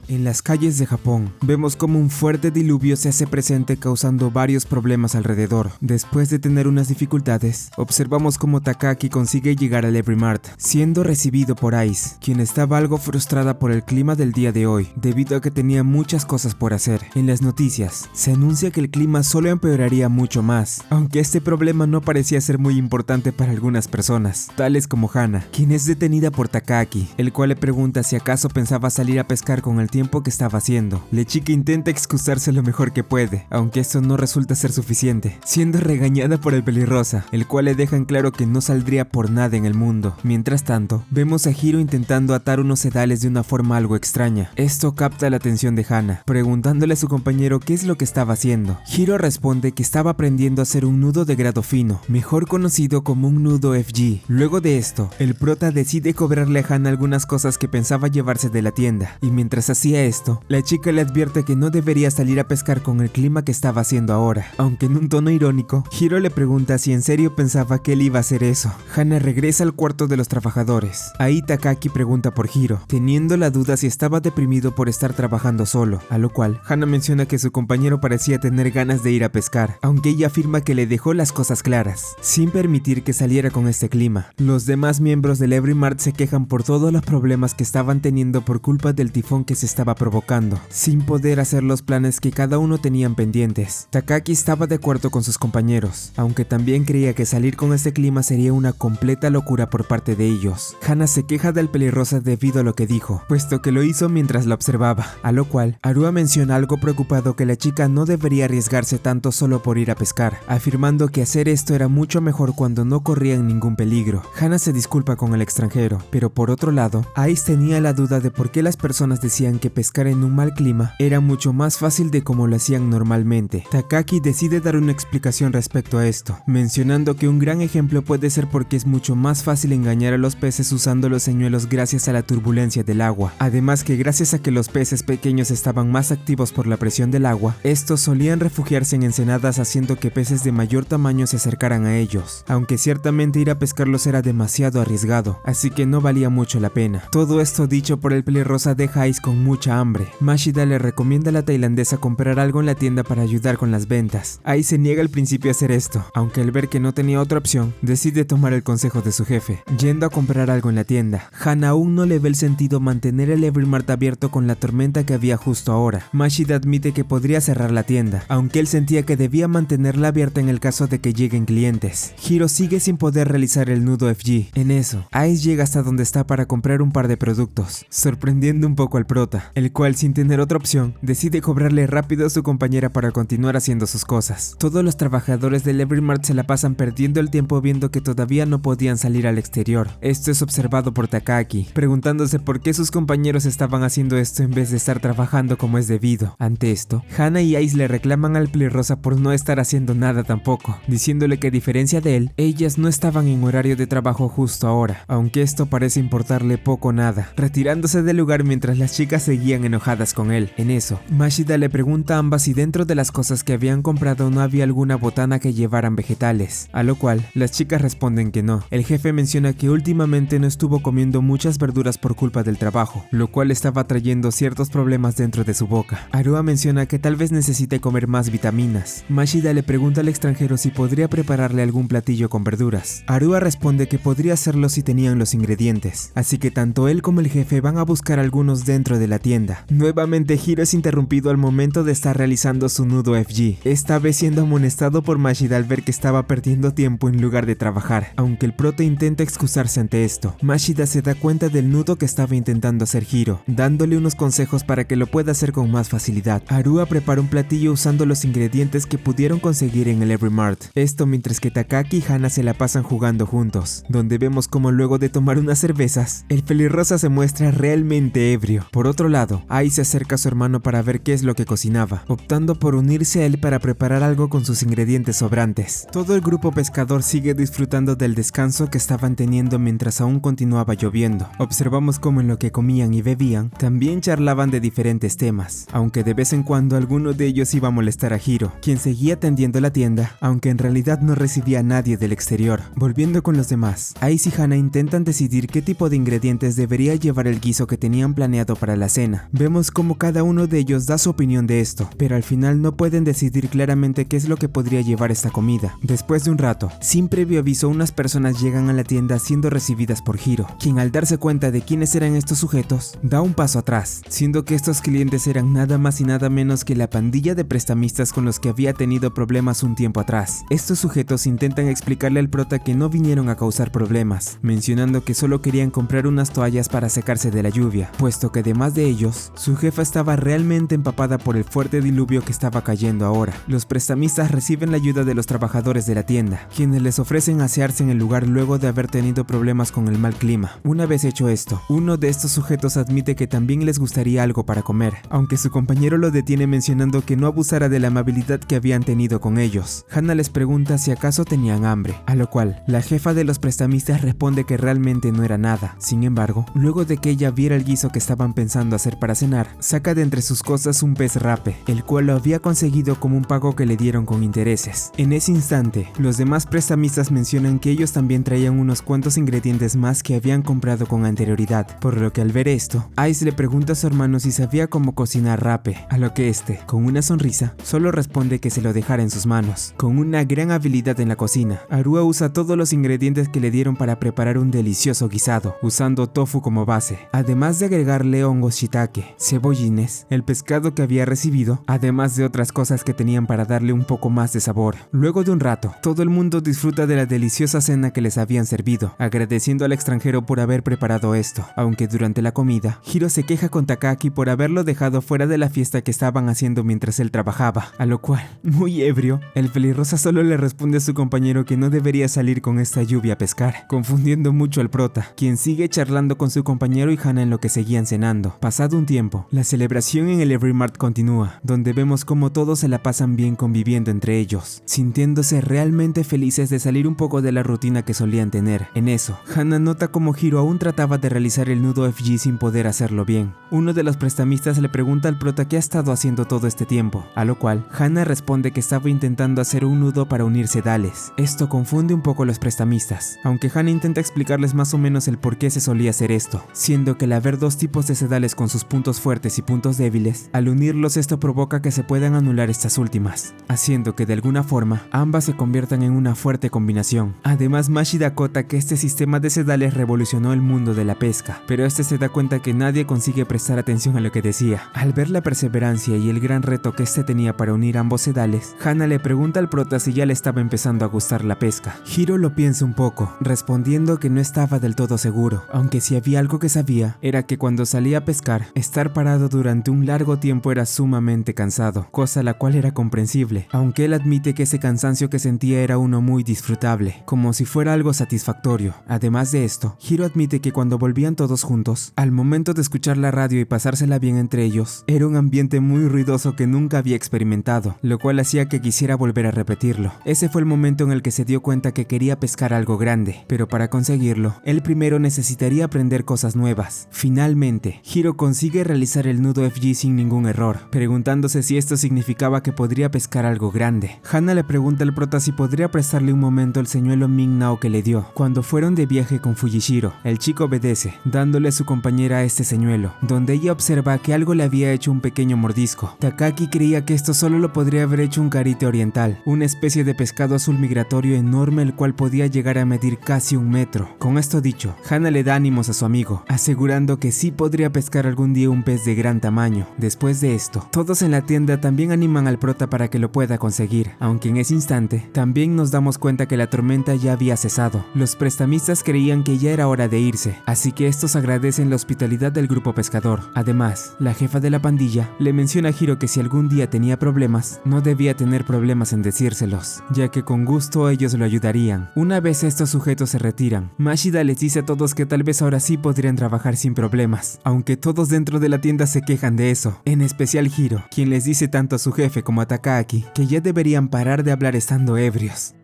En las calles de Japón, vemos como un fuerte diluvio se hace presente causando varios problemas alrededor. Después de tener unas dificultades, observamos cómo Takaki consigue llegar al Every Mart, siendo recibido por Ice, quien estaba algo frustrada por el clima del día de hoy, debido a que tenía muchas cosas por hacer. En las noticias, se anuncia que el clima solo empeoraría mucho más, aunque este problema no parecía ser muy importante para algunas personas, tales como Hana, quien es detenida por Takaki, el cual le pregunta si acaso pensaba salir a pescar con el tiempo que estaba haciendo. La chica intenta excusarse lo mejor que puede, aunque esto no resulta ser suficiente, siendo regañada por el pelirrosa, el cual le deja en claro que no saldría por nada en el mundo. Mientras tanto, vemos a Hiro intentando atar unos sedales de una forma algo extraña. Esto capta la atención de Hana, preguntándole a su compañero qué es lo que estaba haciendo. Hiro responde que estaba aprendiendo a hacer un nudo de grado fino, mejor conocido como un nudo FG. Luego de esto, el prota decide cobrarle a Hana algunas cosas que pensaba llevarse de la tienda, y mientras hacía esto, la chica le advierte que no debería salir a pescar con el clima que estaba haciendo ahora, aunque en un tono irónico, Hiro le pregunta si en serio pensaba que él iba a hacer eso. Hana regresa al cuarto de los trabajadores. Ahí Takaki pregunta por Hiro, teniendo la duda si estaba deprimido por estar trabajando solo, a lo cual Hana menciona que su compañero parecía tener ganas de ir a pescar, aunque ella afirma que le dejó las cosas claras, sin permitir que saliera con este clima. Los demás miembros del Every Mart se quejan por todos los problemas que estaban teniendo por culpa del tifón que se estaba provocando, sin poder hacer los planes que cada uno tenían pendientes. Takaki estaba de acuerdo con sus compañeros, aunque también creía que salir con este clima sería una completa locura por parte de ellos. Hana se queja del pelirrosa debido a lo que dijo, puesto que lo hizo mientras la observaba, a lo cual Arua menciona algo preocupado que la chica no debería arriesgarse tanto solo por ir a pescar, afirmando que hacer esto era mucho mejor cuando no corrían ningún peligro. Hana se disculpa con el extranjero, pero por otro lado, Ice tenía la duda de por qué las personas decían que pescar en un mal clima era mucho más fácil de como lo hacían normalmente. Takaki decide dar una explicación respecto a esto, mencionando que un gran ejemplo puede ser porque es mucho más fácil engañar a los peces usando los señuelos gracias a la turbulencia del agua. Además que gracias a que los peces pequeños estaban más activos por la presión del agua, estos solían refugiarse en ensenadas haciendo que peces de mayor tamaño se acercaran a ellos, aunque ciertamente ir a pescarlos era demasiado arriesgado, así que no valía mucho la pena. Todo esto dicho por el pelirrosa deja a Ice con mucha hambre. Mashida le recomienda a la tailandesa comprar algo en la tienda para ayudar con las ventas. Ice se niega al principio a hacer esto, aunque al ver que no tenía otra opción, decide tomar el consejo de su jefe, yendo a comprar algo en la tienda. Hana aún no le ve el sentido mantener el Every Mart abierto con la tormenta que había justo ahora. Mashida admite que podría cerrar la tienda, aunque él sentía que debía mantenerla abierta en el caso de que lleguen clientes. Hiro sigue sin poder realizar el nudo FG. En eso, Ice llega hasta donde está para comprar un par de productos, sorprendiendo un poco al prota, el cual sin tener otra opción, decide cobrarle rápido a su compañera para continuar haciendo sus cosas. Todos los trabajadores del Every Mart se la pasan perdiendo el tiempo viendo que todavía no podían salir al exterior. Esto es observado por Takaki, preguntándose por qué sus compañeros estaban haciendo esto en vez de estar trabajando como es debido. Ante esto, Hana y Ice le reclaman al pelirrosa por no estar haciendo nada tampoco, diciéndole que a diferencia de él, ellas no estaban en horario de trabajo justo ahora, aunque esto parece importarle poco o nada, retirándose del lugar mientras las chicas seguían enojadas con él. En eso, Mashida le pregunta a ambas si dentro de las cosas que habían comprado no había alguna botana que llevaran vegetales, a lo cual las chicas responden que no. El jefe menciona que últimamente no estuvo comiendo muchas verduras por culpa del trabajo, lo cual estaba trayendo ciertos problemas dentro de su boca. Arua menciona que tal vez necesite comer más vitaminas. Mashida le pregunta al extranjero si podría prepararle algún platillo con verduras. Arua responde que podría hacerlo si tenían los ingredientes, así que tanto él como el jefe van a buscar algunos dentro de la la tienda. Nuevamente Hiro es interrumpido al momento de estar realizando su nudo FG, esta vez siendo amonestado por Mashida al ver que estaba perdiendo tiempo en lugar de trabajar. Aunque el prota intenta excusarse ante esto, Mashida se da cuenta del nudo que estaba intentando hacer Hiro, dándole unos consejos para que lo pueda hacer con más facilidad. Arua prepara un platillo usando los ingredientes que pudieron conseguir en el Every Mart. Esto mientras que Takaki y Hana se la pasan jugando juntos, donde vemos como luego de tomar unas cervezas, el pelirrosa se muestra realmente ebrio. Por otro lado, Ai se acerca a su hermano para ver qué es lo que cocinaba, optando por unirse a él para preparar algo con sus ingredientes sobrantes. Todo el grupo pescador sigue disfrutando del descanso que estaban teniendo mientras aún continuaba lloviendo. Observamos cómo en lo que comían y bebían, también charlaban de diferentes temas, aunque de vez en cuando alguno de ellos iba a molestar a Hiro, quien seguía atendiendo la tienda, aunque en realidad no recibía a nadie del exterior. Volviendo con los demás, Ice y Hana intentan decidir qué tipo de ingredientes debería llevar el guiso que tenían planeado para la cena. Vemos cómo cada uno de ellos da su opinión de esto, pero al final no pueden decidir claramente qué es lo que podría llevar esta comida. Después de un rato, sin previo aviso, unas personas llegan a la tienda siendo recibidas por Hiro, quien al darse cuenta de quiénes eran estos sujetos, da un paso atrás, siendo que estos clientes eran nada más y nada menos que la pandilla de prestamistas con los que había tenido problemas un tiempo atrás. Estos sujetos intentan explicarle al prota que no vinieron a causar problemas, mencionando que solo querían comprar unas toallas para secarse de la lluvia, puesto que además de ellos, su jefa estaba realmente empapada por el fuerte diluvio que estaba cayendo ahora. Los prestamistas reciben la ayuda de los trabajadores de la tienda, quienes les ofrecen asearse en el lugar luego de haber tenido problemas con el mal clima. Una vez hecho esto, uno de estos sujetos admite que también les gustaría algo para comer, aunque su compañero lo detiene mencionando que no abusara de la amabilidad que habían tenido con ellos. Hana les pregunta si acaso tenían hambre, a lo cual la jefa de los prestamistas responde que realmente no era nada. Sin embargo, luego de que ella viera el guiso que estaban pensando hacer para cenar, saca de entre sus cosas un pez rape, el cual lo había conseguido como un pago que le dieron con intereses. En ese instante, los demás prestamistas mencionan que ellos también traían unos cuantos ingredientes más que habían comprado con anterioridad, por lo que al ver esto, Ice le pregunta a su hermano si sabía cómo cocinar rape, a lo que este, con una sonrisa, solo responde que se lo dejara en sus manos. Con una gran habilidad en la cocina, Arua usa todos los ingredientes que le dieron para preparar un delicioso guisado, usando tofu como base, además de agregarle hongos shiitake, cebollines, el pescado que había recibido, además de otras cosas que tenían para darle un poco más de sabor. Luego de un rato, todo el mundo disfruta de la deliciosa cena que les habían servido, agradeciendo al extranjero por haber preparado esto, aunque durante la comida, Hiro se queja con Takaki por haberlo dejado fuera de la fiesta que estaban haciendo mientras él trabajaba, a lo cual, muy ebrio, el pelirrosa solo le responde a su compañero que no debería salir con esta lluvia a pescar, confundiendo mucho al prota, quien sigue charlando con su compañero y Hana en lo que seguían cenando. Pasado un tiempo, la celebración en el Every Mart continúa, donde vemos cómo todos se la pasan bien conviviendo entre ellos, sintiéndose realmente felices de salir un poco de la rutina que solían tener. En eso, Hana nota como Hiro aún trataba de realizar el nudo FG sin poder hacerlo bien. Uno de los prestamistas le pregunta al prota qué ha estado haciendo todo este tiempo, a lo cual Hana responde que estaba intentando hacer un nudo para unir sedales. Esto confunde un poco a los prestamistas, aunque Hana intenta explicarles más o menos el por qué se solía hacer esto, siendo que al haber dos tipos de sedales con sus puntos fuertes y puntos débiles, al unirlos esto provoca que se puedan anular estas últimas, haciendo que de alguna forma ambas se conviertan en una fuerte combinación. Además, Mashida acota que este sistema de sedales revolucionó el mundo de la pesca, pero este se da cuenta que nadie consigue prestar atención a lo que decía. Al ver la perseverancia y el gran reto que este tenía para unir ambos sedales, Hana le pregunta al prota si ya le estaba empezando a gustar la pesca. Hiro lo piensa un poco, respondiendo que no estaba del todo seguro, aunque si había algo que sabía, era que cuando salía a pescar, estar parado durante un largo tiempo era sumamente cansado, cosa la cual era comprensible, aunque él admite que ese cansancio que sentía era uno muy disfrutable, como si fuera algo satisfactorio. Además de esto, Hiro admite que cuando volvían todos juntos, al momento de escuchar la radio y pasársela bien entre ellos, era un ambiente muy ruidoso que nunca había experimentado, lo cual hacía que quisiera volver a repetirlo. Ese fue el momento en el que se dio cuenta que quería pescar algo grande, pero para conseguirlo, él primero necesitaría aprender cosas nuevas. Finalmente, Hiro consigue realizar el nudo FG sin ningún error, preguntándose si esto significaba que podría pescar algo grande. Hana le pregunta al prota si podría prestarle un momento el señuelo Mingnao que le dio cuando fueron de viaje con Fujishiro. El chico obedece, dándole a su compañera este señuelo, donde ella observa que algo le había hecho un pequeño mordisco. Takaki creía que esto solo lo podría haber hecho un carite oriental, una especie de pescado azul migratorio enorme el cual podía llegar a medir casi 1 metro. Con esto dicho, Hana le da ánimos a su amigo, asegurando que sí podría pescar pescar algún día un pez de gran tamaño. Después de esto, todos en la tienda también animan al prota para que lo pueda conseguir, aunque en ese instante también nos damos cuenta que la tormenta ya había cesado. Los prestamistas creían que ya era hora de irse, así que estos agradecen la hospitalidad del grupo pescador. Además, la jefa de la pandilla le menciona a Hiro que si algún día tenía problemas, no debía tener problemas en decírselos, ya que con gusto ellos lo ayudarían. Una vez estos sujetos se retiran, Mashida les dice a todos que tal vez ahora sí podrían trabajar sin problemas, aunque todos dentro de la tienda se quejan de eso, en especial Hiro, quien les dice tanto a su jefe como a Takaaki que ya deberían parar de hablar estando ebrios.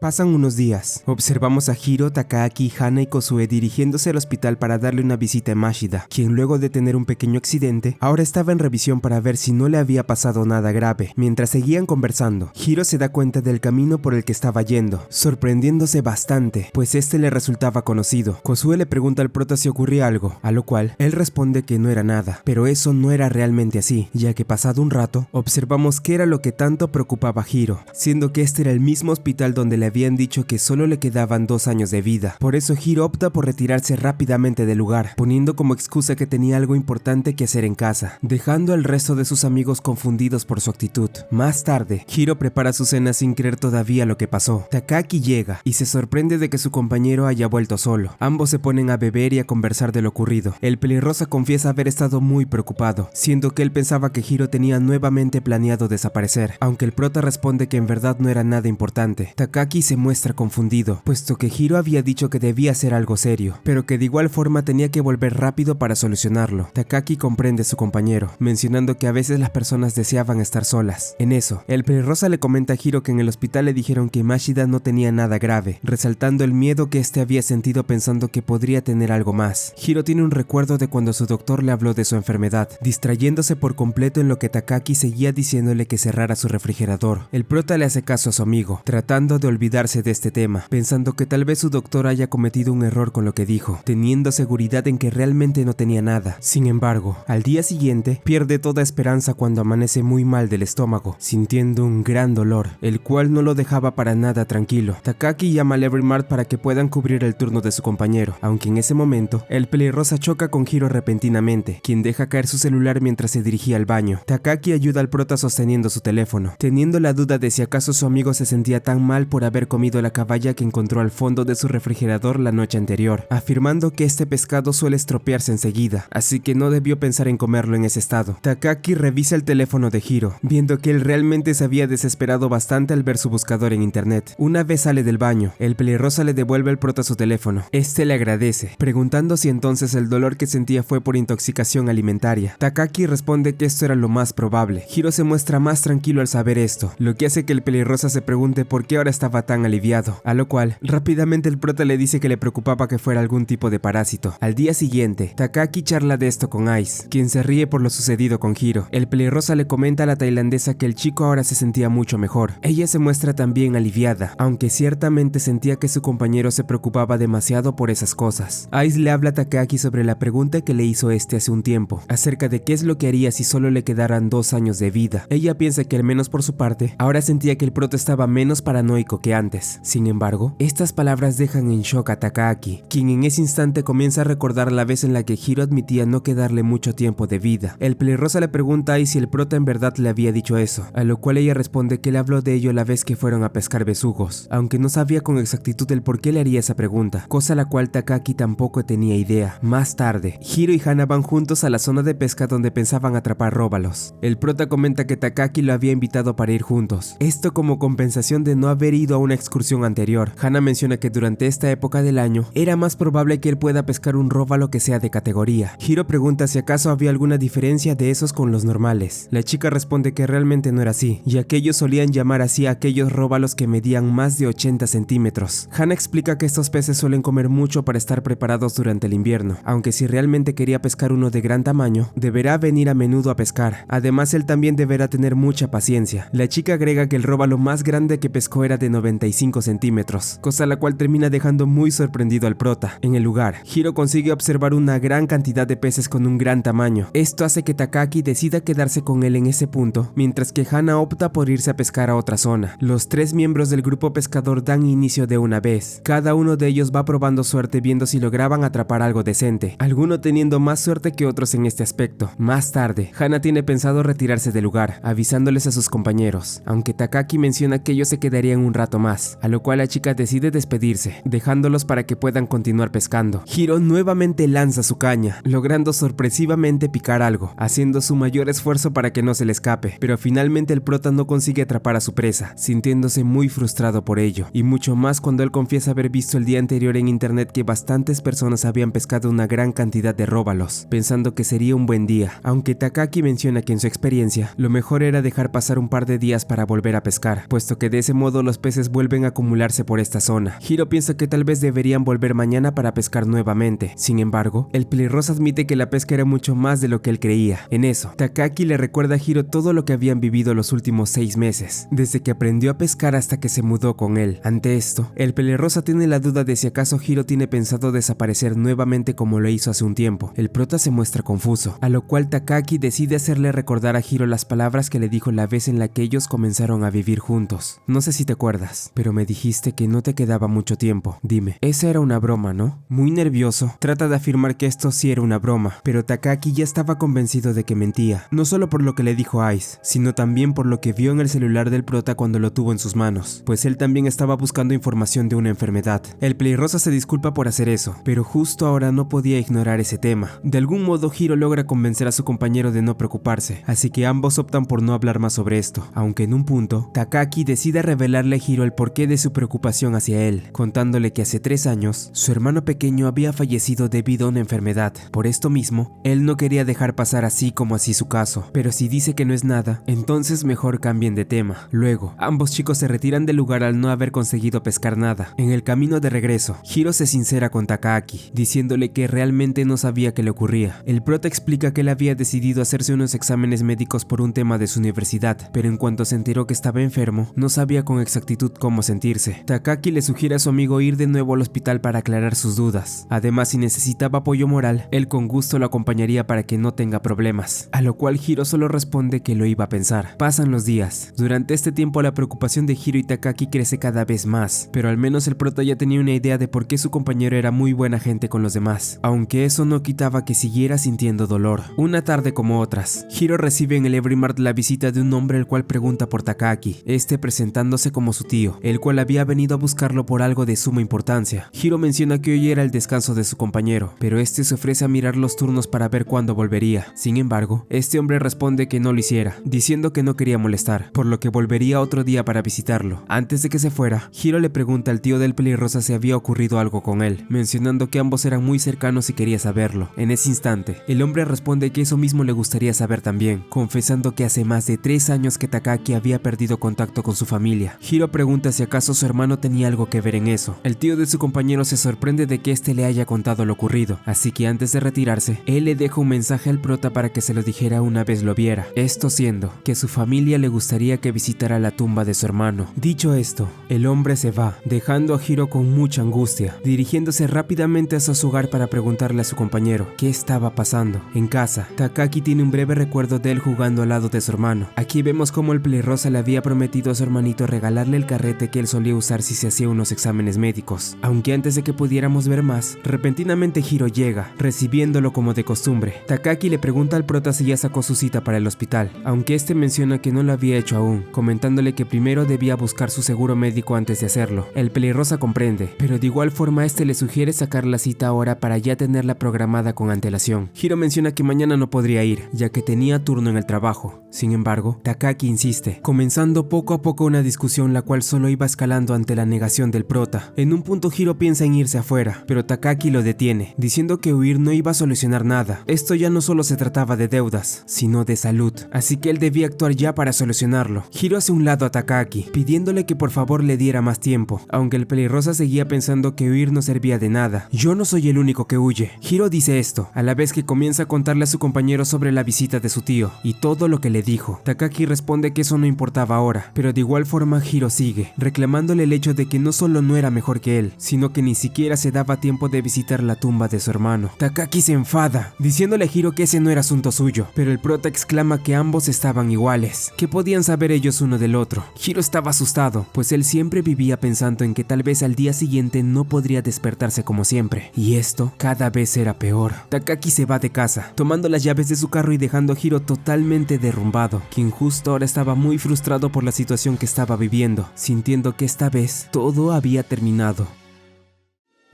Pasan unos días. Observamos a Hiro, Takaaki, Hana y Kozue dirigiéndose al hospital para darle una visita a Mashida, quien luego de tener un pequeño accidente, ahora estaba en revisión para ver si no le había pasado nada grave. Mientras seguían conversando, Hiro se da cuenta del camino por el que estaba yendo, sorprendiéndose bastante, pues este le resultaba conocido. Kozue le pregunta al prota si ocurría algo, a lo cual él responde que no era nada, pero eso no era realmente así, ya que pasado un rato, observamos qué era lo que tanto preocupaba a Hiro, siendo que este era el mismo hospital donde le habían dicho que solo le quedaban 2 años de vida. Por eso Hiro opta por retirarse rápidamente del lugar, poniendo como excusa que tenía algo importante que hacer en casa, dejando al resto de sus amigos confundidos por su actitud. Más tarde, Hiro prepara su cena sin creer todavía lo que pasó. Takaaki llega y se sorprende de que su compañero haya vuelto solo. Ambos se ponen a beber y a conversar de lo ocurrido. El pelirrosa confiesa haber estado muy preocupado, siendo que él pensaba que Hiro tenía nuevamente planeado desaparecer, aunque el prota responde que en verdad no era nada importante. Takaaki se muestra confundido, puesto que Hiro había dicho que debía ser algo serio, pero que de igual forma tenía que volver rápido para solucionarlo. Takaaki comprende a su compañero, mencionando que a veces las personas deseaban estar solas. En eso, el pelirrosa le comenta a Hiro que en el hospital le dijeron que Mashida no tenía nada grave, resaltando el miedo que este había sentido pensando que podría tener algo más. Hiro tiene un recuerdo de cuando su doctor le habló de su enfermedad, distrayéndose por completo en lo que Takaaki seguía diciéndole que cerrara su refrigerador. El prota le hace caso a su amigo, tratando de olvidarse de este tema, pensando que tal vez su doctor haya cometido un error con lo que dijo, teniendo seguridad en que realmente no tenía nada. Sin embargo, al día siguiente, pierde toda esperanza cuando amanece muy mal del estómago, sintiendo un gran dolor, el cual no lo dejaba para nada tranquilo. Takaaki llama al Evermart para que puedan cubrir el turno de su compañero, aunque en ese momento, el pelirrosa choca con Hiro repentinamente, quien deja caer su celular mientras se dirigía al baño. Takaaki ayuda al prota sosteniendo su teléfono, teniendo la duda de si acaso su amigo se sentía tan mal por haber comido la caballa que encontró al fondo de su refrigerador la noche anterior, afirmando que este pescado suele estropearse enseguida, así que no debió pensar en comerlo en ese estado. Takaaki revisa el teléfono de Hiro, viendo que él realmente se había desesperado bastante al ver su buscador en internet. Una vez sale del baño, el pelirrosa le devuelve al prota su teléfono. Este le agradece, preguntando si entonces el dolor que sentía fue por intoxicación alimentaria. Takaaki responde que esto era lo más probable. Hiro se muestra más tranquilo al saber esto, lo que hace que el pelirrosa se pregunte por qué ahora estaba tan aliviado, a lo cual rápidamente el prota le dice que le preocupaba que fuera algún tipo de parásito. Al día siguiente, Takaaki charla de esto con Ice, quien se ríe por lo sucedido con Hiro. El pelirrosa le comenta a la tailandesa que el chico ahora se sentía mucho mejor. Ella se muestra también aliviada, aunque ciertamente sentía que su compañero se preocupaba demasiado por esas cosas. Ice le habla a Takaaki sobre la pregunta que le hizo este hace un tiempo, acerca de qué es lo que haría si solo le quedaran 2 años de vida. Ella piensa que al menos por su parte, ahora sentía que el prota estaba menos paranoico que antes. Sin embargo, estas palabras dejan en shock a Takaaki, quien en ese instante comienza a recordar la vez en la que Hiro admitía no quedarle mucho tiempo de vida. El pelirrosa le pregunta a Ice si el prota en verdad le había dicho eso, a lo cual ella responde que le habló de ello la vez que fueron a pescar besugos, aunque no sabía con exactitud el por qué le haría esa pregunta, cosa la cual Takaaki tampoco tenía idea. Más tarde, Hiro y Hana van juntos a la zona de pesca donde pensaban atrapar róbalos. El prota comenta que Takaaki lo había invitado para ir juntos, esto como compensación de no haber ido a una excursión anterior. Hana menciona que durante esta época del año era más probable que él pueda pescar un róbalo que sea de categoría. Hiro pregunta si acaso había alguna diferencia de esos con los normales. La chica responde que realmente no era así, ya que ellos solían llamar así a aquellos róbalos que medían más de 80 centímetros. Hana explica que estos peces suelen comer mucho para estar preparados durante el invierno, aunque si realmente quería pescar uno de gran tamaño, deberá venir a menudo a pescar. Además, él también deberá tener mucha paciencia. La chica agrega que el róbalo más grande que pescó era de 45 centímetros, cosa la cual termina dejando muy sorprendido al prota. En el lugar, Hiro consigue observar una gran cantidad de peces con un gran tamaño. Esto hace que Takaki decida quedarse con él en ese punto, mientras que Hana opta por irse a pescar a otra zona. Los 3 miembros del grupo pescador dan inicio de una vez. Cada uno de ellos va probando suerte viendo si lograban atrapar algo decente, alguno teniendo más suerte que otros en este aspecto. Más tarde, Hana tiene pensado retirarse del lugar, avisándoles a sus compañeros, aunque Takaki menciona que ellos se quedarían un rato más, a lo cual la chica decide despedirse, dejándolos para que puedan continuar pescando. Hiro nuevamente lanza su caña, logrando sorpresivamente picar algo, haciendo su mayor esfuerzo para que no se le escape, pero finalmente el prota no consigue atrapar a su presa, sintiéndose muy frustrado por ello, y mucho más cuando él confiesa haber visto el día anterior en internet que bastantes personas habían pescado una gran cantidad de róbalos, pensando que sería un buen día, aunque Takaki menciona que en su experiencia, lo mejor era dejar pasar un par de días para volver a pescar, puesto que de ese modo los peces vuelven a acumularse por esta zona. Hiro piensa que tal vez deberían volver mañana para pescar nuevamente. Sin embargo, el pelirrosa admite que la pesca era mucho más de lo que él creía. En eso, Takaki le recuerda a Hiro todo lo que habían vivido los últimos 6 meses, desde que aprendió a pescar hasta que se mudó con él. Ante esto, el pelirrosa tiene la duda de si acaso Hiro tiene pensado desaparecer nuevamente como lo hizo hace un tiempo. El prota se muestra confuso, a lo cual Takaki decide hacerle recordar a Hiro las palabras que le dijo la vez en la que ellos comenzaron a vivir juntos. No sé si te acuerdas, pero me dijiste que no te quedaba mucho tiempo. Dime, esa era una broma, ¿no? Muy nervioso, trata de afirmar que esto sí era una broma, pero Takaki ya estaba convencido de que mentía, no solo por lo que le dijo Ice, sino también por lo que vio en el celular del prota cuando lo tuvo en sus manos, pues él también estaba buscando información de una enfermedad. El pelirrosa se disculpa por hacer eso, pero justo ahora no podía ignorar ese tema. De algún modo Hiro logra convencer a su compañero de no preocuparse, así que ambos optan por no hablar más sobre esto, aunque en un punto, Takaki decide revelarle a Hiro el porqué de su preocupación hacia él, contándole que hace 3 años, su hermano pequeño había fallecido debido a una enfermedad. Por esto mismo, él no quería dejar pasar así como así su caso, pero si dice que no es nada, entonces mejor cambien de tema. Luego, ambos chicos se retiran del lugar al no haber conseguido pescar nada. En el camino de regreso, Hiro se sincera con Takaki, diciéndole que realmente no sabía qué le ocurría. El prota explica que él había decidido hacerse unos exámenes médicos por un tema de su universidad, pero en cuanto se enteró que estaba enfermo, no sabía con exactitud cómo sentirse. Takaki le sugiere a su amigo ir de nuevo al hospital para aclarar sus dudas. Además, si necesitaba apoyo moral, él con gusto lo acompañaría para que no tenga problemas, a lo cual Hiro solo responde que lo iba a pensar. Pasan los días. Durante este tiempo la preocupación de Hiro y Takaki crece cada vez más, pero al menos el prota ya tenía una idea de por qué su compañero era muy buena gente con los demás, aunque eso no quitaba que siguiera sintiendo dolor. Una tarde como otras, Hiro recibe en el Everymart la visita de un hombre el cual pregunta por Takaki, este presentándose como su tío, el cual había venido a buscarlo por algo de suma importancia. Hiro menciona que hoy era el descanso de su compañero, pero este se ofrece a mirar los turnos para ver cuándo volvería. Sin embargo, este hombre responde que no lo hiciera, diciendo que no quería molestar, por lo que volvería otro día para visitarlo. Antes de que se fuera, Hiro le pregunta al tío del pelirrosa si había ocurrido algo con él, mencionando que ambos eran muy cercanos y quería saberlo. En ese instante, el hombre responde que eso mismo le gustaría saber también, confesando que hace más de 3 años que Takaki había perdido contacto con su familia. Hiro pregunta si acaso su hermano tenía algo que ver en eso. El tío de su compañero se sorprende de que este le haya contado lo ocurrido, así que antes de retirarse, él le deja un mensaje al prota para que se lo dijera una vez lo viera, esto siendo que su familia le gustaría que visitara la tumba de su hermano. Dicho esto, el hombre se va, dejando a Hiro con mucha angustia, dirigiéndose rápidamente hacia su hogar para preguntarle a su compañero qué estaba pasando. En casa, Takaki tiene un breve recuerdo de él jugando al lado de su hermano. Aquí vemos cómo el pelirrosa le había prometido a su hermanito regalarle el carrete que él solía usar si se hacía unos exámenes médicos. Aunque antes de que pudiéramos ver más, repentinamente Hiro llega, recibiéndolo como de costumbre. Takaki le pregunta al prota si ya sacó su cita para el hospital, aunque este menciona que no lo había hecho aún, comentándole que primero debía buscar su seguro médico antes de hacerlo. El pelirrosa comprende, pero de igual forma este le sugiere sacar la cita ahora para ya tenerla programada con antelación. Hiro menciona que mañana no podría ir, ya que tenía turno en el trabajo. Sin embargo, Takaki insiste, comenzando poco a poco una discusión la cual solo iba escalando ante la negación del prota. En un punto Hiro piensa en irse afuera, pero Takaki lo detiene, diciendo que huir no iba a solucionar nada. Esto ya no solo se trataba de deudas, sino de salud, así que él debía actuar ya para solucionarlo. Hiro hace un lado a Takaki, pidiéndole que por favor le diera más tiempo, aunque el pelirrosa seguía pensando que huir no servía de nada. Yo no soy el único que huye. Hiro dice esto, a la vez que comienza a contarle a su compañero sobre la visita de su tío, y todo lo que le dijo. Takaki responde que eso no importaba ahora, pero de igual forma Hiro sigue, Kage, reclamándole el hecho de que no solo no era mejor que él, sino que ni siquiera se daba tiempo de visitar la tumba de su hermano. Takagi se enfada, diciéndole a Hiro que ese no era asunto suyo, pero el prota exclama que ambos estaban iguales, que podían saber ellos uno del otro. Hiro estaba asustado, pues él siempre vivía pensando en que tal vez al día siguiente no podría despertarse como siempre, y esto cada vez era peor. Takagi se va de casa, tomando las llaves de su carro y dejando a Hiro totalmente derrumbado, quien justo ahora estaba muy frustrado por la situación que estaba viviendo, sintiendo que esta vez todo había terminado.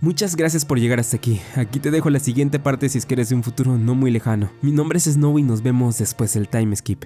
Muchas gracias por llegar hasta aquí. Aquí te dejo la siguiente parte si es que eres de un futuro no muy lejano. Mi nombre es Snow y nos vemos después del time skip.